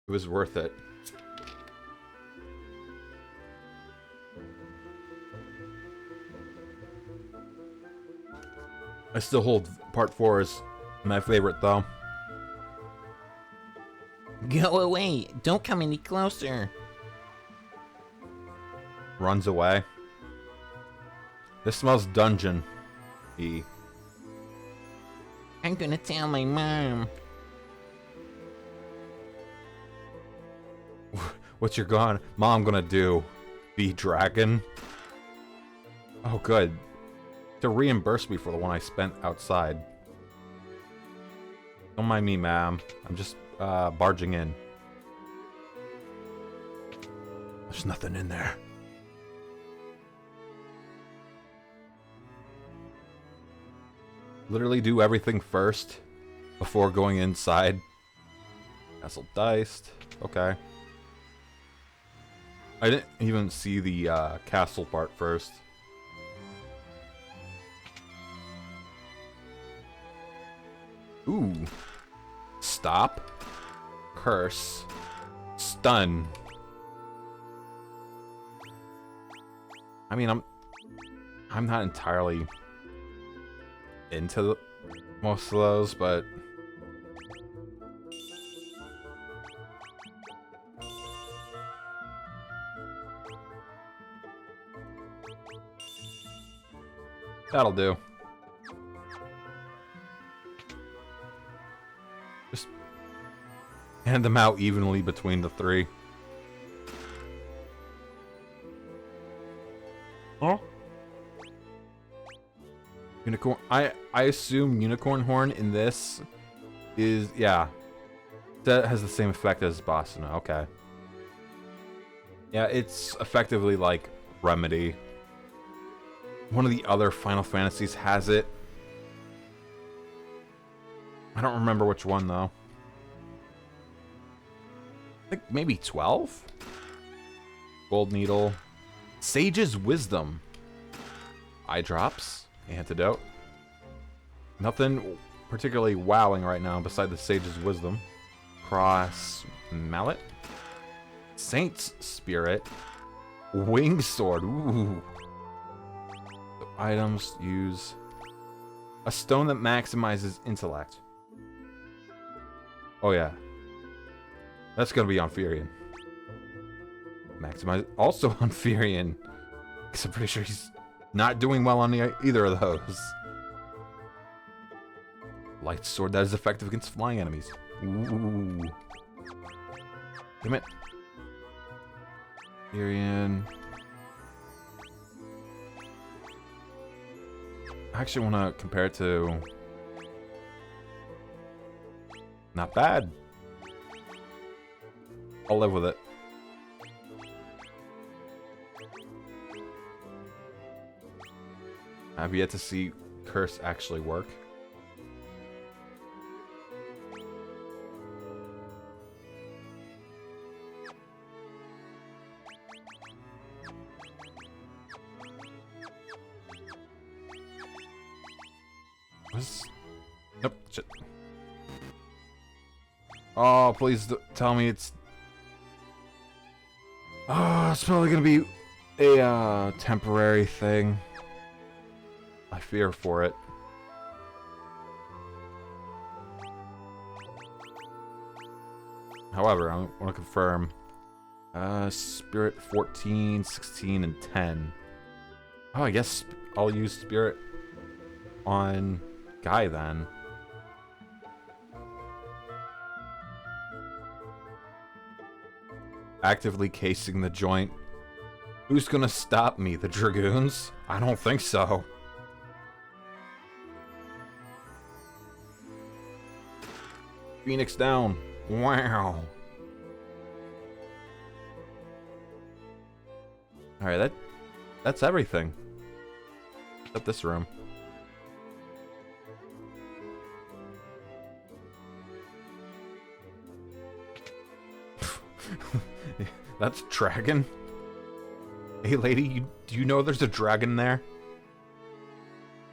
It was worth it. I still hold Part 4 as my favorite, though. Go away! Don't come any closer! Runs away. This smells dungeon-y. I'm gonna tell my mom. What's your mom gonna do? Be dragon? Oh, good. to reimburse me for the one I spent outside. Don't mind me, ma'am. I'm just barging in. There's nothing in there. Literally do everything first before going inside. Castle Deist. Okay. I didn't even see the castle part first. Ooh. Stop. Curse. Stun. I mean, I'm not entirely into most of those, but that'll do. Just hand them out evenly between the three. Huh? Unicorn. I assume unicorn horn in this is, yeah, that has the same effect as Bossina. Okay. Yeah, it's effectively like Remedy. One of the other Final Fantasies has it. I don't remember which one though. I think maybe 12? Gold Needle. Sage's Wisdom. Eye drops. Antidote. Nothing particularly wowing right now beside the Sage's Wisdom. Cross Mallet. Saint's Spirit. Wing Sword. Ooh. So items use a stone that maximizes intellect. Oh yeah. That's gonna be on Furion. Maximize also on Furion. Because I'm pretty sure he's not doing well on either of those. Light sword that is effective against flying enemies. Ooh. Damn it. Furion. I actually want to compare it to... Not bad. I'll live with it. I've yet to see Curse actually work. What's... Nope, shit. Oh, please tell me it's... Oh, it's probably gonna be a temporary thing. I fear for it. However, I want to confirm. Spirit 14, 16, and 10. Oh, I guess I'll use Spirit on Guy then. Actively casing the joint. Who's gonna stop me? The Dragoons? I don't think so. Phoenix down. Wow. Alright, that's everything. Except this room. That's dragon? Hey lady, do you know there's a dragon there?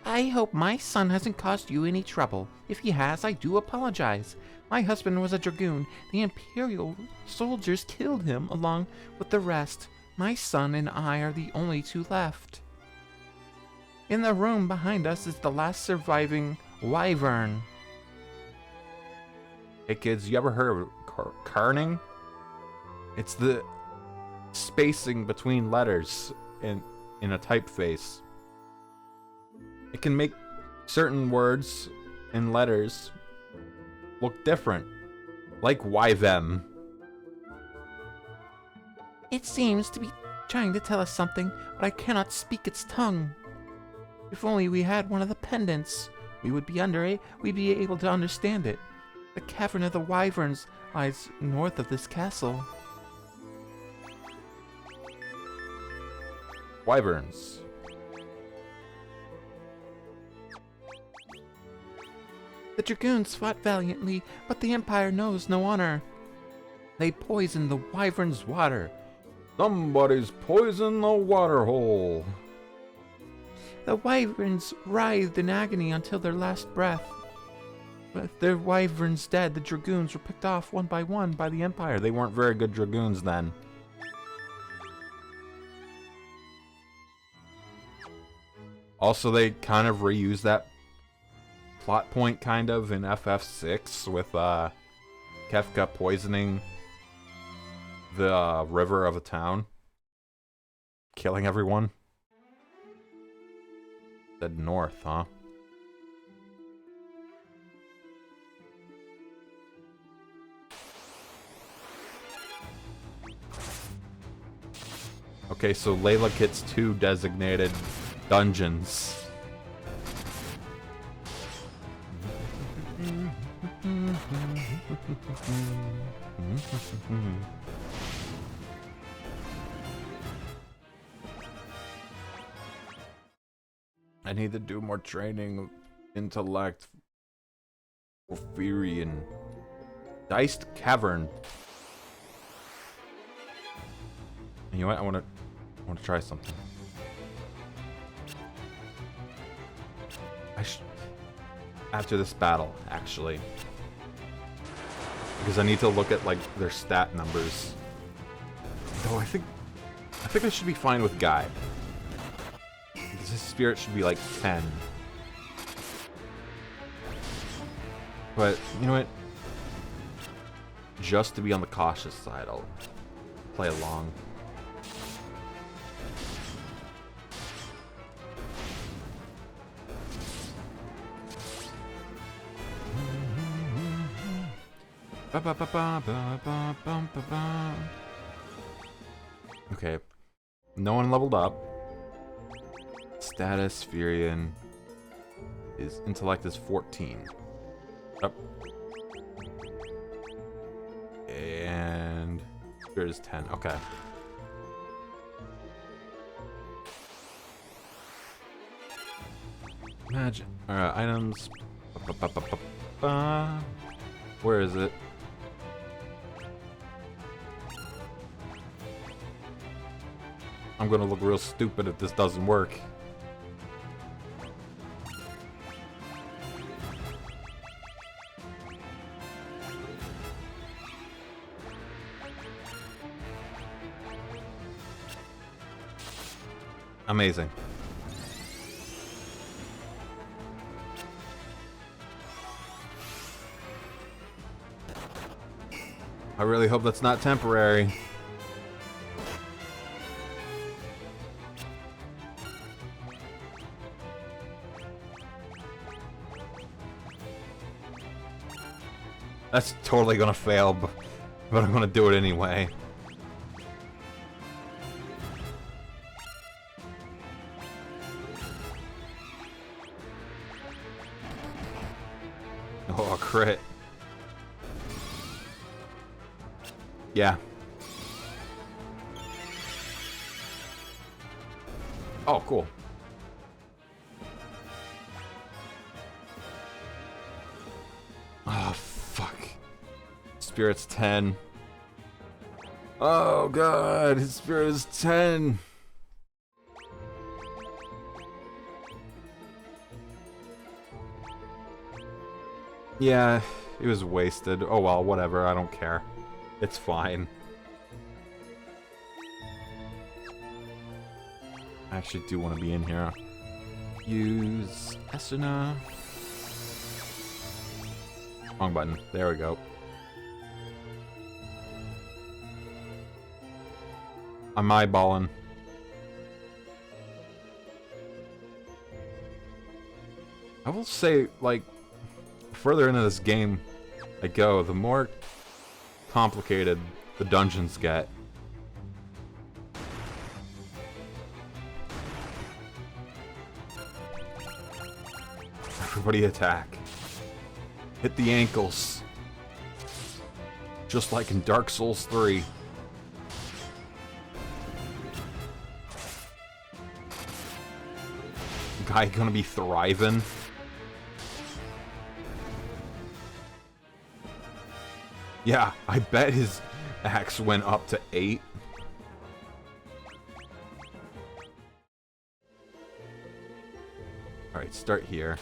I hope my son hasn't caused you any trouble. If he has, I do apologize. My husband was a dragoon. The Imperial soldiers killed him along with the rest. My son and I are the only two left. In the room behind us is the last surviving wyvern. Hey kids, you ever heard of kerning? It's the spacing between letters in a typeface. It can make certain words and letters look different. Like wyvem. It seems to be trying to tell us something, but I cannot speak its tongue. If only we had one of the pendants, we'd be able to understand it. The Cavern of the Wyverns lies north of this castle. Wyverns. The Dragoons fought valiantly, but the Empire knows no honor. They poisoned the Wyverns' water. Somebody's poisoned the water hole. The Wyverns writhed in agony until their last breath. With their Wyverns dead, the Dragoons were picked off one by one by the Empire. They weren't very good Dragoons then. Also, they kind of reused that plot point kind of in FF6 with Kefka poisoning the river of a town, killing everyone. Said north, huh? Okay, so Layla gets 2 designated dungeons. I need to do more training of intellect. Porphyrian. Deist Cavern. You know what? I want to try something. After this battle, actually, because I need to look at like their stat numbers. Though I think I should be fine with Guy. Because his spirit should be like 10. But you know what? Just to be on the cautious side, I'll play along. Okay. No one leveled up. Status, Furian. His intellect is 14. Up. And spirit is 10. Okay. Magic. Items. Where is it? I'm gonna look real stupid if this doesn't work. Amazing. I really hope that's not temporary. That's totally gonna fail, but I'm gonna do it anyway. Oh, a crit. Yeah. Oh, cool. Oh, fuck. Spirit's 10. Oh, God. His spirit is 10. Yeah, it was wasted. Oh, well, whatever. I don't care. It's fine. I actually do want to be in here. Use Esuna. Wrong button. There we go. I'm eyeballing. I will say, like, further into this game I go, the more complicated the dungeons get. everybody attack. Hit the ankles. Just like in Dark Souls 3. Guy gonna be thriving. Yeah, I bet his axe went up to 8. Alright, start here.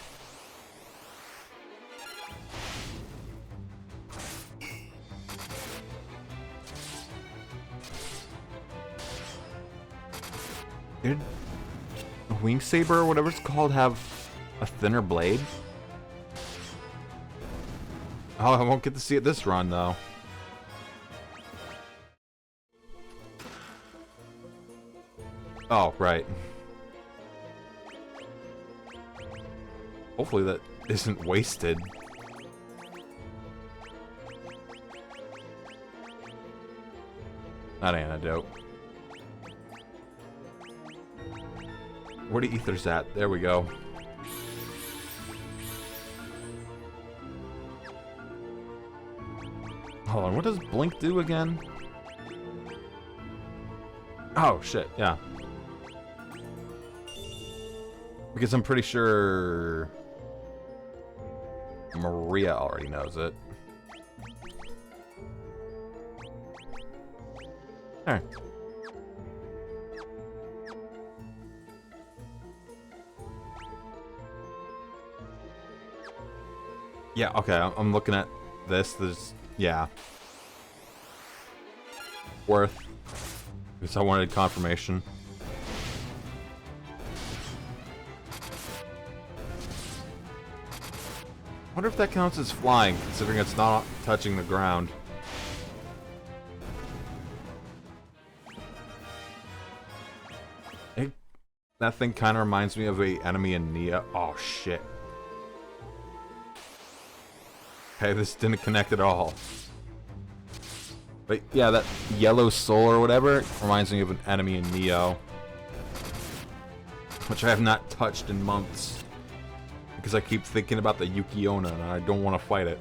Did a wing saber or whatever it's called have a thinner blade? Oh, I won't get to see it this run though. Oh, right. Hopefully that isn't wasted. Not antidote. Where the ether's at? There we go. Hold on, what does Blink do again? Oh, shit, yeah. Because I'm pretty sure Maria already knows it. Alright. Yeah, okay, I'm looking at this. There's, yeah. Worth. Because I wanted confirmation. I wonder if that counts as flying, considering it's not touching the ground. That thing kind of reminds me of a enemy in Nia. Oh, shit. Okay, this didn't connect at all. But yeah, that yellow soul or whatever reminds me of an enemy in Neo. Which I have not touched in months. Because I keep thinking about the Yukiona and I don't want to fight it.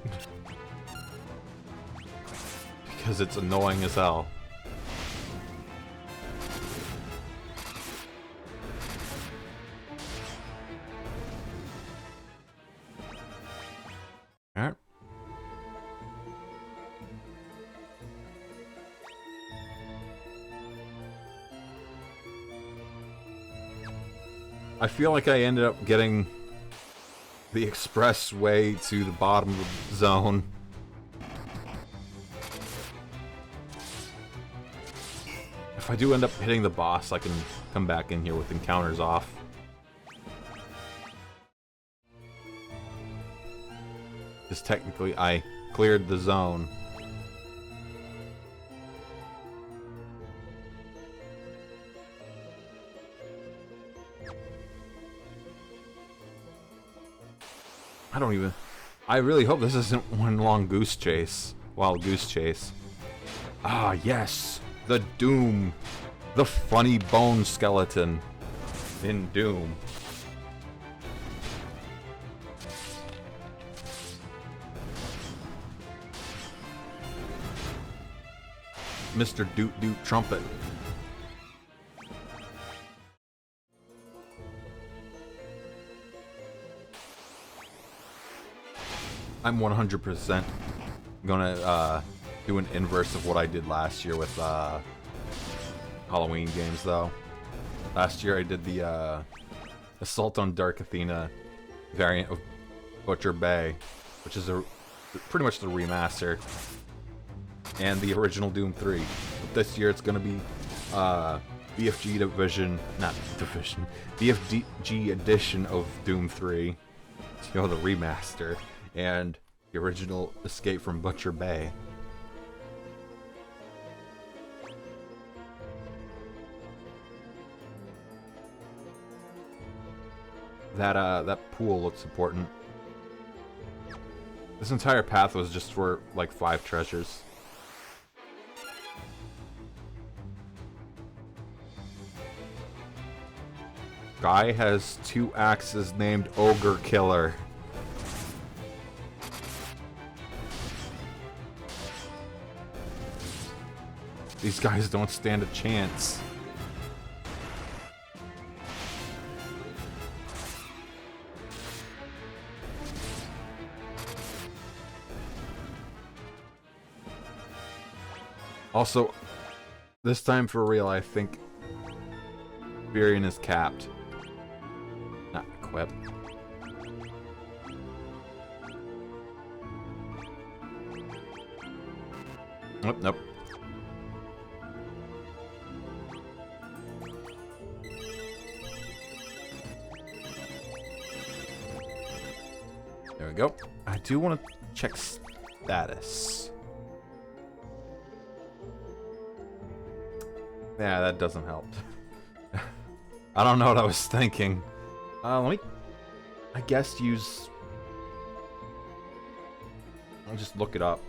Because it's annoying as hell. Alright. I feel like I ended up getting the expressway to the bottom of the zone. If I do end up hitting the boss, I can come back in here with encounters off. Because technically I cleared the zone. I really hope this isn't one long goose chase. Wild goose chase. Ah, yes! The Doom! The funny bone skeleton in Doom. Mr. Doot Doot Trumpet. I'm 100% gonna do an inverse of what I did last year with Halloween games, though. Last year I did the Assault on Dark Athena variant of Butcher Bay, which is pretty much the remaster, and the original Doom 3. But this year it's gonna be BFG BFG edition of Doom 3, you know, the remaster. And the original Escape from Butcher Bay. That pool looks important. This entire path was just for like 5 treasures. Guy has 2 axes named Ogre Killer. These guys don't stand a chance. Also, this time for real, I think Virion is capped. Not equipped. Nope, nope. There we go. I do want to check status. Yeah, that doesn't help. I don't know what I was thinking. Let me, I guess, use... I'll just look it up.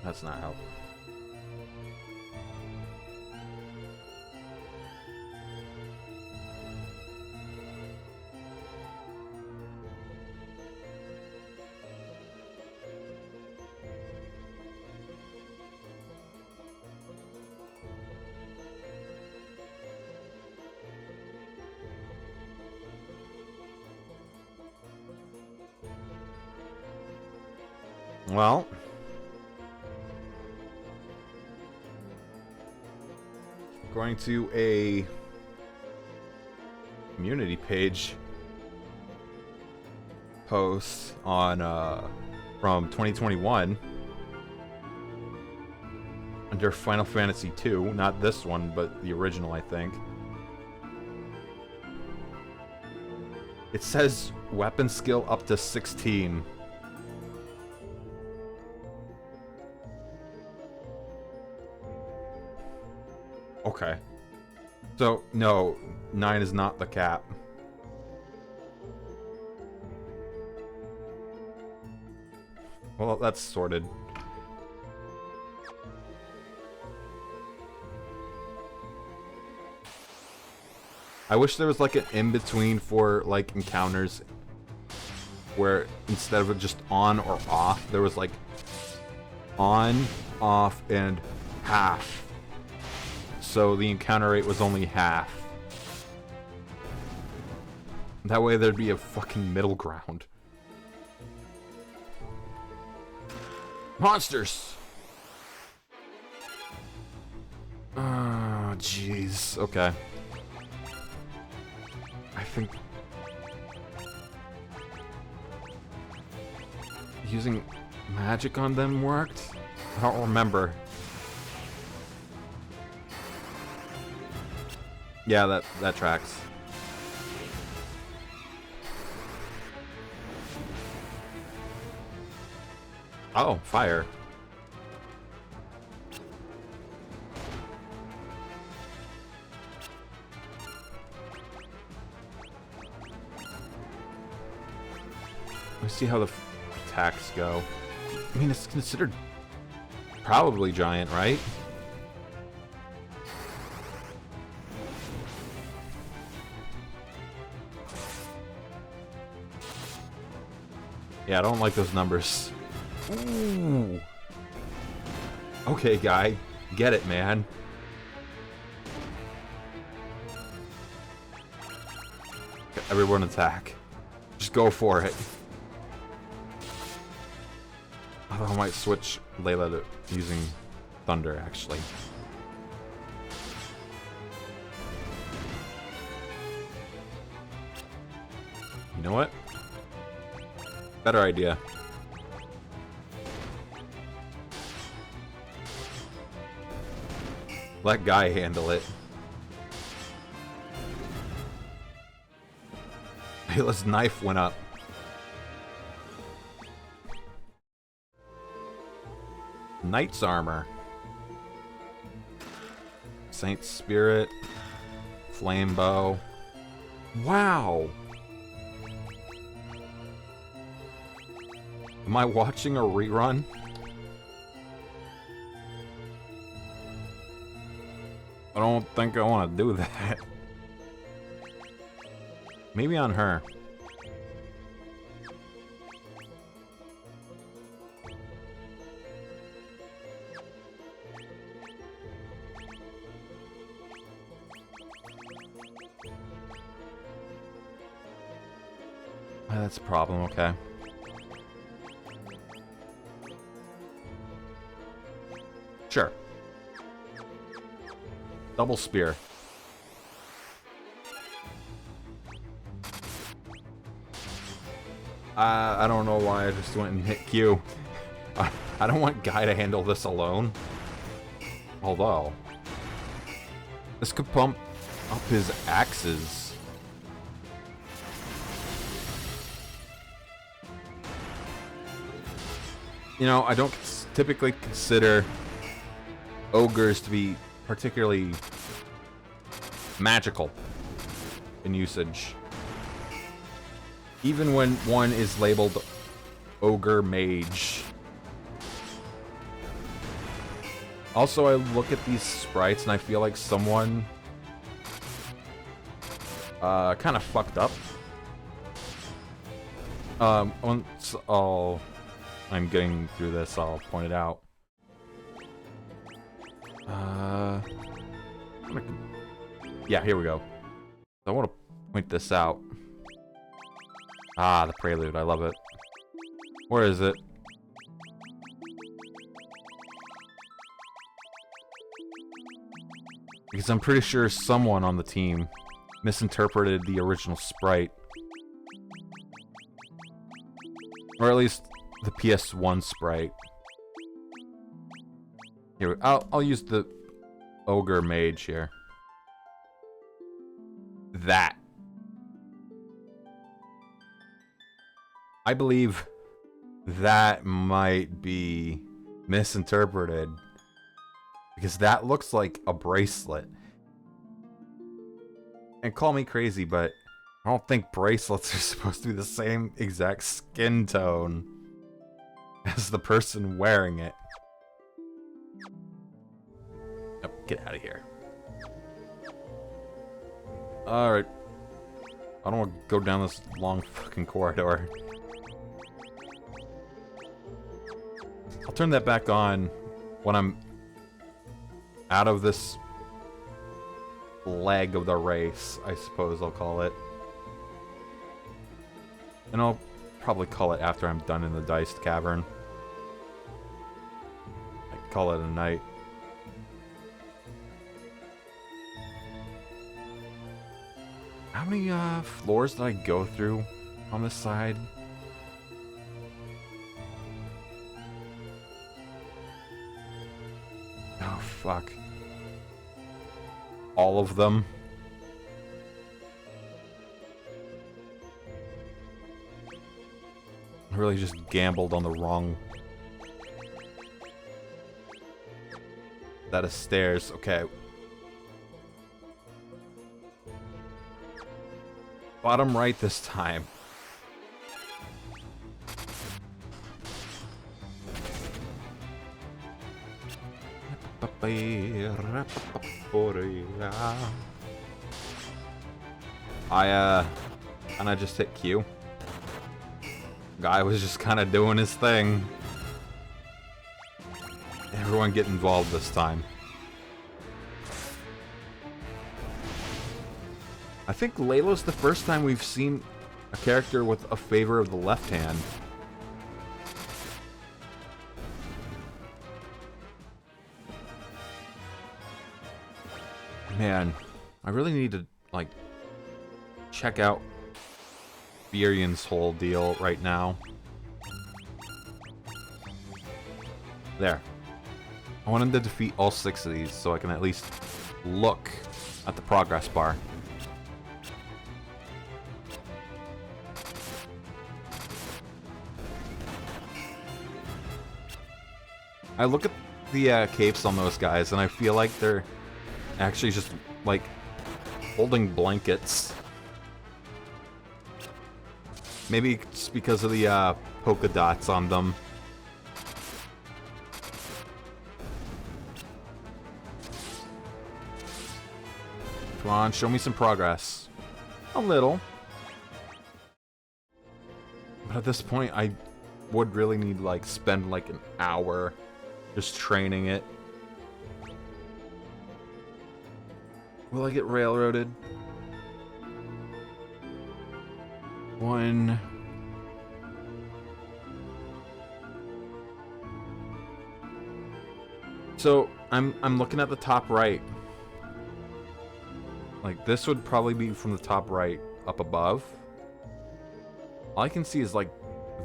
That's not helpful. Well, going to a community page post on from 2021 under Final Fantasy II, not this one, but the original, I think. It says weapon skill up to 16. Okay. So, no, 9 is not the cap. Well, that's sorted. I wish there was like an in-between for like encounters where instead of it just on or off, there was like on, off, and half. So the encounter rate was only half. That way there'd be a fucking middle ground. Monsters! Oh, jeez. Okay. I think... using magic on them worked? I don't remember. Yeah, that tracks. Oh, fire. Let's see how the attacks go. I mean, it's considered probably giant, right? Yeah, I don't like those numbers. Ooh. Okay, guy. Get it, man. Everyone attack. Just go for it. Although I might switch Layla to using Thunder, actually. You know what? Better idea. Let Guy handle it. Layla's knife went up. Knight's armor. Saint's spirit. Flame bow. Wow! Am I watching a rerun? I don't think I want to do that. Maybe on her. That's a problem, okay. Sure. Double spear. I don't know why I just went and hit Q. I don't want Guy to handle this alone. Although, this could pump up his axes. You know, I don't typically consider ogres to be particularly magical in usage. Even when one is labeled ogre mage. Also, I look at these sprites and I feel like someone kind of fucked up. Once I'm getting through this, I'll point it out. Yeah, here we go. I want to point this out. Ah, the prelude. I love it. Where is it? Because I'm pretty sure someone on the team misinterpreted the original sprite. Or at least the PS1 sprite. Here, I'll use the ogre mage here. That. I believe that might be misinterpreted. Because that looks like a bracelet. And call me crazy, but I don't think bracelets are supposed to be the same exact skin tone as the person wearing it. Oh, get out of here. Alright. I don't want to go down this long fucking corridor. I'll turn that back on when I'm out of this leg of the race, I suppose I'll call it. And I'll probably call it after I'm done in the Deist Cavern. I can call it a night. How many floors did I go through on this side? Oh, fuck. All of them. I really just gambled on the wrong set of stairs. Okay. Bottom right this time. And I just hit Q. Guy was just kind of doing his thing. Everyone get involved this time. I think Layla's the first time we've seen a character with a favor of the left hand. Man, I really need to, like, check out Furion's whole deal right now. There. I want him to defeat all 6 of these so I can at least look at the progress bar. I look at the capes on those guys and I feel like they're actually just, like, holding blankets. Maybe it's because of the polka dots on them. Come on, show me some progress. A little. But at this point, I would really need, like, spend, like, an hour just training it. Will I get railroaded? One... So, I'm looking at the top right. Like, this would probably be from the top right up above. All I can see is, like,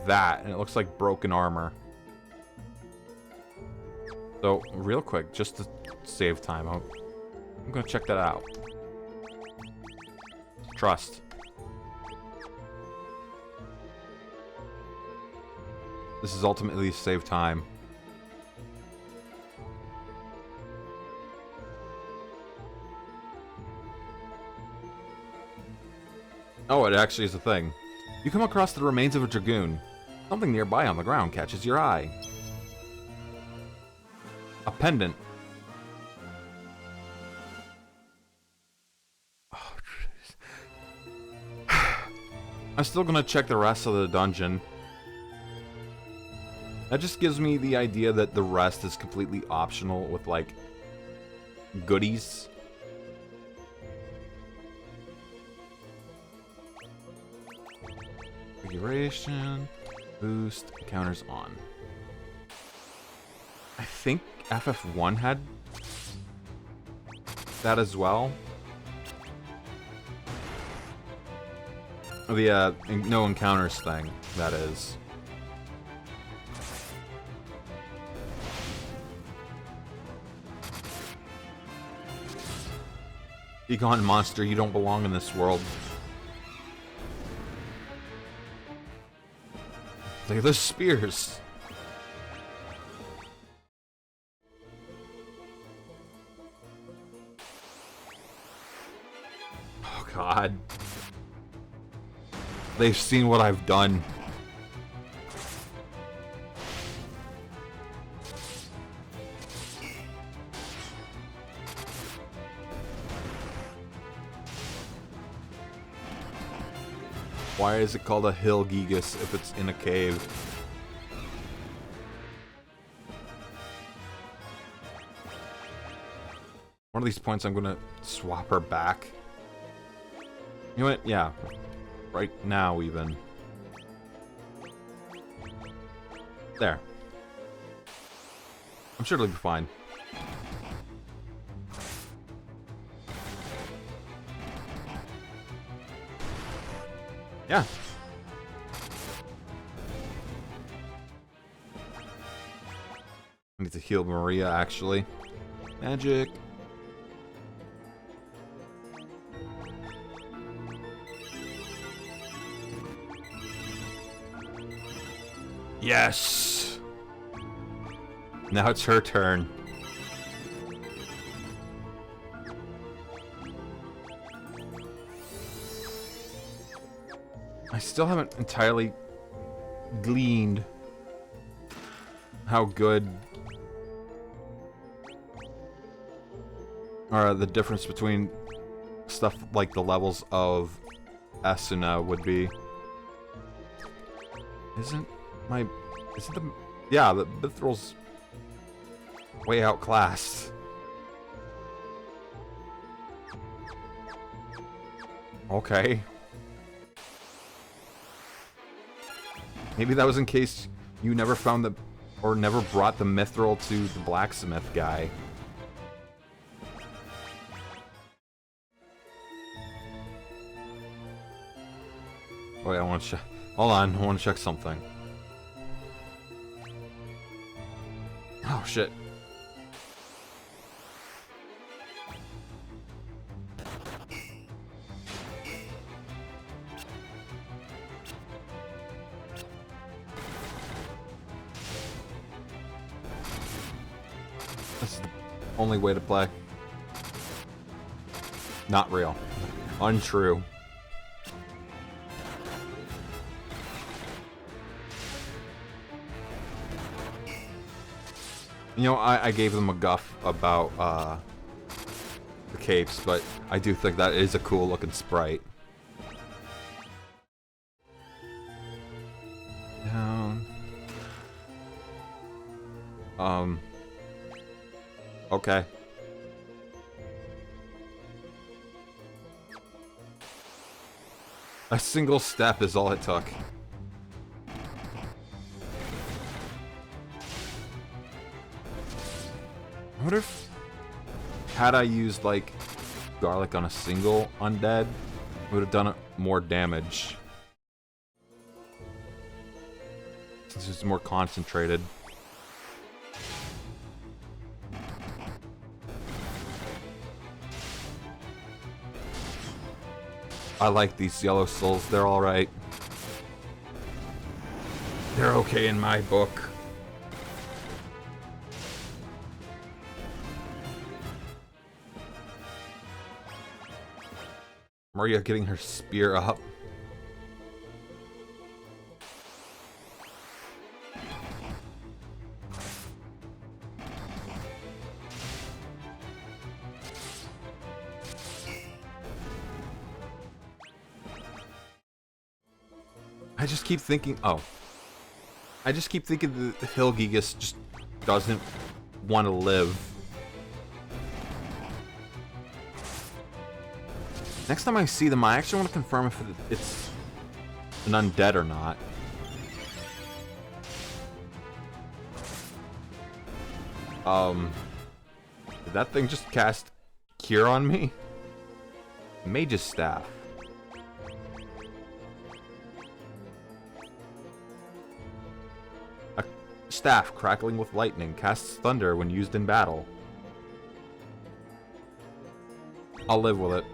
that, and it looks like broken armor. So, real quick, just to save time, I'm gonna check that out. Trust. This is ultimately to save time. Oh, it actually is a thing. You come across the remains of a dragoon. Something nearby on the ground catches your eye. A pendant. Oh, jeez. I'm still gonna check the rest of the dungeon. That just gives me the idea that the rest is completely optional with, like, goodies. Configuration, boost, counters on. I think FF1 had that as well. The no encounters thing, that is. Be gone, monster, you don't belong in this world. Look at those spears. Oh god. They've seen what I've done. Why is it called a hill gigas if it's in a cave? One of these points I'm gonna swap her back. You know what? Yeah. Right now even. There. I'm sure it'll be fine. Yeah. I need to heal Maria, actually. Magic. Yes! Now it's her turn. I still haven't entirely gleaned how good or the difference between stuff like the levels of Asuna would be. Isn't the yeah, the Mithril's way outclassed. Okay. Maybe that was in case you never found the, or never brought the mithril to the blacksmith guy. Wait, I want to check. Hold on, I want to check something. Oh shit. This is the only way to play. Not real. Untrue. You know, I gave them a guff about, the capes, but I do think that is a cool looking sprite. Down. Okay. A single step is all it took. I wonder if had I used like garlic on a single undead, it would have done more damage. Since it's more concentrated. I like these yellow souls, they're alright. They're okay in my book. Maria getting her spear up. I just keep thinking, I just keep thinking the Hilgigas just doesn't want to live. Next time I see them, I actually want to confirm if it's an undead or not. Did that thing just cast Cure on me? Mage's Staff. A staff crackling with lightning casts thunder when used in battle. I'll live with it.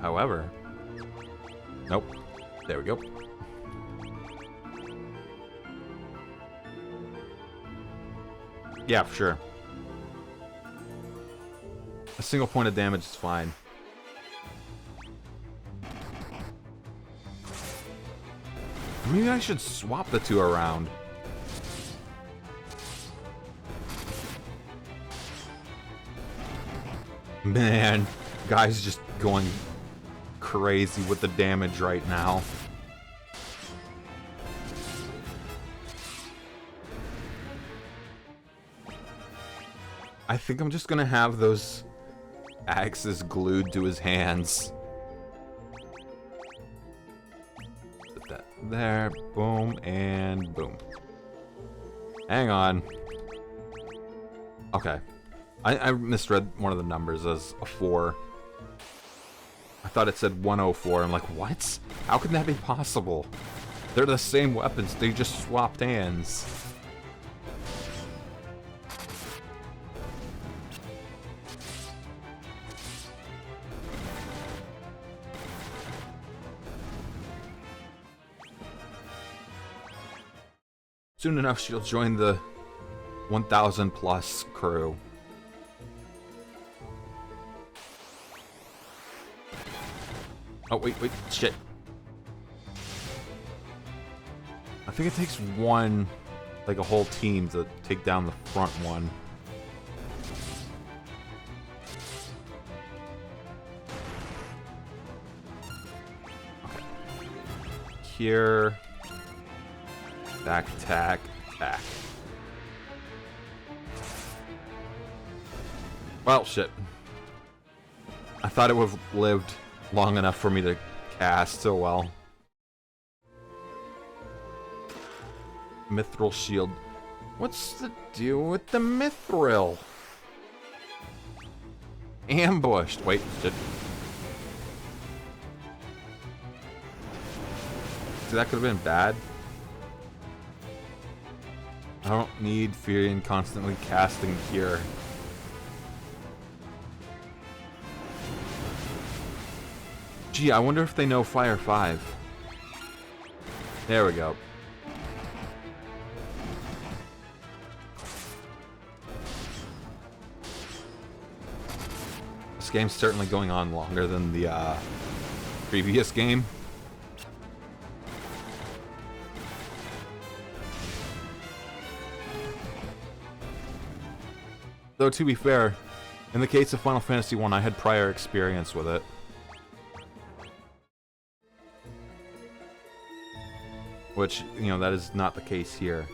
However... Nope. There we go. Yeah, for sure. A single point of damage is fine. Maybe I should swap the two around. Man, guy's just going crazy with the damage right now. I think I'm just gonna have those axes glued to his hands. Put that there, boom, and boom. Hang on. Okay. I misread one of the numbers as a 4. I thought it said 104. I'm like, what? How can that be possible? They're the same weapons, they just swapped hands. Soon enough, she'll join the 1,000 plus crew. Oh, wait, shit. I think it takes one, like a whole team to take down the front one. Okay. Here. Back attack, back. Well, shit. I thought it would have lived long enough for me to cast so well. Mithril shield. What's the deal with the mithril? Ambushed. Wait, shit. See, that could have been bad. I don't need Furion constantly casting Cure. Gee, I wonder if they know Fire 5. There we go. This game's certainly going on longer than the previous game. Though, to be fair, in the case of Final Fantasy 1, I had prior experience with it. Which, you know, that is not the case here.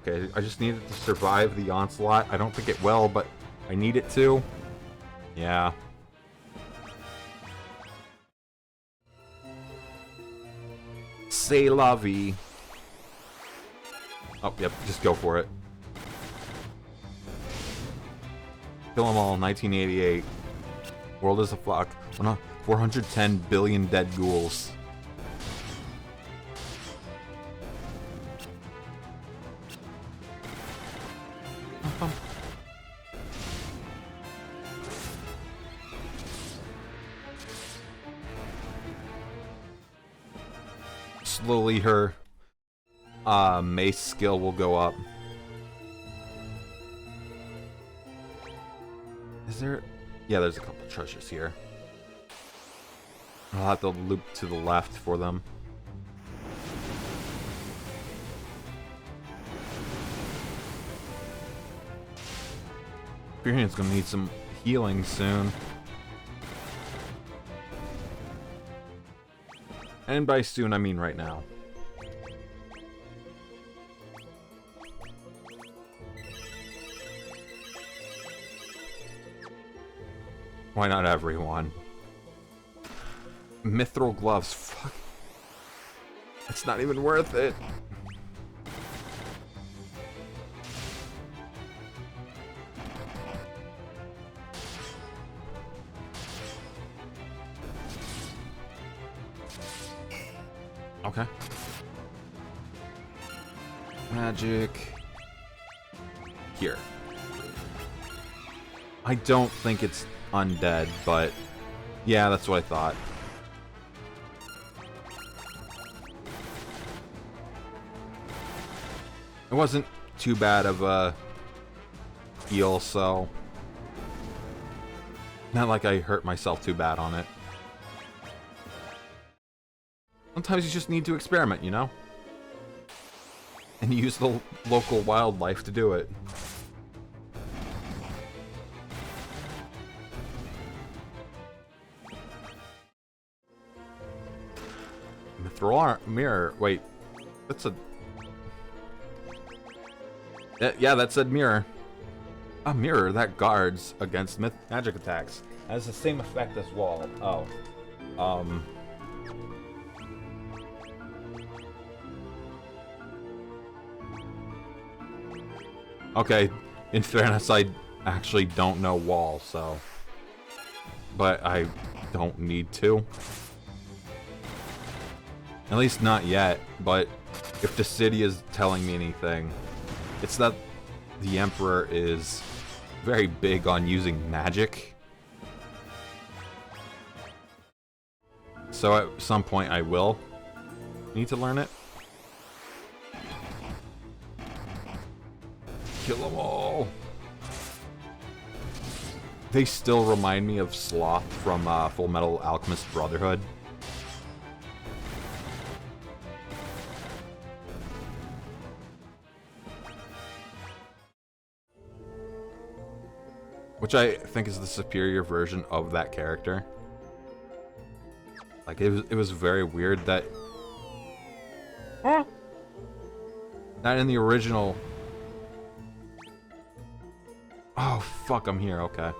Okay, I just need it to survive the onslaught. I don't think it will, but I need it to. Yeah. C'est la vie. Oh, yep, just go for it. Kill them all, 1988. World is a flock. 410 billion dead ghouls. Slowly her mace skill will go up. Is there... Yeah, there's a couple treasures here. I'll have to loop to the left for them. Experience gonna need some healing soon. And by soon, I mean right now. Why not everyone? Mithril gloves. Fuck. It's not even worth it. Okay. Magic. Here. I don't think it's undead, but yeah, that's what I thought. It wasn't too bad of a heal, so not like I hurt myself too bad on it. Sometimes you just need to experiment, you know? And use the local wildlife to do it. Mithril mirror. Wait, that's a... Yeah, that said mirror. A mirror that guards against magic attacks. Has the same effect as wall. Oh. Okay, in fairness, I actually don't know wall, so... But I don't need to. At least not yet, but if the city is telling me anything, it's that the Emperor is very big on using magic. So at some point I will need to learn it. Kill them all! They still remind me of Sloth from Full Metal Alchemist Brotherhood. Which I think is the superior version of that character. Like, it was very weird that... Not in the original... Oh, fuck, I'm here, okay.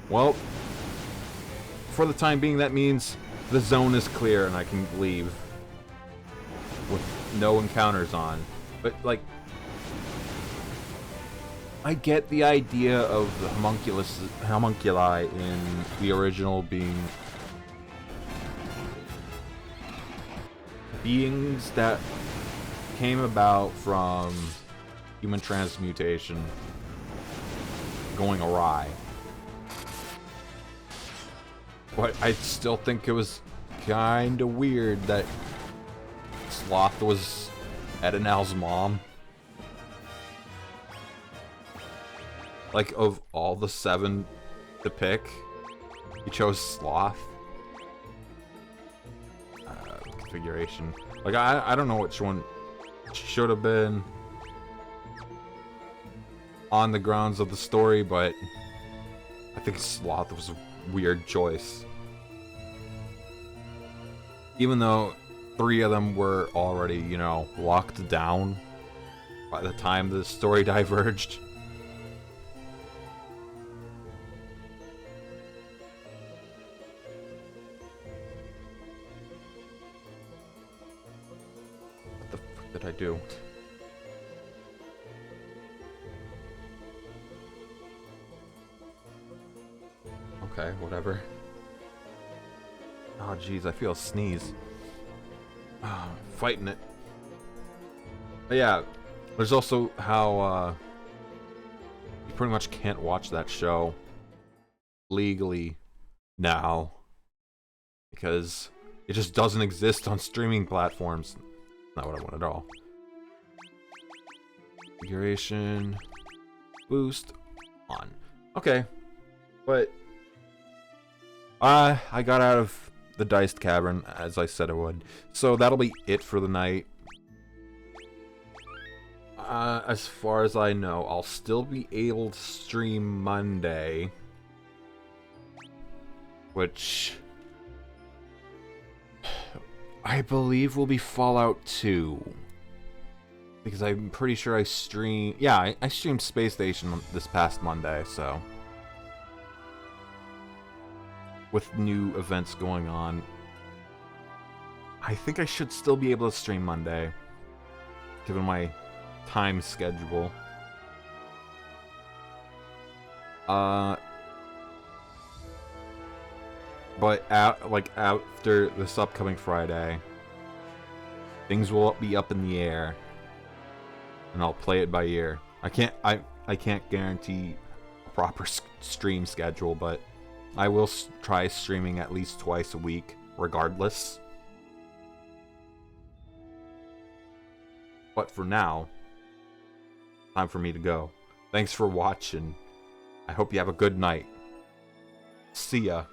Well, for the time being, that means the zone is clear and I can leave. With no encounters on. But, like... I get the idea of the homunculi in the original being beings that came about from human transmutation going awry. But I still think it was kinda weird that Sloth was Edenal's mom. Like, of all the 7 to pick, he chose Sloth. configuration. Like, I don't know which one should have been on the grounds of the story, but I think Sloth was a weird choice. Even though 3 of them were already, you know, locked down by the time the story diverged. What the fuck did I do? Okay, whatever. Oh, jeez, I feel a sneeze. Fighting it. But yeah, there's also how you pretty much can't watch that show legally now because it just doesn't exist on streaming platforms. Not what I want at all. Configuration boost on. Okay, but I got out of the Deist Cavern as I said I would, so that'll be it for the night. As far as I know, I'll still be able to stream Monday, which I believe will be Fallout 2. Because I'm pretty sure I streamed... Yeah, I streamed Space Station this past Monday, so... With new events going on, I think I should still be able to stream Monday, given my time schedule. But after this upcoming Friday, things will be up in the air, and I'll play it by ear. I can't guarantee a proper stream schedule, but I will try streaming at least twice a week, regardless. But for now, time for me to go. Thanks for watching. I hope you have a good night. See ya.